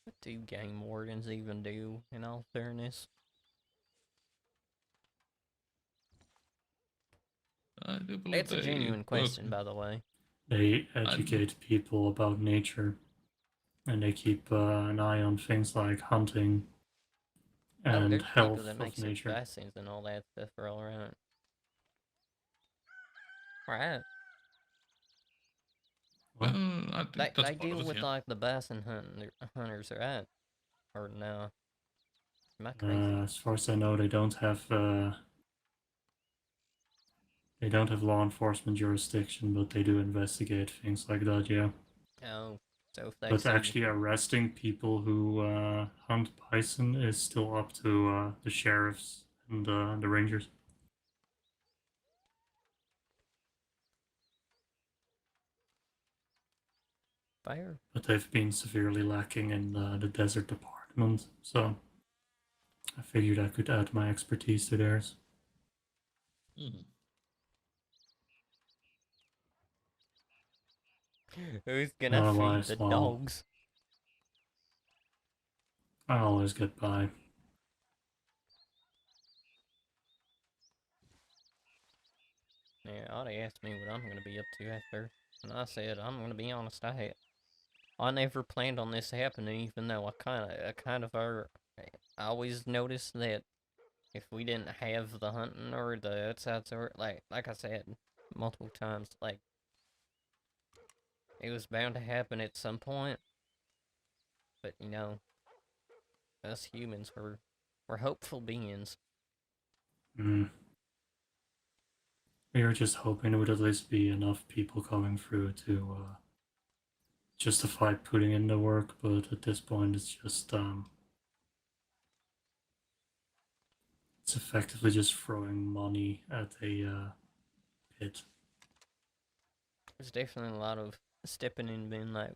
what do game wardens even do, in all fairness? I do believe It's a they genuine work. question, by the way. They I, educate people about nature, and they keep an eye on things like hunting Oh, and there's people health that of makes nature. vaccines and all that stuff for all around. Right. Well, I think that's They part of deal it, with yeah. like the bison hunters, right? Or no? Am I crazy? as far as I know, they don't have law enforcement jurisdiction, but they do investigate things like that. Yeah. Oh, so if they But see actually, arresting people who hunt bison is still up to the sheriffs and the rangers. fire, But they've been severely lacking in the desert department, so I figured I could add my expertise to theirs. Mhm. who's gonna feed Otherwise, the well, dogs? I always get by. Yeah, Audie asked me what I'm gonna be up to after. And I said, I'm gonna be honest, I never planned on this happening, even though I always noticed that if we didn't have the hunting or the outside sort, like I said multiple times, like it was bound to happen at some point. But you know, us humans we're hopeful beings. Mm. We were just hoping it would at least be enough people coming through to justify putting in the work, but at this point it's just it's effectively just throwing money at a pit. There's definitely a lot of stepping in, being like,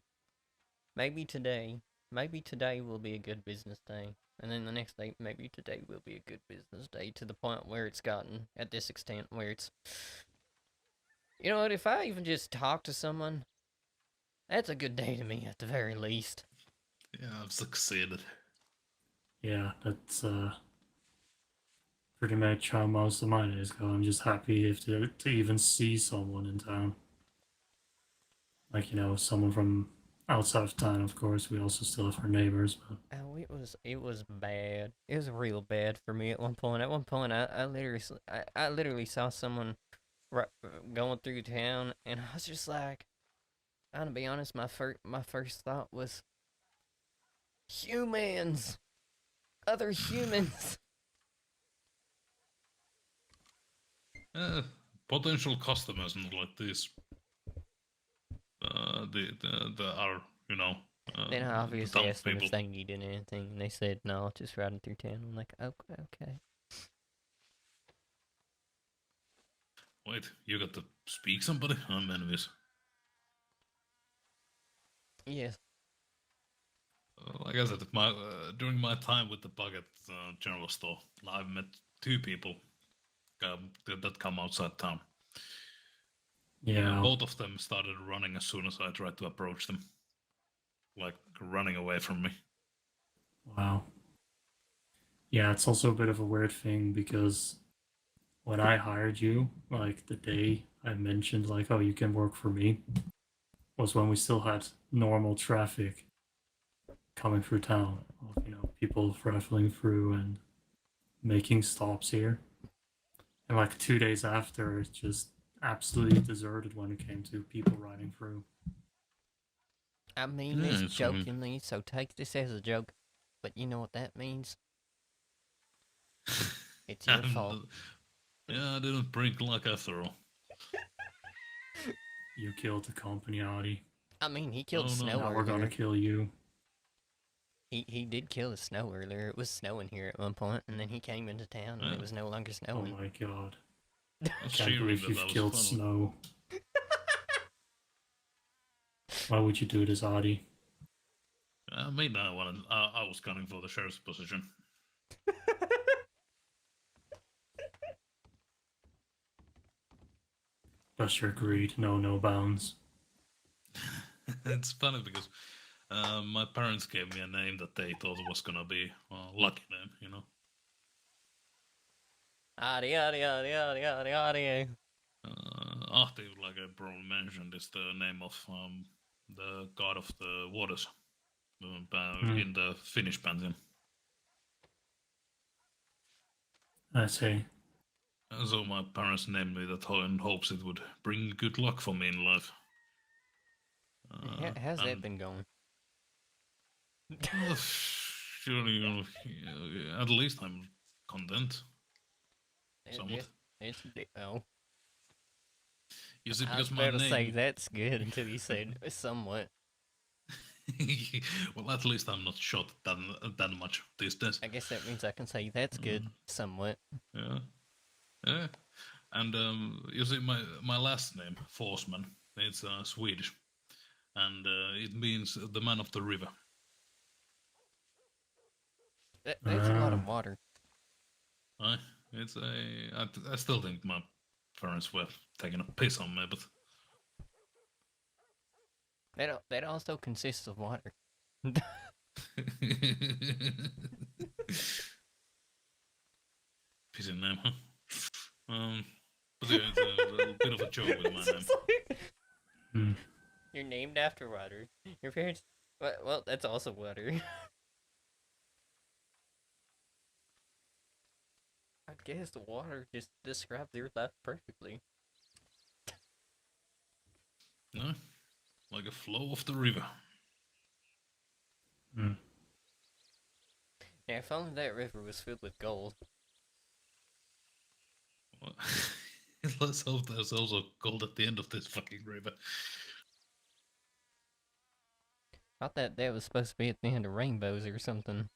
maybe today will be a good business day. And then the next day, maybe today will be a good business day, to the point where it's gotten at this extent where it's, you know what, if I even just talk to someone, that's a good day to me at the very least. Yeah, I've succeeded. Yeah, that's pretty much how most of my days go. I'm just happy if to even see someone in town. Like, you know, someone from outside of town, of course. We also still have our neighbors, but Oh, it was bad. It was real bad for me at one point. At one point, I literally saw someone going through town, and I was just like, I'm gonna be honest. My first thought was humans, other humans. Potential customers not like this. The are, you know, Then I the obviously asked them townspeople. if they needed anything, and they said no, just riding through town. I'm like, okay. Wait, you got to speak somebody? I'm envious. Yes. Like I said, during my time with the Bucket General Store, I've met two people that come outside town. yeah. Both of them started running as soon as I tried to approach them, like running away from me. Wow. Yeah, it's also a bit of a weird thing because when I hired you, like the day I mentioned, like, oh, you can work for me, was when we still had normal traffic coming through town of, you know, people traveling through and making stops here. And like 2 days after, it's just absolutely deserted when it came to people riding through. I mean Yeah, this it's, jokingly, so take this as a joke. But you know what that means? It's your fault. Yeah, I didn't break luck after all. You killed the company, Audi. I mean, he killed Oh, no. Snow Now we're gonna earlier. kill you. He did kill the snow earlier. It was snowing here at one point, and then he came into town, and Yeah. it was no longer Oh snowing. my god. I I was can't cheering believe that you've I was killed finally. Snow. Why would you do this, Audi? Maybe I was gunning for the sheriff's position. Just your greed, no bounds. It's funny because my parents gave me a name that they thought was gonna be a lucky name, you know. Adi, adi, adi, adi, adi, adi. Ahti, like I probably mentioned, is the name of the god of the waters in the Finnish pantheon. I see. So my parents named me that in hopes it would bring good luck for me in life. How's that and been going? surely, you know, at least I'm content. Somewhat. Oh. You see, I was because my about to say name. that's good until you said somewhat. Well, at least I'm not shot that much these days. I guess that means I can say that's good somewhat. Yeah, yeah. And you see, my last name, Forsman, it's Swedish, and it means the man of the river. That's a lot of water. It's I still think my parents were taking a piss on me, but That also consists of water. pissing name, huh? But yeah, it's a little bit of a joke with my name. Hmm. You're named after water. Your parents. Well, that's also water. I guess the water just describes your life perfectly. No? Like a flow of the river. Hmm. Yeah, if only that river was filled with gold. Well, let's hope there's also gold at the end of this fucking river. I thought that was supposed to be at the end of rainbows or something.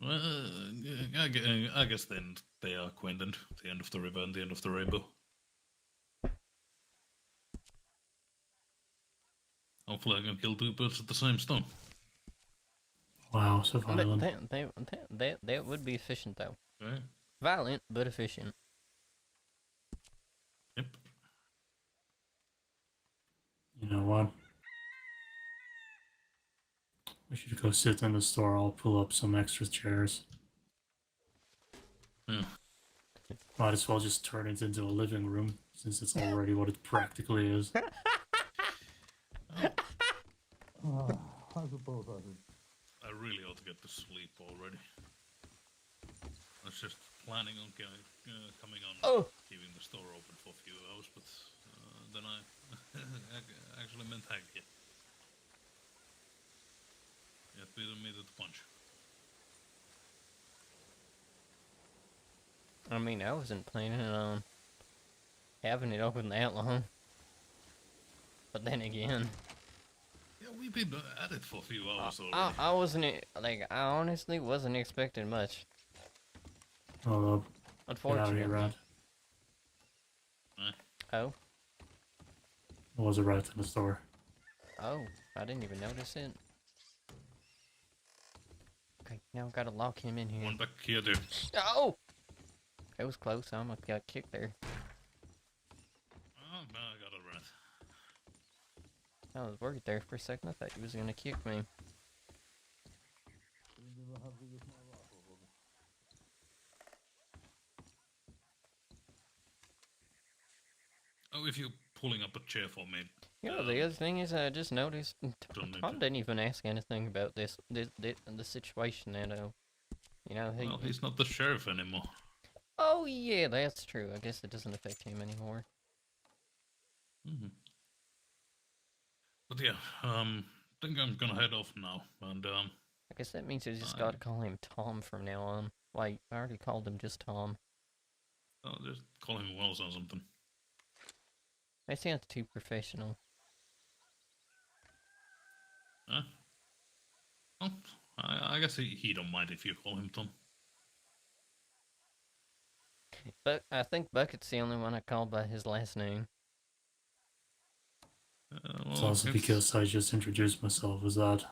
Well, I guess then they are acquainted. The end of the river and the end of the rainbow. Hopefully I can kill two birds with the same stone. Wow, so But violent. that would be efficient though. Okay. Violent, but efficient. Yep. You know what? We should go sit in the store. I'll pull up some extra chairs. Yeah. Might as well just turn it into a living room, since it's already what it practically is. I suppose I really ought to get to sleep already. I was just planning on coming on, Oh! keeping the store open for a few hours, but then I actually meant hang it. Yeah, beat me to the punch. I mean, I wasn't planning on having it open that long. But then again, Yeah, we've been at it for a few hours already. I wasn't like I honestly wasn't expecting much. Although, get out of Unfortunately. here, Rat. Oh, I was a rat in the store. oh, I didn't even notice it. Okay, now I gotta lock him in here. One back here, dude. Oh! That was close. I almost got kicked there. Oh, man, I got a rat. I was worried there for a second. I thought he was gonna kick me. Oh, if you're pulling up a chair for me. You know, the other thing is, I just noticed Don't need Tom to. didn't even ask anything about the situation at all. You know, Well, he's not the sheriff anymore. Oh yeah, that's true. I guess it doesn't affect him anymore. Mm-hmm. But yeah, think I'm gonna head off now, and I guess that means I just gotta call him Tom from now on. Wait, I already called him just Tom. I'll just call him Wells or something. That sounds too professional. Huh? Well, I guess he don't mind if you call him Tom. But I think Bucket's the only one I called by his last name. It's also because I just introduced myself as that.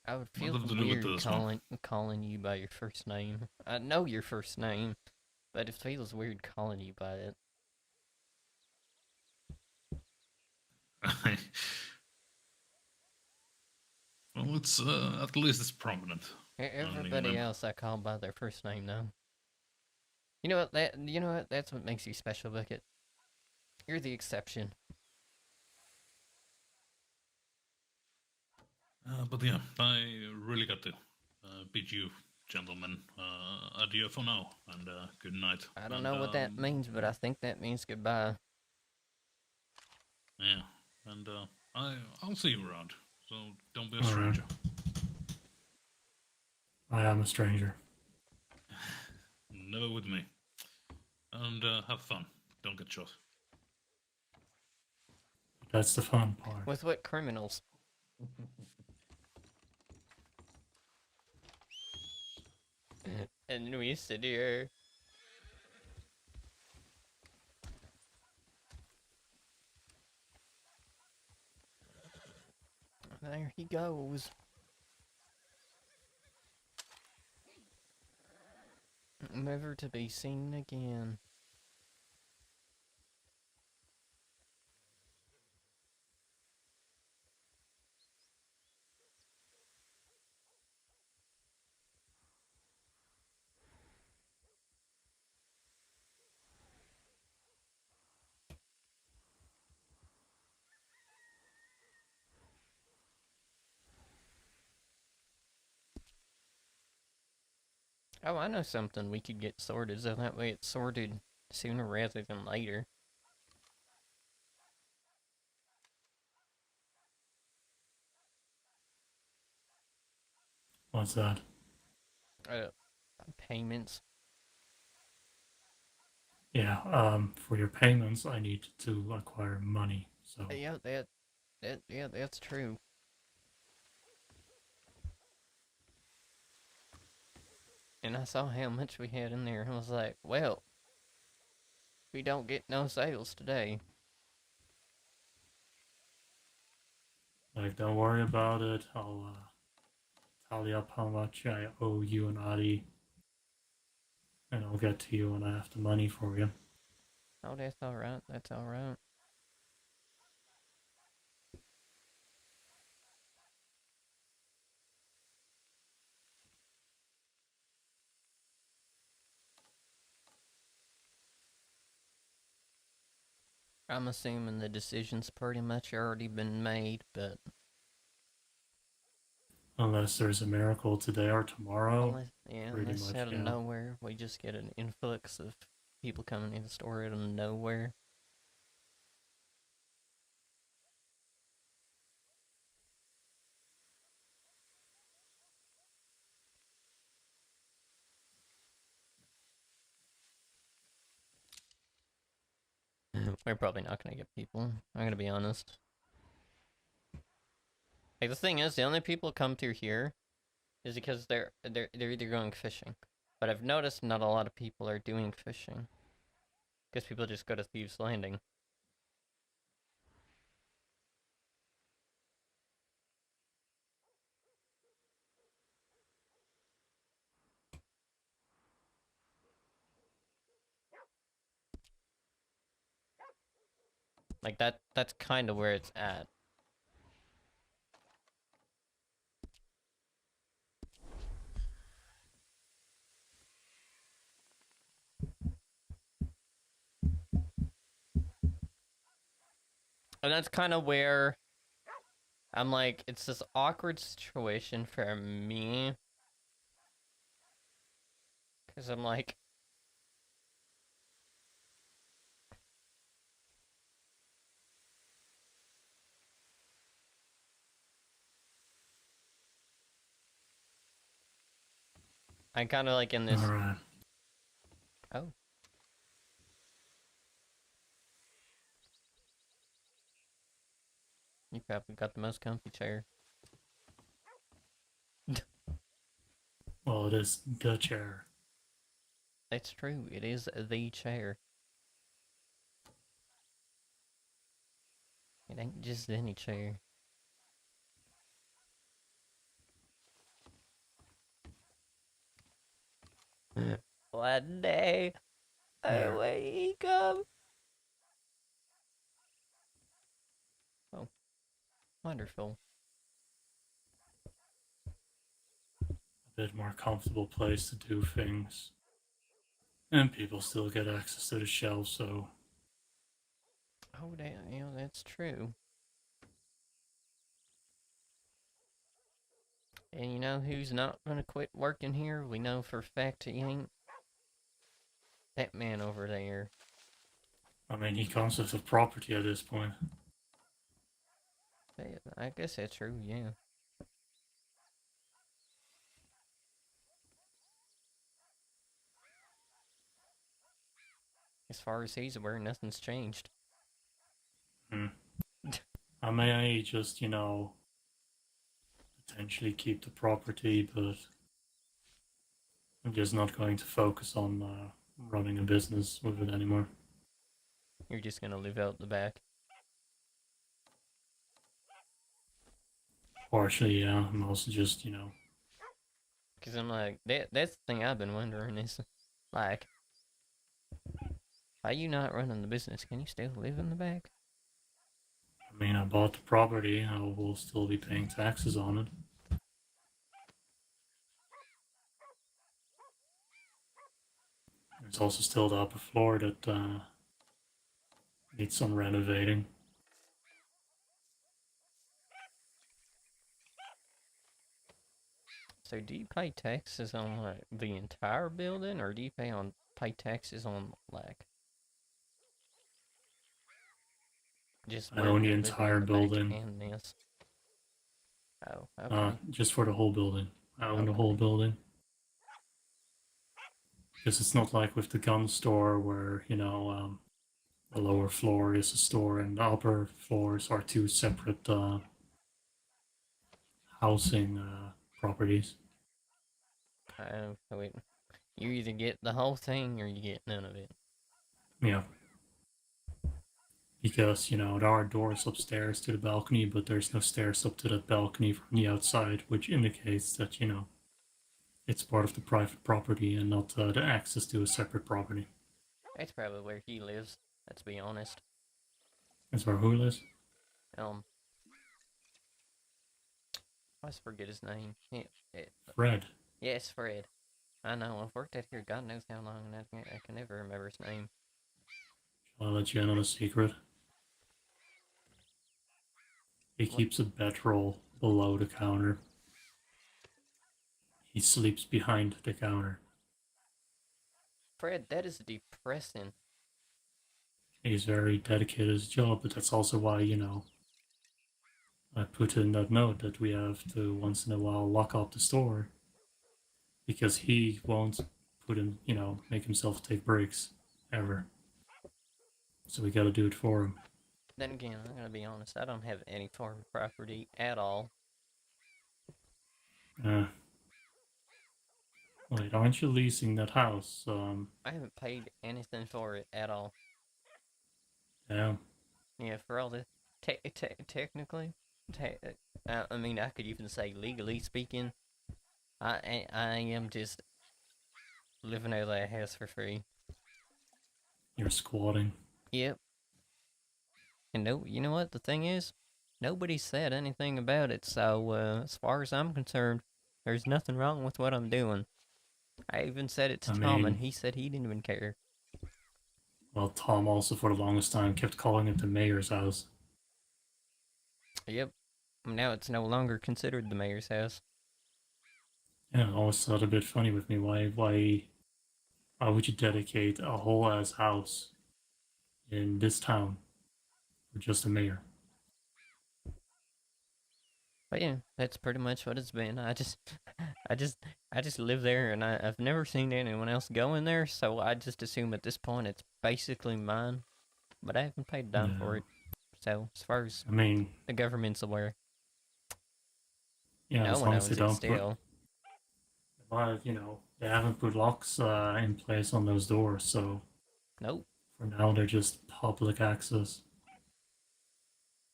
I would What feel does it do with weird this one? calling you by your first name. I know your first name, but it feels weird calling you by it. Well, it's at least it's prominent. Everybody name. else I call by their first name now. You know what? That's what makes you special, Bucket. You're the exception. But yeah, I really got to bid you, gentlemen, adieu for now, and good night. I don't know what that means, but I think that means goodbye. Yeah, and I'll see you around, so don't be a All right. stranger. I am a stranger. Never with me. And have fun. Don't get shot. That's the fun part. With what criminals? And we sit here. There he goes. Never to be seen again. Oh, I know something we could get sorted, so that way it's sorted sooner rather than later. What's that? Uh, Payments. Yeah, for your payments, I need to acquire money, so... Yeah, yeah, that's true. And I saw how much we had in there, and I was like, well, we don't get no sales today. Like, don't worry about it. I'll tally up how much I owe you and Adi, and I'll get to you when I have the money for you. Oh, that's alright, that's alright. I'm assuming the decision's pretty much already been made, but Unless there's a miracle today or tomorrow, pretty unless much, out of yeah. nowhere we just get an influx of people coming in the store out of nowhere. We're probably not gonna get people. I'm gonna be honest. Like the thing is, the only people come through here is because they're either going fishing. But I've noticed not a lot of people are doing fishing. Because people just go to Thieves Landing. Like that's kind of where it's at. And that's kind of where I'm like, it's this awkward situation for me. Because I'm like, I'm kind of like in this. Alright. Oh. You probably got the most comfy chair. Well, it is the chair. That's true. It is the chair. It ain't just any chair. One day I There. wake up. Oh, wonderful. A bit more comfortable place to do things. And people still get access to the shelf, so... Oh, that's true. And you know who's not gonna quit working here? We know for a fact he ain't. That man over there. I mean, he comes with the property at this point. I guess that's true, yeah. As far as he's aware, nothing's changed. I may just, potentially keep the property, but I'm just not going to focus on running a business with it anymore. You're just gonna live out the back. Partially, yeah. I'm also just, Cause I'm like, that's the thing I've been wondering is, like, why you not running the business? Can you still live in the back? I mean, I bought the property. I will still be paying taxes on it. There's also still the upper floor that needs some renovating. So do you pay taxes on like the entire building, or do you pay taxes on like just I where own the you're living entire in the back building. and this? Oh, okay. Just for the whole building. I own the whole Okay. building. Because it's not like with the gun store where, the lower floor is a store and the upper floors are two separate housing properties. Wait. You either get the whole thing or you get none of it. Yeah. Because, there are doors upstairs to the balcony, but there's no stairs up to that balcony from the outside, which indicates that, it's part of the private property and not the access to a separate property. That's probably where he lives. Let's be honest. That's where who lives? I always forget his name. Fred. Yes, Fred. I know. I've worked out here God knows how long, and I can never remember his name. I'll let you in on a secret. He keeps a bedroll below the counter. He sleeps behind the counter. Fred, that is depressing. He's very dedicated to his job, but that's also why, I put in that note that we have to once in a while lock up the store. Because he won't make himself take breaks ever. So we gotta do it for him. Then again, I'm gonna be honest, I don't have any farm property at all. Wait, aren't you leasing that house? I haven't paid anything for it at all. Damn. Yeah, for all the technically, I mean, I could even say legally speaking, I am just living out of that house for free. You're squatting. Yep. And no, you know what the thing is? Nobody said anything about it, so as far as I'm concerned, there's nothing wrong with what I'm doing. I even said it to Tom, and he said he didn't even care. Well, Tom also for the longest time kept calling it the mayor's house. Yep. Now it's no longer considered the mayor's house. Yeah, I always thought a bit funny with me. Why would you dedicate a whole ass house in this town for just a mayor? But yeah, that's pretty much what it's been. I just live there, and I've never seen anyone else go in there, so I just assume at this point it's basically mine. But I haven't paid a dime for it. So as far as the government's aware, yeah, no as one long knows as they it don't still. But they haven't put locks in place on those doors, so Nope. for now they're just public access.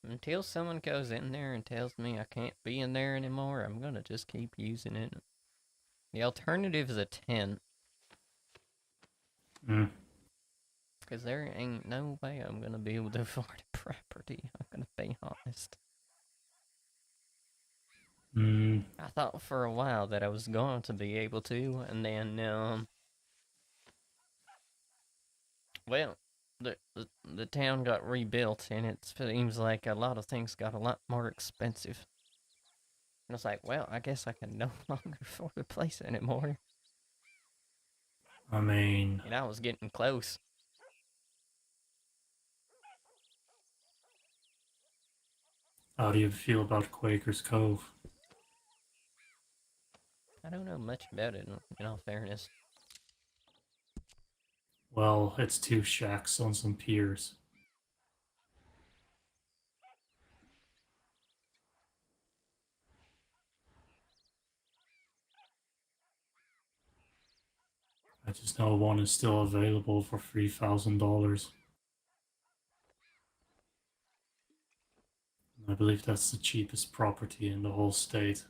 Until someone goes in there and tells me I can't be in there anymore, I'm gonna just keep using it. The alternative is a tent. Because there ain't no way I'm gonna be able to afford a property, I'm gonna be honest. I thought for a while that I was going to be able to, and then, well, the town got rebuilt, and it seems like a lot of things got a lot more expensive. And I was like, well, I guess I can no longer afford a place anymore. I mean... And I was getting close. How do you feel about Quaker's Cove? I don't know much about it, in all fairness. Well, it's two shacks on some piers. I just know one is still available for $3,000. I believe that's the cheapest property in the whole state.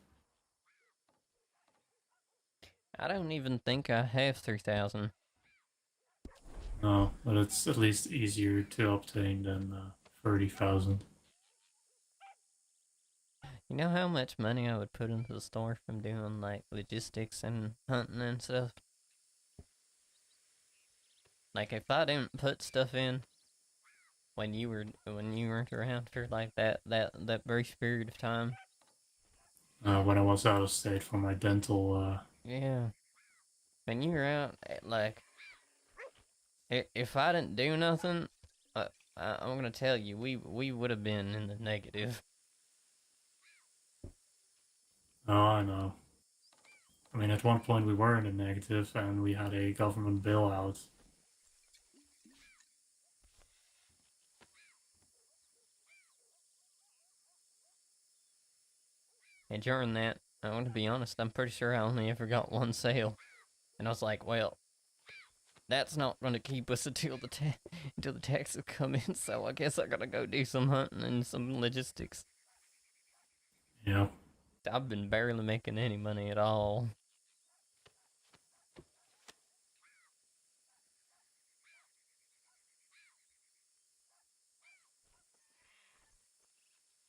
I don't even think I have 3,000. No, but it's at least easier to obtain than 30,000. You know how much money I would put into the store from doing like logistics and hunting and stuff? Like if I didn't put stuff in when you weren't around for like that brief period of time, when I was out of state for my dental. Yeah. When you were out, like, if I didn't do nothing, I'm gonna tell you, we would have been in the negative. Oh, I know. I mean, at one point we were in the negative, and we had a government bailout. And during that, I want to be honest, I'm pretty sure I only ever got one sale. And I was like, well, that's not going to keep us until until the taxes come in, so I guess I gotta go do some hunting and some logistics. Yeah. I've been barely making any money at all.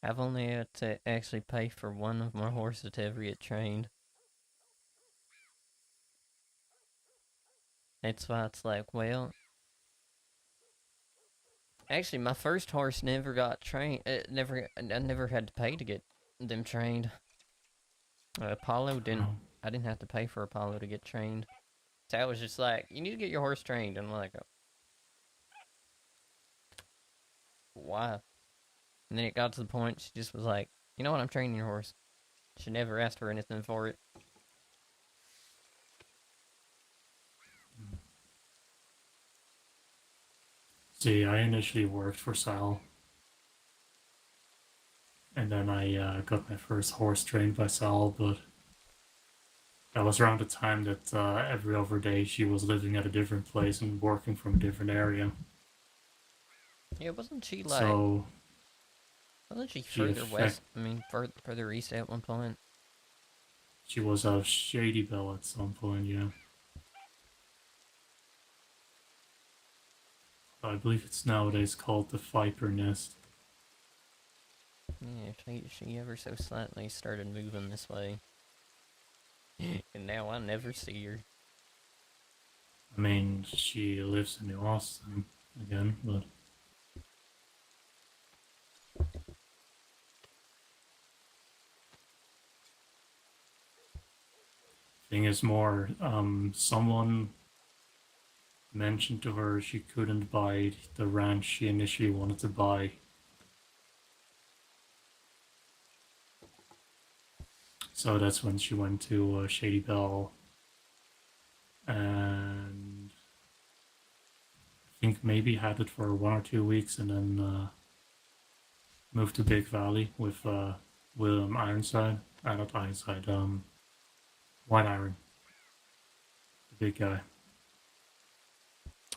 I've only had to actually pay for one of my horses to ever get trained. That's why it's like, well, actually, my first horse never got trained. I never had to pay to get them trained. Apollo didn't. Oh. I didn't have to pay for Apollo to get trained. So I was just like, you need to get your horse trained. And I'm like, why? And then it got to the point she just was like, you know what, I'm training your horse. She never asked for anything for it. See, I initially worked for Sal, and then I got my first horse trained by Sal, but that was around the time that every other day she was living at a different place and working from a different area. Yeah, wasn't she like, So wasn't she she further west? I mean, further east at one point? she was out of Shady Bell at some point, yeah. I believe it's nowadays called the Viper Nest. Yeah, she ever so slightly started moving this way. And now I never see her. I mean, she lives in New Austin again, but thing is more, someone mentioned to her she couldn't buy the ranch she initially wanted to buy. So that's when she went to Shady Bell, and I think maybe had it for 1 or 2 weeks, and then moved to Big Valley with William Ironside. Not Ironside, White Iron, the big guy.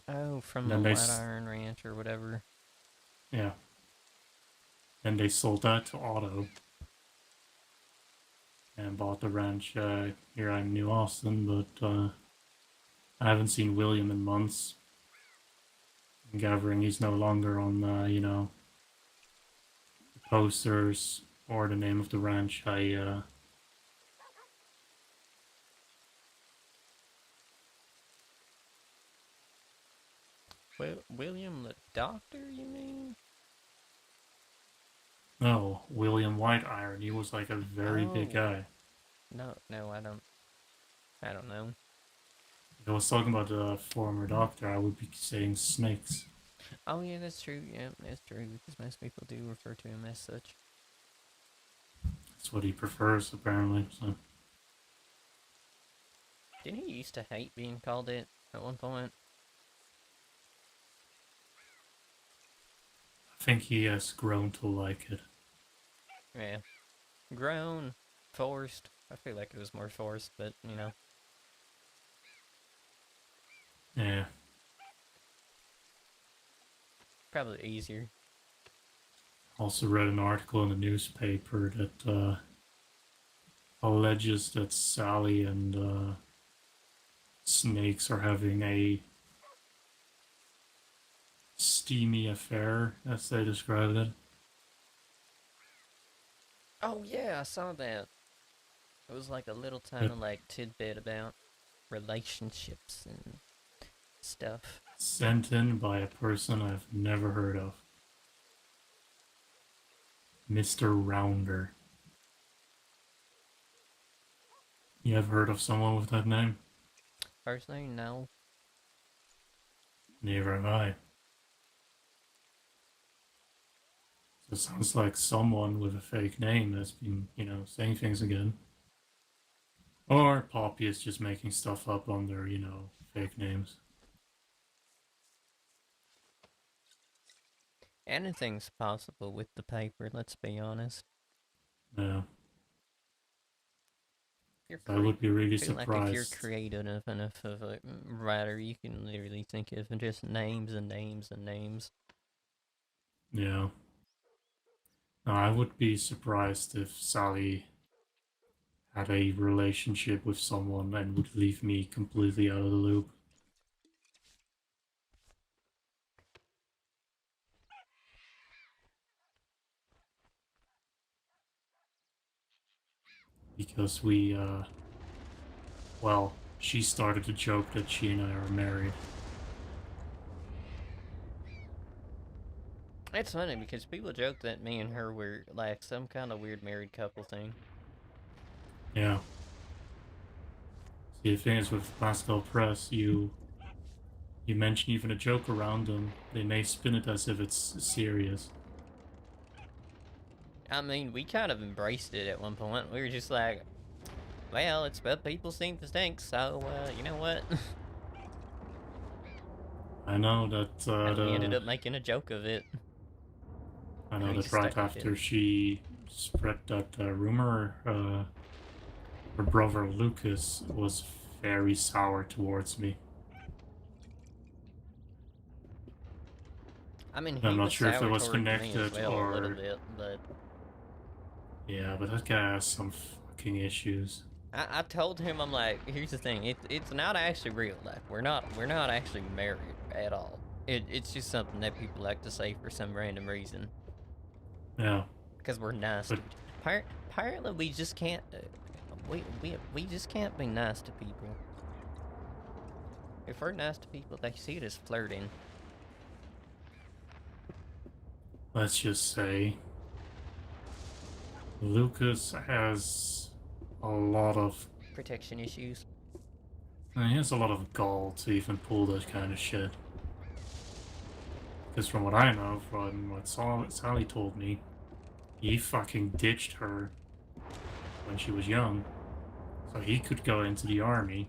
Oh, from And the then White Iron Ranch or whatever. Yeah. Then they sold that to Otto and bought the ranch here in New Austin, but I haven't seen William in months. I'm gathering he's no longer on, the posters or the name of the ranch. William the Doctor, you mean? No, William White Iron. He was like a very big Oh. guy. No, I don't know. If I was talking about the former doctor, I would be saying Snakes. Oh yeah, that's true. Yeah, that's true. Because most people do refer to him as such. That's what he prefers, apparently. So Didn't he used to hate being called it at one point? I think he has grown to like it. Yeah. Grown, forced. I feel like it was more forced, but you know. Yeah. Probably easier. Also read an article in the newspaper that alleges that Sally and Snakes are having a steamy affair, as they described it. Oh yeah, I saw that. It was like a little tiny like tidbit about relationships and stuff. Sent in by a person I've never heard of. Mr. Rounder. You ever heard of someone with that name? Personally, no. Neither have I. So it sounds like someone with a fake name has been, saying things again. Or Poppy is just making stuff up under, fake names. Anything's possible with the paper, let's be honest. Yeah. You're I would be really feel like if you're surprised. creative enough of a writer, you can literally think of just names and names and names. Yeah. No, I would be surprised if Sally had a relationship with someone and would leave me completely out of the loop. Because well, she started to joke that she and I are married. It's funny because people joke that me and her were like some kind of weird married couple thing. Yeah. See, the thing is with Pascal Press, you mention even a joke around them, they may spin it as if it's serious. I mean, we kind of embraced it at one point. We were just like, well, it's what people seem to think, so, you know what? I know that And we ended up making a joke of it. I know We that just right stuck with after it. she spread that rumor, her brother Lucas was very sour towards me. I mean, I'm he not was sure if it sour was towards me as connected well a little or... bit, but Yeah, but that guy has some fucking issues. I told him, I'm like, here's the thing, it's not actually real life. We're not actually married at all. It's just something that people like to say for some random reason. Yeah. Because we're nice. But Apparently we just can't. We just can't be nice to people. If we're nice to people, they see it as flirting. let's just say Lucas has a lot of... Protection issues. he has a lot of gall to even pull that kind of shit. Because from what I know, from what Sally told me, he fucking ditched her when she was young, so he could go into the army,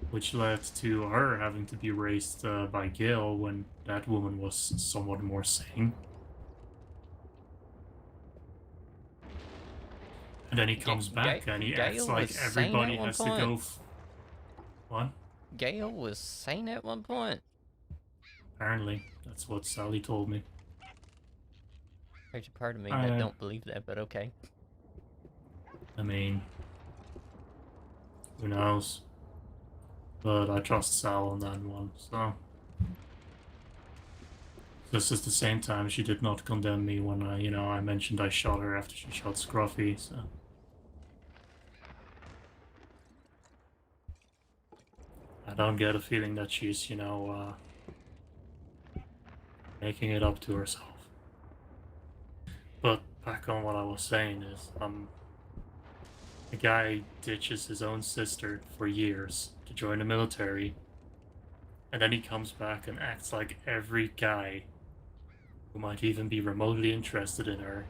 which led to her having to be raised by Gail when that woman was somewhat more sane. And then he comes back and he acts Gail was like sane at everybody one has to point. go. What? Gail was sane at one point. Apparently, that's what Sally told me. There's a part of me that don't believe that, but okay. I mean, who knows? But I trust Sal on that one, so. This is the same time she did not condemn me when I mentioned I shot her after she shot Scruffy, so. I don't get a feeling that she's, making it up to herself. But back on what I was saying is, a guy ditches his own sister for years to join the military, and then he comes back and acts like every guy who might even be remotely interested in her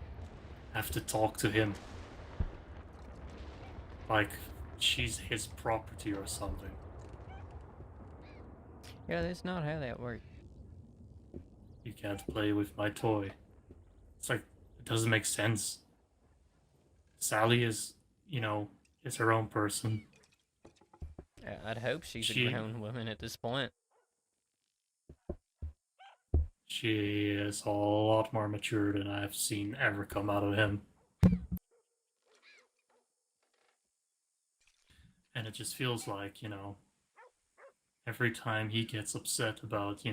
have to talk to him. Like she's his property or something. Yeah, that's not how that works. You can't play with my toy. It's like, it doesn't make sense. Sally is, is her own person. I'd hope she's a grown woman at this point. She is a lot more mature than I've seen ever come out of him. And it just feels like, every time he gets upset about,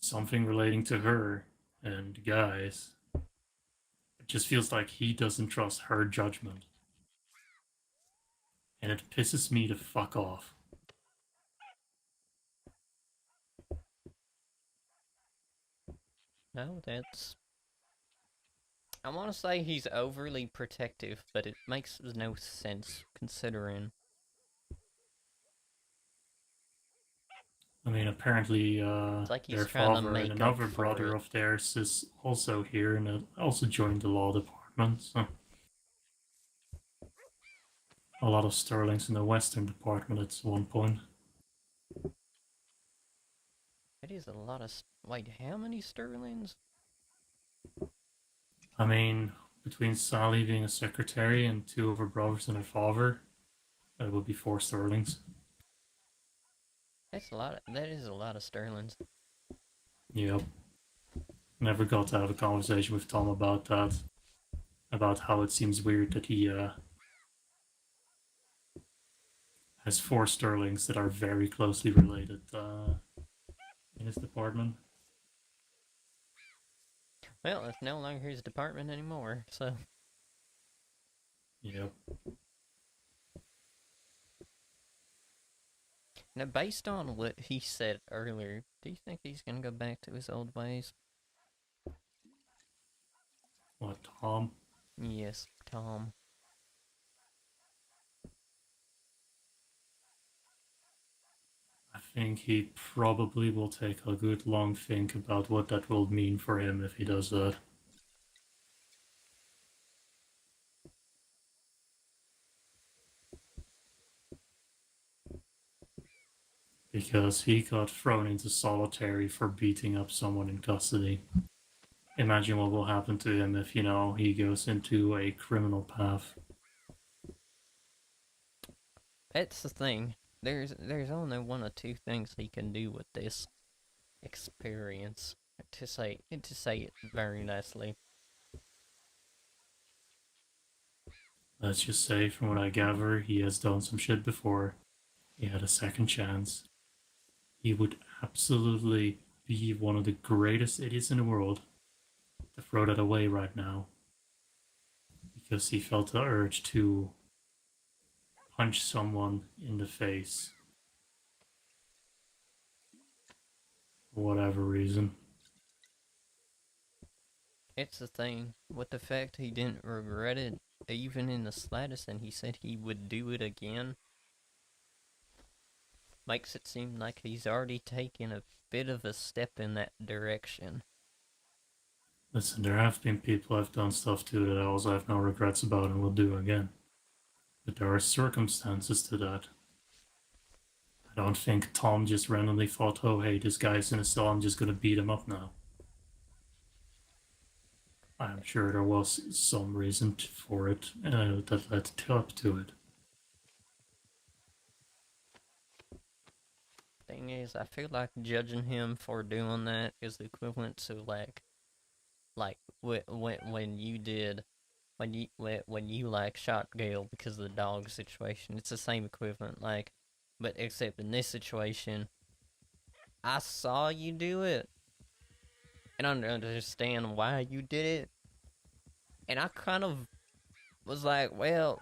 something relating to her and guys, it just feels like he doesn't trust her judgment. And it pisses me to fuck off. No, that's I want to say he's overly protective, but it makes no sense considering. I mean, apparently, It's like their he's trying to father and make up another for brother it. of theirs is also here and also joined the law department. So a lot of Sterlings in the Western department at one point. It is a lot of. Wait, how many Sterlings? I mean, between Sally being a secretary and two of her brothers and her father, it would be 4 Sterlings. That's a lot. That is a lot of Sterlings. Yep. Never got to have a conversation with Tom about that. About how it seems weird that he has 4 Sterlings that are very closely related in his department. Well, it's no longer his department anymore, so. Yep. Now, based on what he said earlier, do you think he's gonna go back to his old ways? What, Tom? Yes, Tom. I think he probably will take a good long think about what that will mean for him if he does that. Because he got thrown into solitary for beating up someone in custody. Imagine what will happen to him if, he goes into a criminal path. That's the thing. There's only one or two things he can do with this experience. To say it very nicely. Let's just say, from what I gather, he has done some shit before. He had a second chance. He would absolutely be one of the greatest idiots in the world to throw that away right now. Because he felt the urge to punch someone in the face. For whatever reason. It's the thing. With the fact he didn't regret it even in the slightest, and he said he would do it again, makes it seem like he's already taken a bit of a step in that direction. Listen, there have been people I've done stuff to that I also have no regrets about and will do again. But there are circumstances to that. I don't think Tom just randomly thought, oh hey, this guy's in a cell, I'm just gonna beat him up now. I'm sure there was some reason for it that led up to it. Thing is, I feel like judging him for doing that is the equivalent to like when you did when you like shot Gale because of the dog situation. It's the same equivalent, like, but except in this situation, I saw you do it, and I don't understand why you did it, and I kind of was like, well,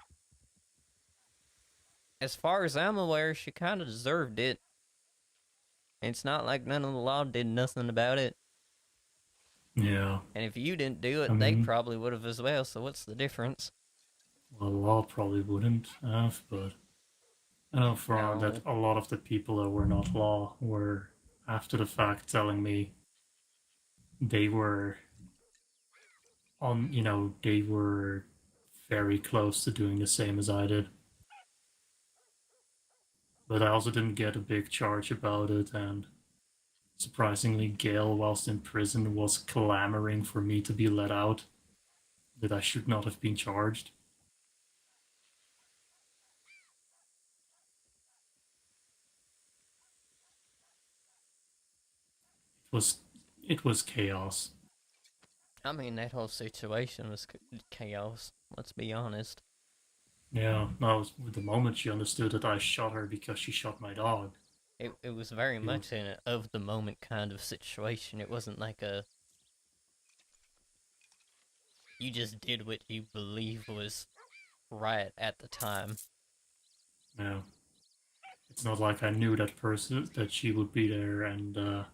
as far as I'm aware, she kind of deserved it. And it's not like none of the law did nothing about it. Yeah. And if you didn't do it, I they mean, probably would have as well. So what's the difference? well, the law probably wouldn't have, but I know for No. that a lot of the people that were not law were after the fact telling me they were they were very close to doing the same as I did. But I also didn't get a big charge about it, and surprisingly, Gail, whilst in prison, was clamoring for me to be let out, that I should not have been charged. It was chaos. I mean, that whole situation was chaos. Let's be honest. Yeah, no, the moment she understood that I shot her because she shot my dog. It was very much an of the moment kind of situation. It wasn't like a you just did what you believe was right at the time. Yeah. It's not like I knew that person, that she would be there and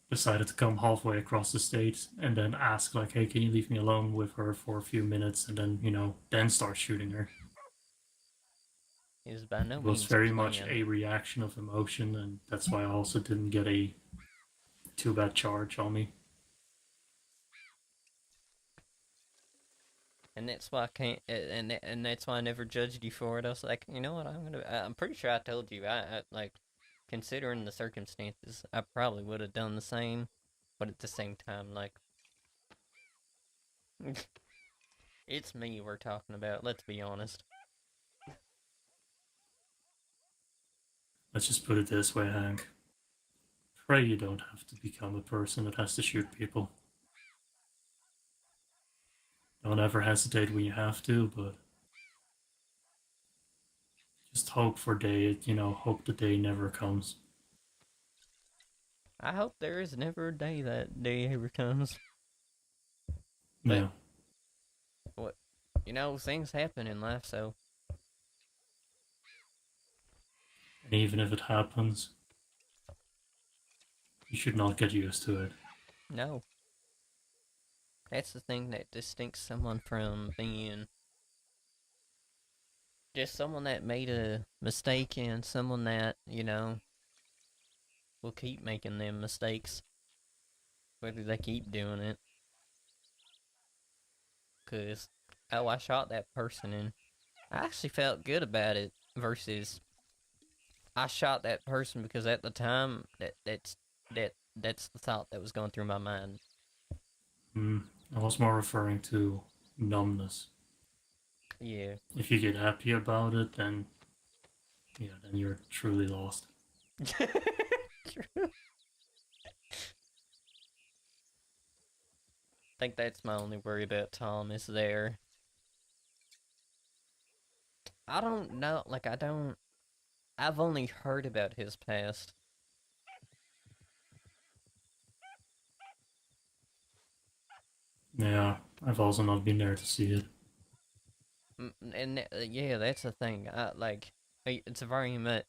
decided to come halfway across the state and then ask, like, hey, can you leave me alone with her for a few minutes, and then, then start shooting her. Is by no It was means very much planned. a reaction of emotion, and that's why I also didn't get a too bad charge on me. And that's why I can't, and that's why I never judged you for it. I was like, you know what, I'm pretty sure I told you, like, considering the circumstances, I probably would have done the same, but at the same time, like, it's me we're talking about, let's be honest. Let's just put it this way, Hank. Pray you don't have to become a person that has to shoot people. Don't ever hesitate when you have to, but just hope for hope the day never comes. I hope there is never a day that day ever comes. But, Yeah. what, things happen in life, so. And even if it happens, you should not get used to it. No. That's the thing that distincts someone from being just someone that made a mistake and someone that, will keep making them mistakes. Whether they keep doing it. Because, oh, I shot that person and I actually felt good about it versus I shot that person because at the time that's the thought that was going through my mind. I was more referring to numbness. Yeah. If you get happy about it, then you're truly lost. True. I think that's my only worry about Tom is there. I don't know, like I've only heard about his past. Yeah, I've also not been there to see it. And yeah, that's the thing. It's a very much.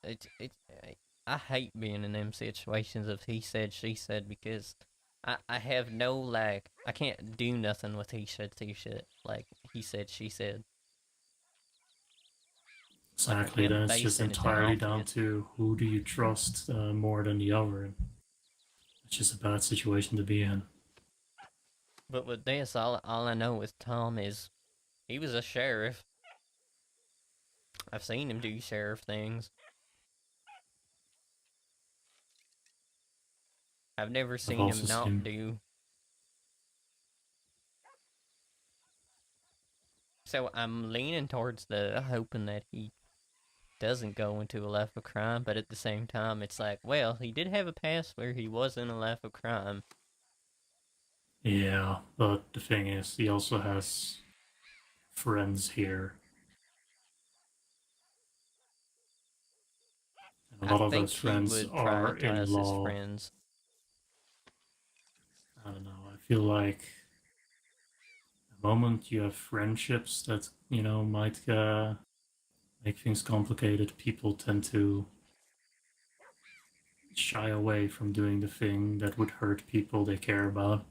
I hate being in them situations of he said, she said because I have no I can't do nothing with he said, she said. Like he said, she said. Like I Exactly. Then can't it's base just anything entirely off down it. to who do you trust more than the other. It's just a bad situation to be in. But with this, all I know with Tom is he was a sheriff. I've seen him do sheriff things. I've never I've seen also him not seen. do. So I'm leaning towards the hoping that he doesn't go into a life of crime, but at the same time, it's like, well, he did have a past where he was in a life of crime. Yeah, but the thing is, he also has friends here. And a I lot of think those he friends would are in prioritize his law. friends. I don't know. I feel like the moment you have friendships that, might make things complicated, people tend to shy away from doing the thing that would hurt people they care about,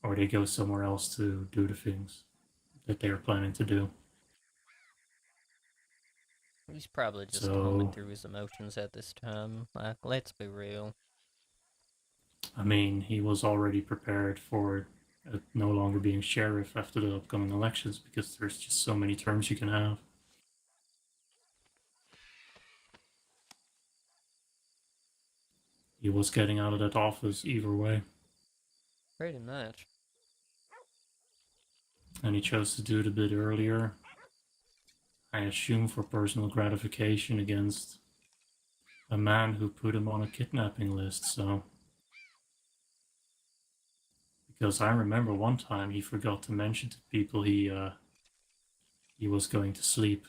or they go somewhere else to do the things that they are planning to do. He's probably just combing So, through his emotions at this time. Like, let's be real. I mean, he was already prepared for no longer being sheriff after the upcoming elections because there's just so many terms you can have. He was getting out of that office either way, Pretty much. and he chose to do it a bit earlier. I assume for personal gratification against a man who put him on a kidnapping list, so. Because I remember one time he forgot to mention to people he was going to sleep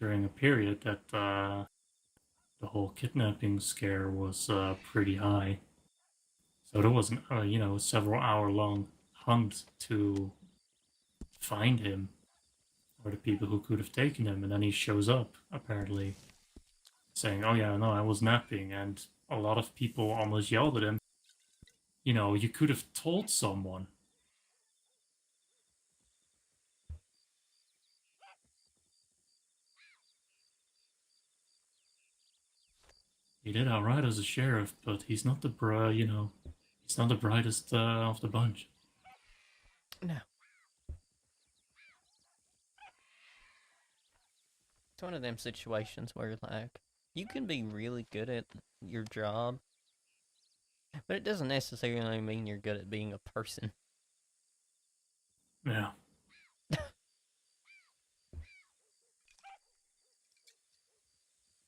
during a period that the whole kidnapping scare was pretty high. So there was an several hour long hunt to find him or the people who could have taken him, and then he shows up apparently saying, "Oh yeah, no, I was napping," and a lot of people almost yelled at him. You could have told someone. He did alright as a sheriff, but he's not he's not the brightest of the bunch. No. It's one of them situations where, like, you can be really good at your job, but it doesn't necessarily mean you're good at being a person. Yeah.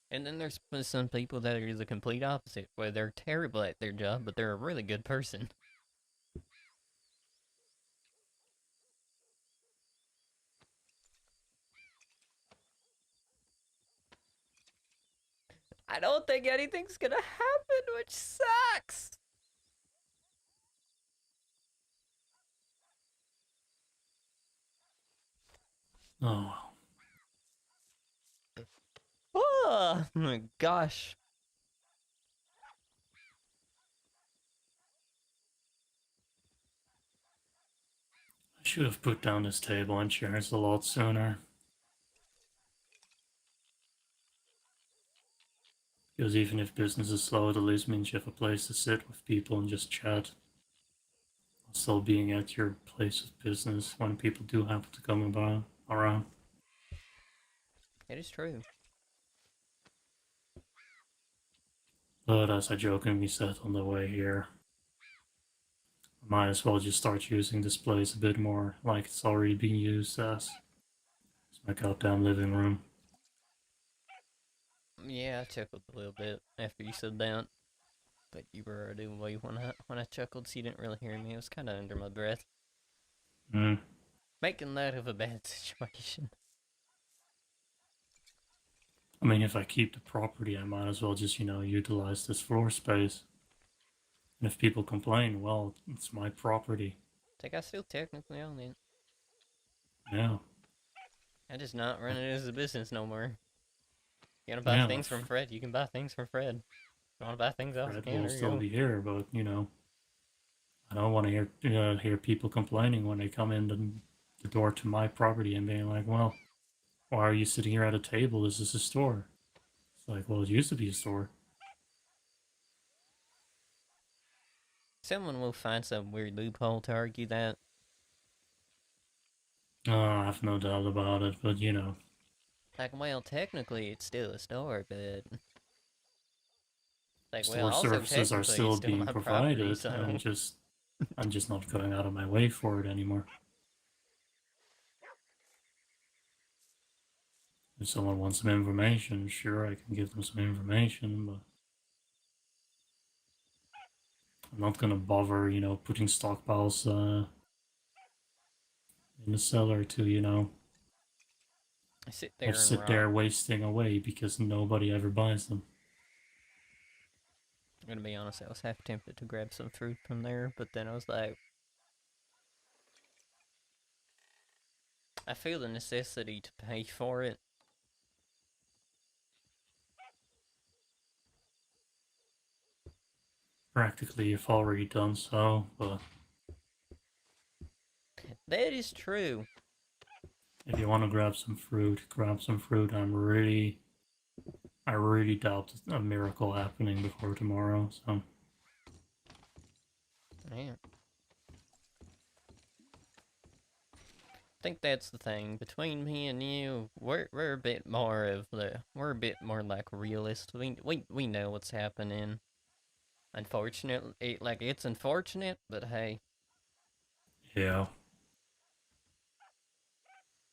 And then there's some people that are the complete opposite, where they're terrible at their job, but they're a really good person. I don't think anything's gonna happen, which sucks. Oh well. Oh my gosh. I should have put down this table and chairs a lot sooner. Because even if business is slow, it at least means you have a place to sit with people and just chat. Still being at your place of business when people do happen to come around. It is true. But as I jokingly said on the way here, I might as well just start using this place a bit more like it's already being used as my goddamn living room. Yeah, I chuckled a little bit after you said that. But you were already away when I chuckled, so you didn't really hear me. It was kind of under my breath. Mm. Making light of a bad situation. I mean, if I keep the property, I might as well just, utilize this floor space. And if people complain, well, it's my property. Like, I still technically own it. Yeah. I just not run it as a business no more. You wanna buy Yeah, things from Fred, you can buy things from Fred. You wanna buy things off the Fred will counter, still go. be here, but, I don't want to hear people complaining when they come in the door to my property and being like, well, why are you sitting here at a table? This is a store. It's like, well, it used to be a store. Someone will find some weird loophole to argue that. I have no doubt about it, but Like, well, technically it's still a store, but... Like, well, store also services are technically it's still still being my property, provided. so... I'm just not going out of my way for it anymore. If someone wants some information, sure, I can give them some information, but I'm not gonna bother, putting stockpiles in the cellar to, I sit have there and sit rot. there wasting away because nobody ever buys them. I'm gonna be honest, I was half tempted to grab some fruit from there, but then I was like... I feel the necessity to pay for it. Practically, you've already done so, but That is true. if you want to grab some fruit, grab some fruit. I really doubt a miracle happening before tomorrow, so. Yeah. I think that's the thing. Between me and you, we're a bit more like realists. We know what's happening. Unfortunately, like, it's unfortunate, but hey, Yeah.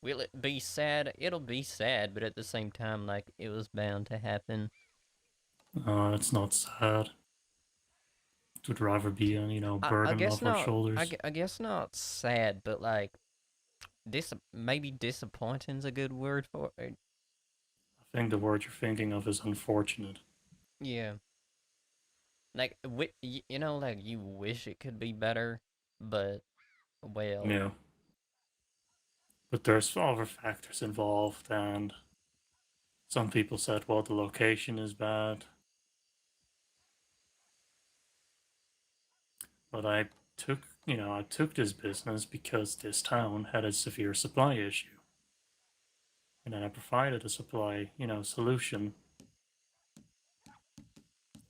will it be sad? It'll be sad, but at the same time, like, it was bound to happen. It's not sad. It would rather be a I burden guess off our not. shoulders. I guess not sad, but like, maybe disappointing's a good word for it. I think the word you're thinking of is unfortunate. Yeah. Like, like, you wish it could be better, but, well, Yeah. But there's other factors involved, and some people said, well, the location is bad. But I took this business because this town had a severe supply issue. And then I provided a supply, solution.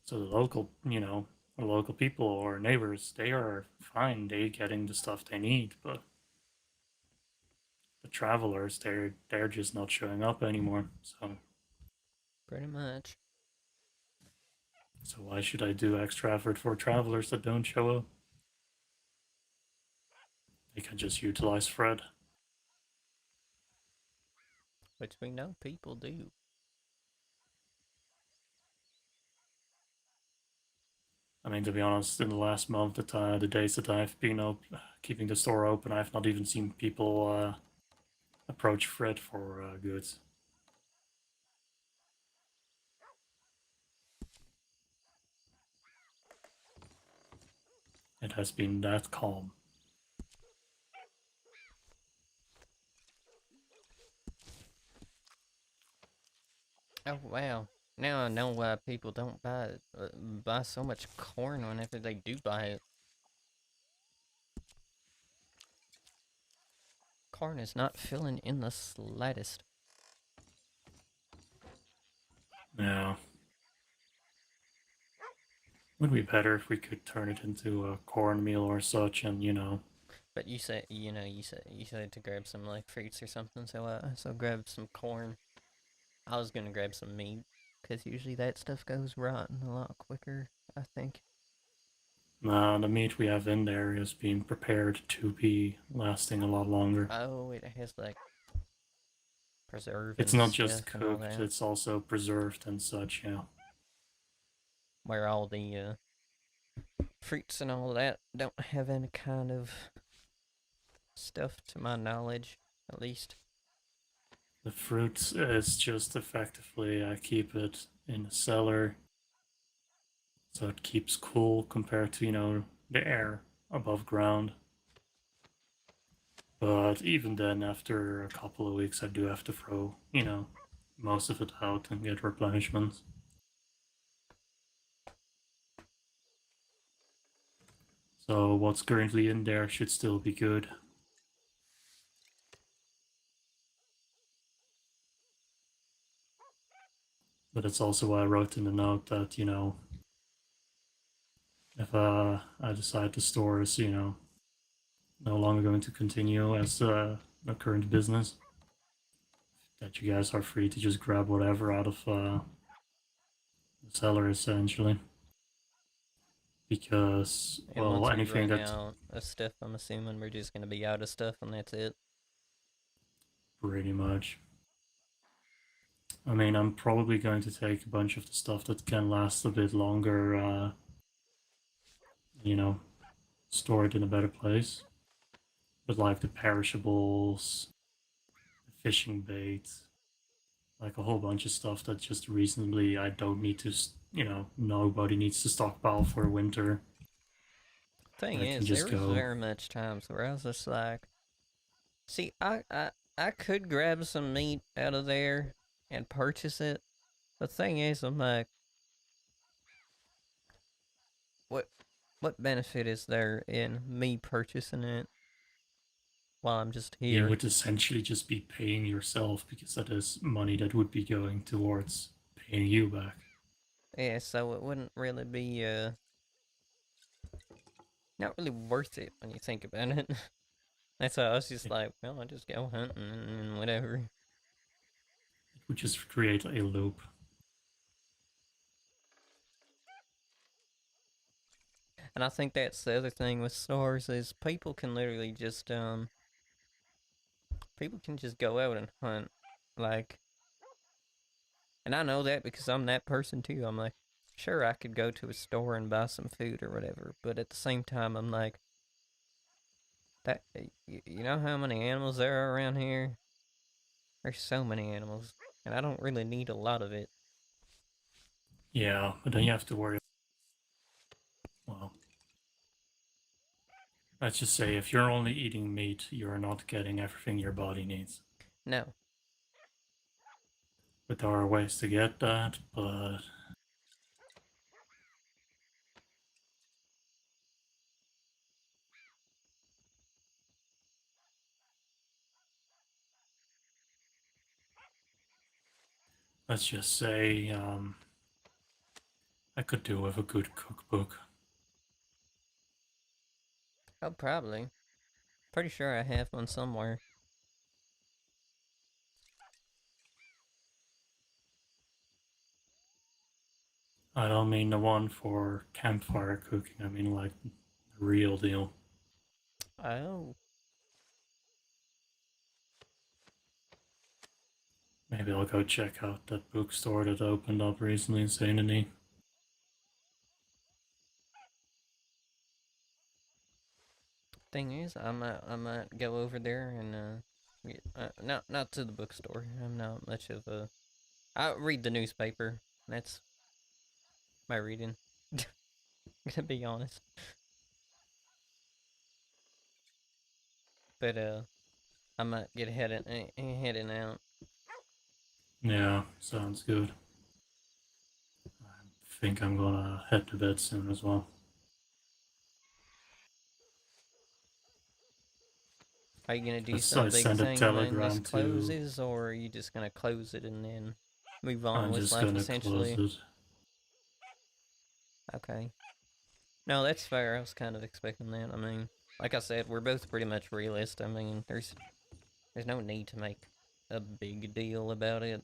So the local people or neighbors, they are fine. They getting the stuff they need, but the travelers, they're just not showing up anymore. Pretty much. So why should I do extra effort for travelers that don't show up? They can just utilize Fred. Which we know people do. I mean, to be honest, in the last month, the days that I've been keeping the store open, I've not even seen people approach Fred for goods. It has been that calm. Oh wow! Now I know why people don't buy so much corn whenever they do buy it. Corn is not filling in the slightest. Yeah. Would be better if we could turn it into a cornmeal or such, and But you said you said to grab some like fruits or something. So grab some corn. I was gonna grab some meat because usually that stuff goes rotten a lot quicker. I think. the meat we have in there is being prepared to be lasting a lot longer. Oh, it has like preserve. It's and not just stuff and all cooked; that. it's also preserved and such. Yeah. Where all the fruits and all that don't have any kind of stuff, to my knowledge, at least. The fruit is just effectively I keep it in the cellar, so it keeps cool compared to the air above ground. But even then, after a couple of weeks, I do have to throw most of it out and get replenishments. So what's currently in there should still be good. But it's also why I wrote in the note that, if I decide the store is, no longer going to continue as the current business, that you guys are free to just grab whatever out of the cellar, essentially. Because, And well, once we anything run that out of stuff, I'm assuming we're just gonna be out of stuff and that's it. pretty much. I mean, I'm probably going to take a bunch of the stuff that can last a bit longer, store it in a better place. But like the perishables, the fishing bait, like a whole bunch of stuff that just reasonably I don't need to, nobody needs to stockpile for winter. Thing I can is, there just was go. very much times where I was just like, see, I could grab some meat out of there and purchase it. The thing is, I'm like, what what benefit is there in me purchasing it while I'm just You here? would essentially just be paying yourself because that is money that would be going towards paying you back. Yeah, so it wouldn't really be not really worth it when you think about it. That's why I was just It like, well, I just go hunting and whatever. would just create a loop. And I think that's the other thing with stores is people can literally just people can just go out and hunt, like, and I know that because I'm that person too. I'm like, sure, I could go to a store and buy some food or whatever, but at the same time, I'm like, that you know how many animals there are around here? There's so many animals, and I don't really need a lot of it. Yeah, but then you have to worry. Well, let's just say if you're only eating meat, you're not getting everything your body needs. No, But there are ways to get that, but let's just say I could do with a good cookbook. Oh, probably. Pretty sure I have one somewhere. I don't mean the one for campfire cooking, I mean like the real deal. Oh. Maybe I'll go check out that bookstore that opened up recently in Saint Denis. Thing is, I might go over there and not to the bookstore. I'm not much of a. I read the newspaper. That's my reading. Gonna be honest. But I might get heading out. Yeah, sounds good. I think I'm gonna head to bed soon as well. Are you gonna do I something sent a saying when this telegram to. closes, or are you just gonna close it and then move on I'm with just life gonna close essentially? it. Okay. No, that's fair. I was kind of expecting that. I mean, like I said, we're both pretty much realists. I mean, there's no need to make a big deal about it.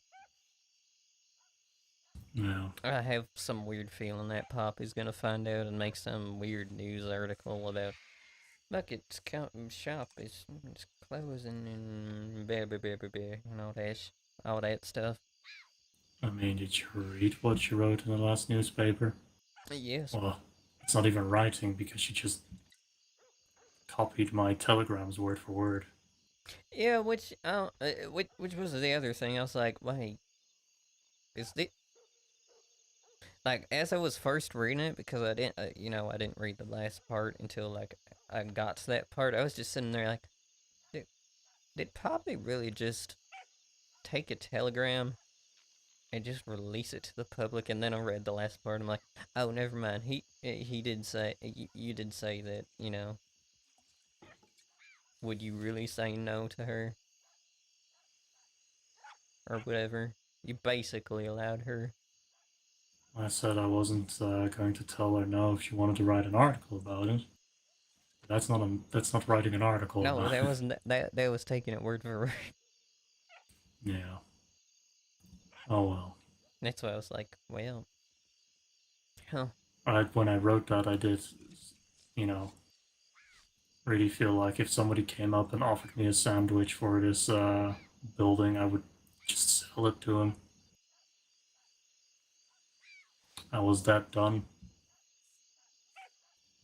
Yeah. I have some weird feeling that Pop is gonna find out and make some weird news article about Bucket's shop is closing and blah blah blah blah blah and all that stuff. I mean, did you read what she wrote in the last newspaper? Yes. Well, it's not even writing because she just copied my telegrams word for word. Yeah, which was the other thing? I was like, wait, is this like as I was first reading it because I didn't read the last part until like I got to that part. I was just sitting there like, did, did Poppy really just take a telegram and just release it to the public? And then I read the last part. I'm like, oh, never mind. He did say you did say that. Would you really say no to her or whatever? You basically allowed her. I said I wasn't going to tell her no if she wanted to write an article about it. That's not writing an article No, about that it. wasn't that was taking it word for word. Yeah. Oh well. That's why I was like, well, huh. When I wrote that, I did, you know, really feel like if somebody came up and offered me a sandwich for this building, I would just sell it to him. I was that done.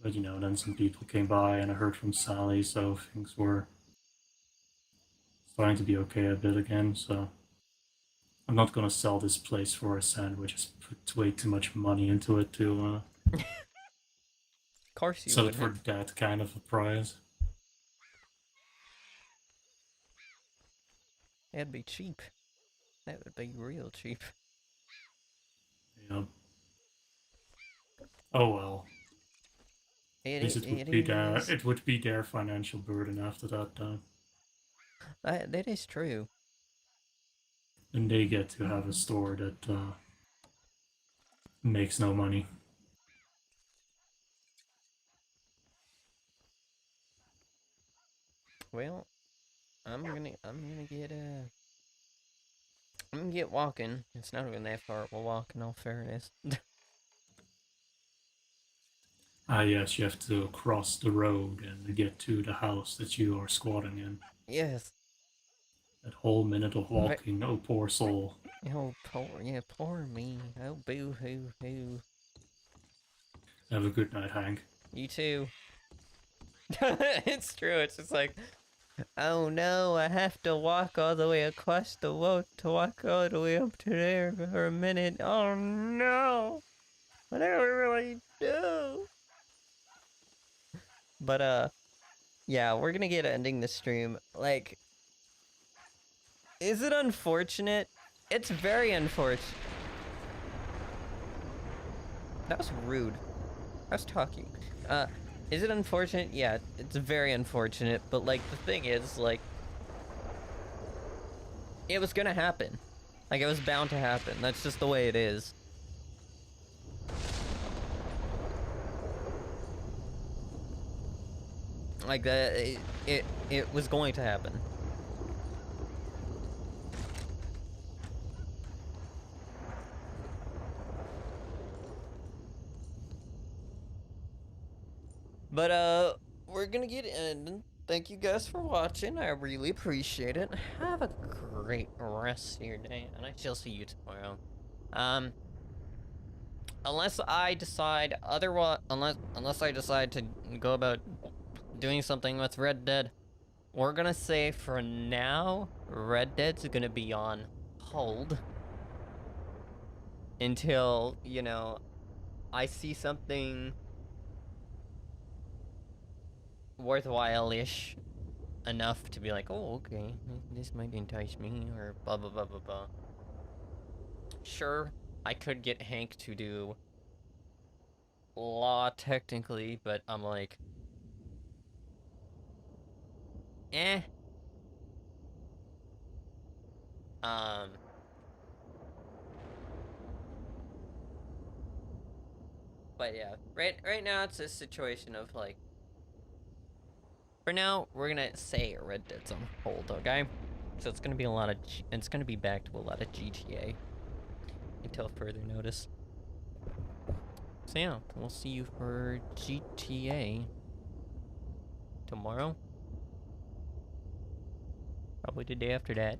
But then some people came by and I heard from Sally, so things were starting to be okay a bit again. So I'm not gonna sell this place for a sandwich. I just put way too much money into it to Of course you sell it for wouldn't. that kind of a price. That'd be cheap. That would be real cheap. Yeah. Oh well. At least It is. it would be their financial burden after that time. That is true. And they get to have a store that makes no money. Well, I'm gonna get walking. It's not even that far. We'll walk in all fairness. Ah, yes, you have to cross the road and get to the house that you are squatting in. Yes. That whole minute of walking, oh poor soul. Oh, poor me. Oh, boo hoo hoo. Have a good night, Hank. You too. It's true. It's just like, oh no, I have to walk all the way across the road to walk all the way up to there for a minute. Oh no. What do I really do? But yeah, we're gonna get ending the stream. Like, is it unfortunate It's very unfortunate. That was rude. I was talking. Is it unfortunate? Yeah, it's very unfortunate, but, like, the thing is, like, it was gonna happen. Like, it was bound to happen. That's just the way it is. Like, it was going to happen. But, we're gonna get in. Thank you guys for watching. I really appreciate it. Have a great rest of your day, and I shall see you tomorrow. Unless I decide otherwise, unless I decide to go about doing something with Red Dead, we're gonna say for now, Red Dead's gonna be on hold until, you know, I see something worthwhile-ish enough to be like, oh, okay, this might entice me, or blah, blah, blah, blah, blah. Sure, I could get Hank to do law technically, but I'm like, eh. Um, but yeah, right now it's a situation of like, for now, we're gonna say Red Dead's on hold, okay? So it's gonna be a lot of, it's gonna be back to a lot of GTA until further notice. So yeah, we'll see you for GTA tomorrow. Probably the day after that.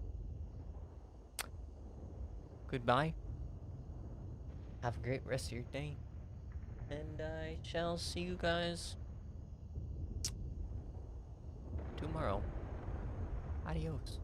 Goodbye. Have a great rest of your day. And I shall see you guys tomorrow. Adios.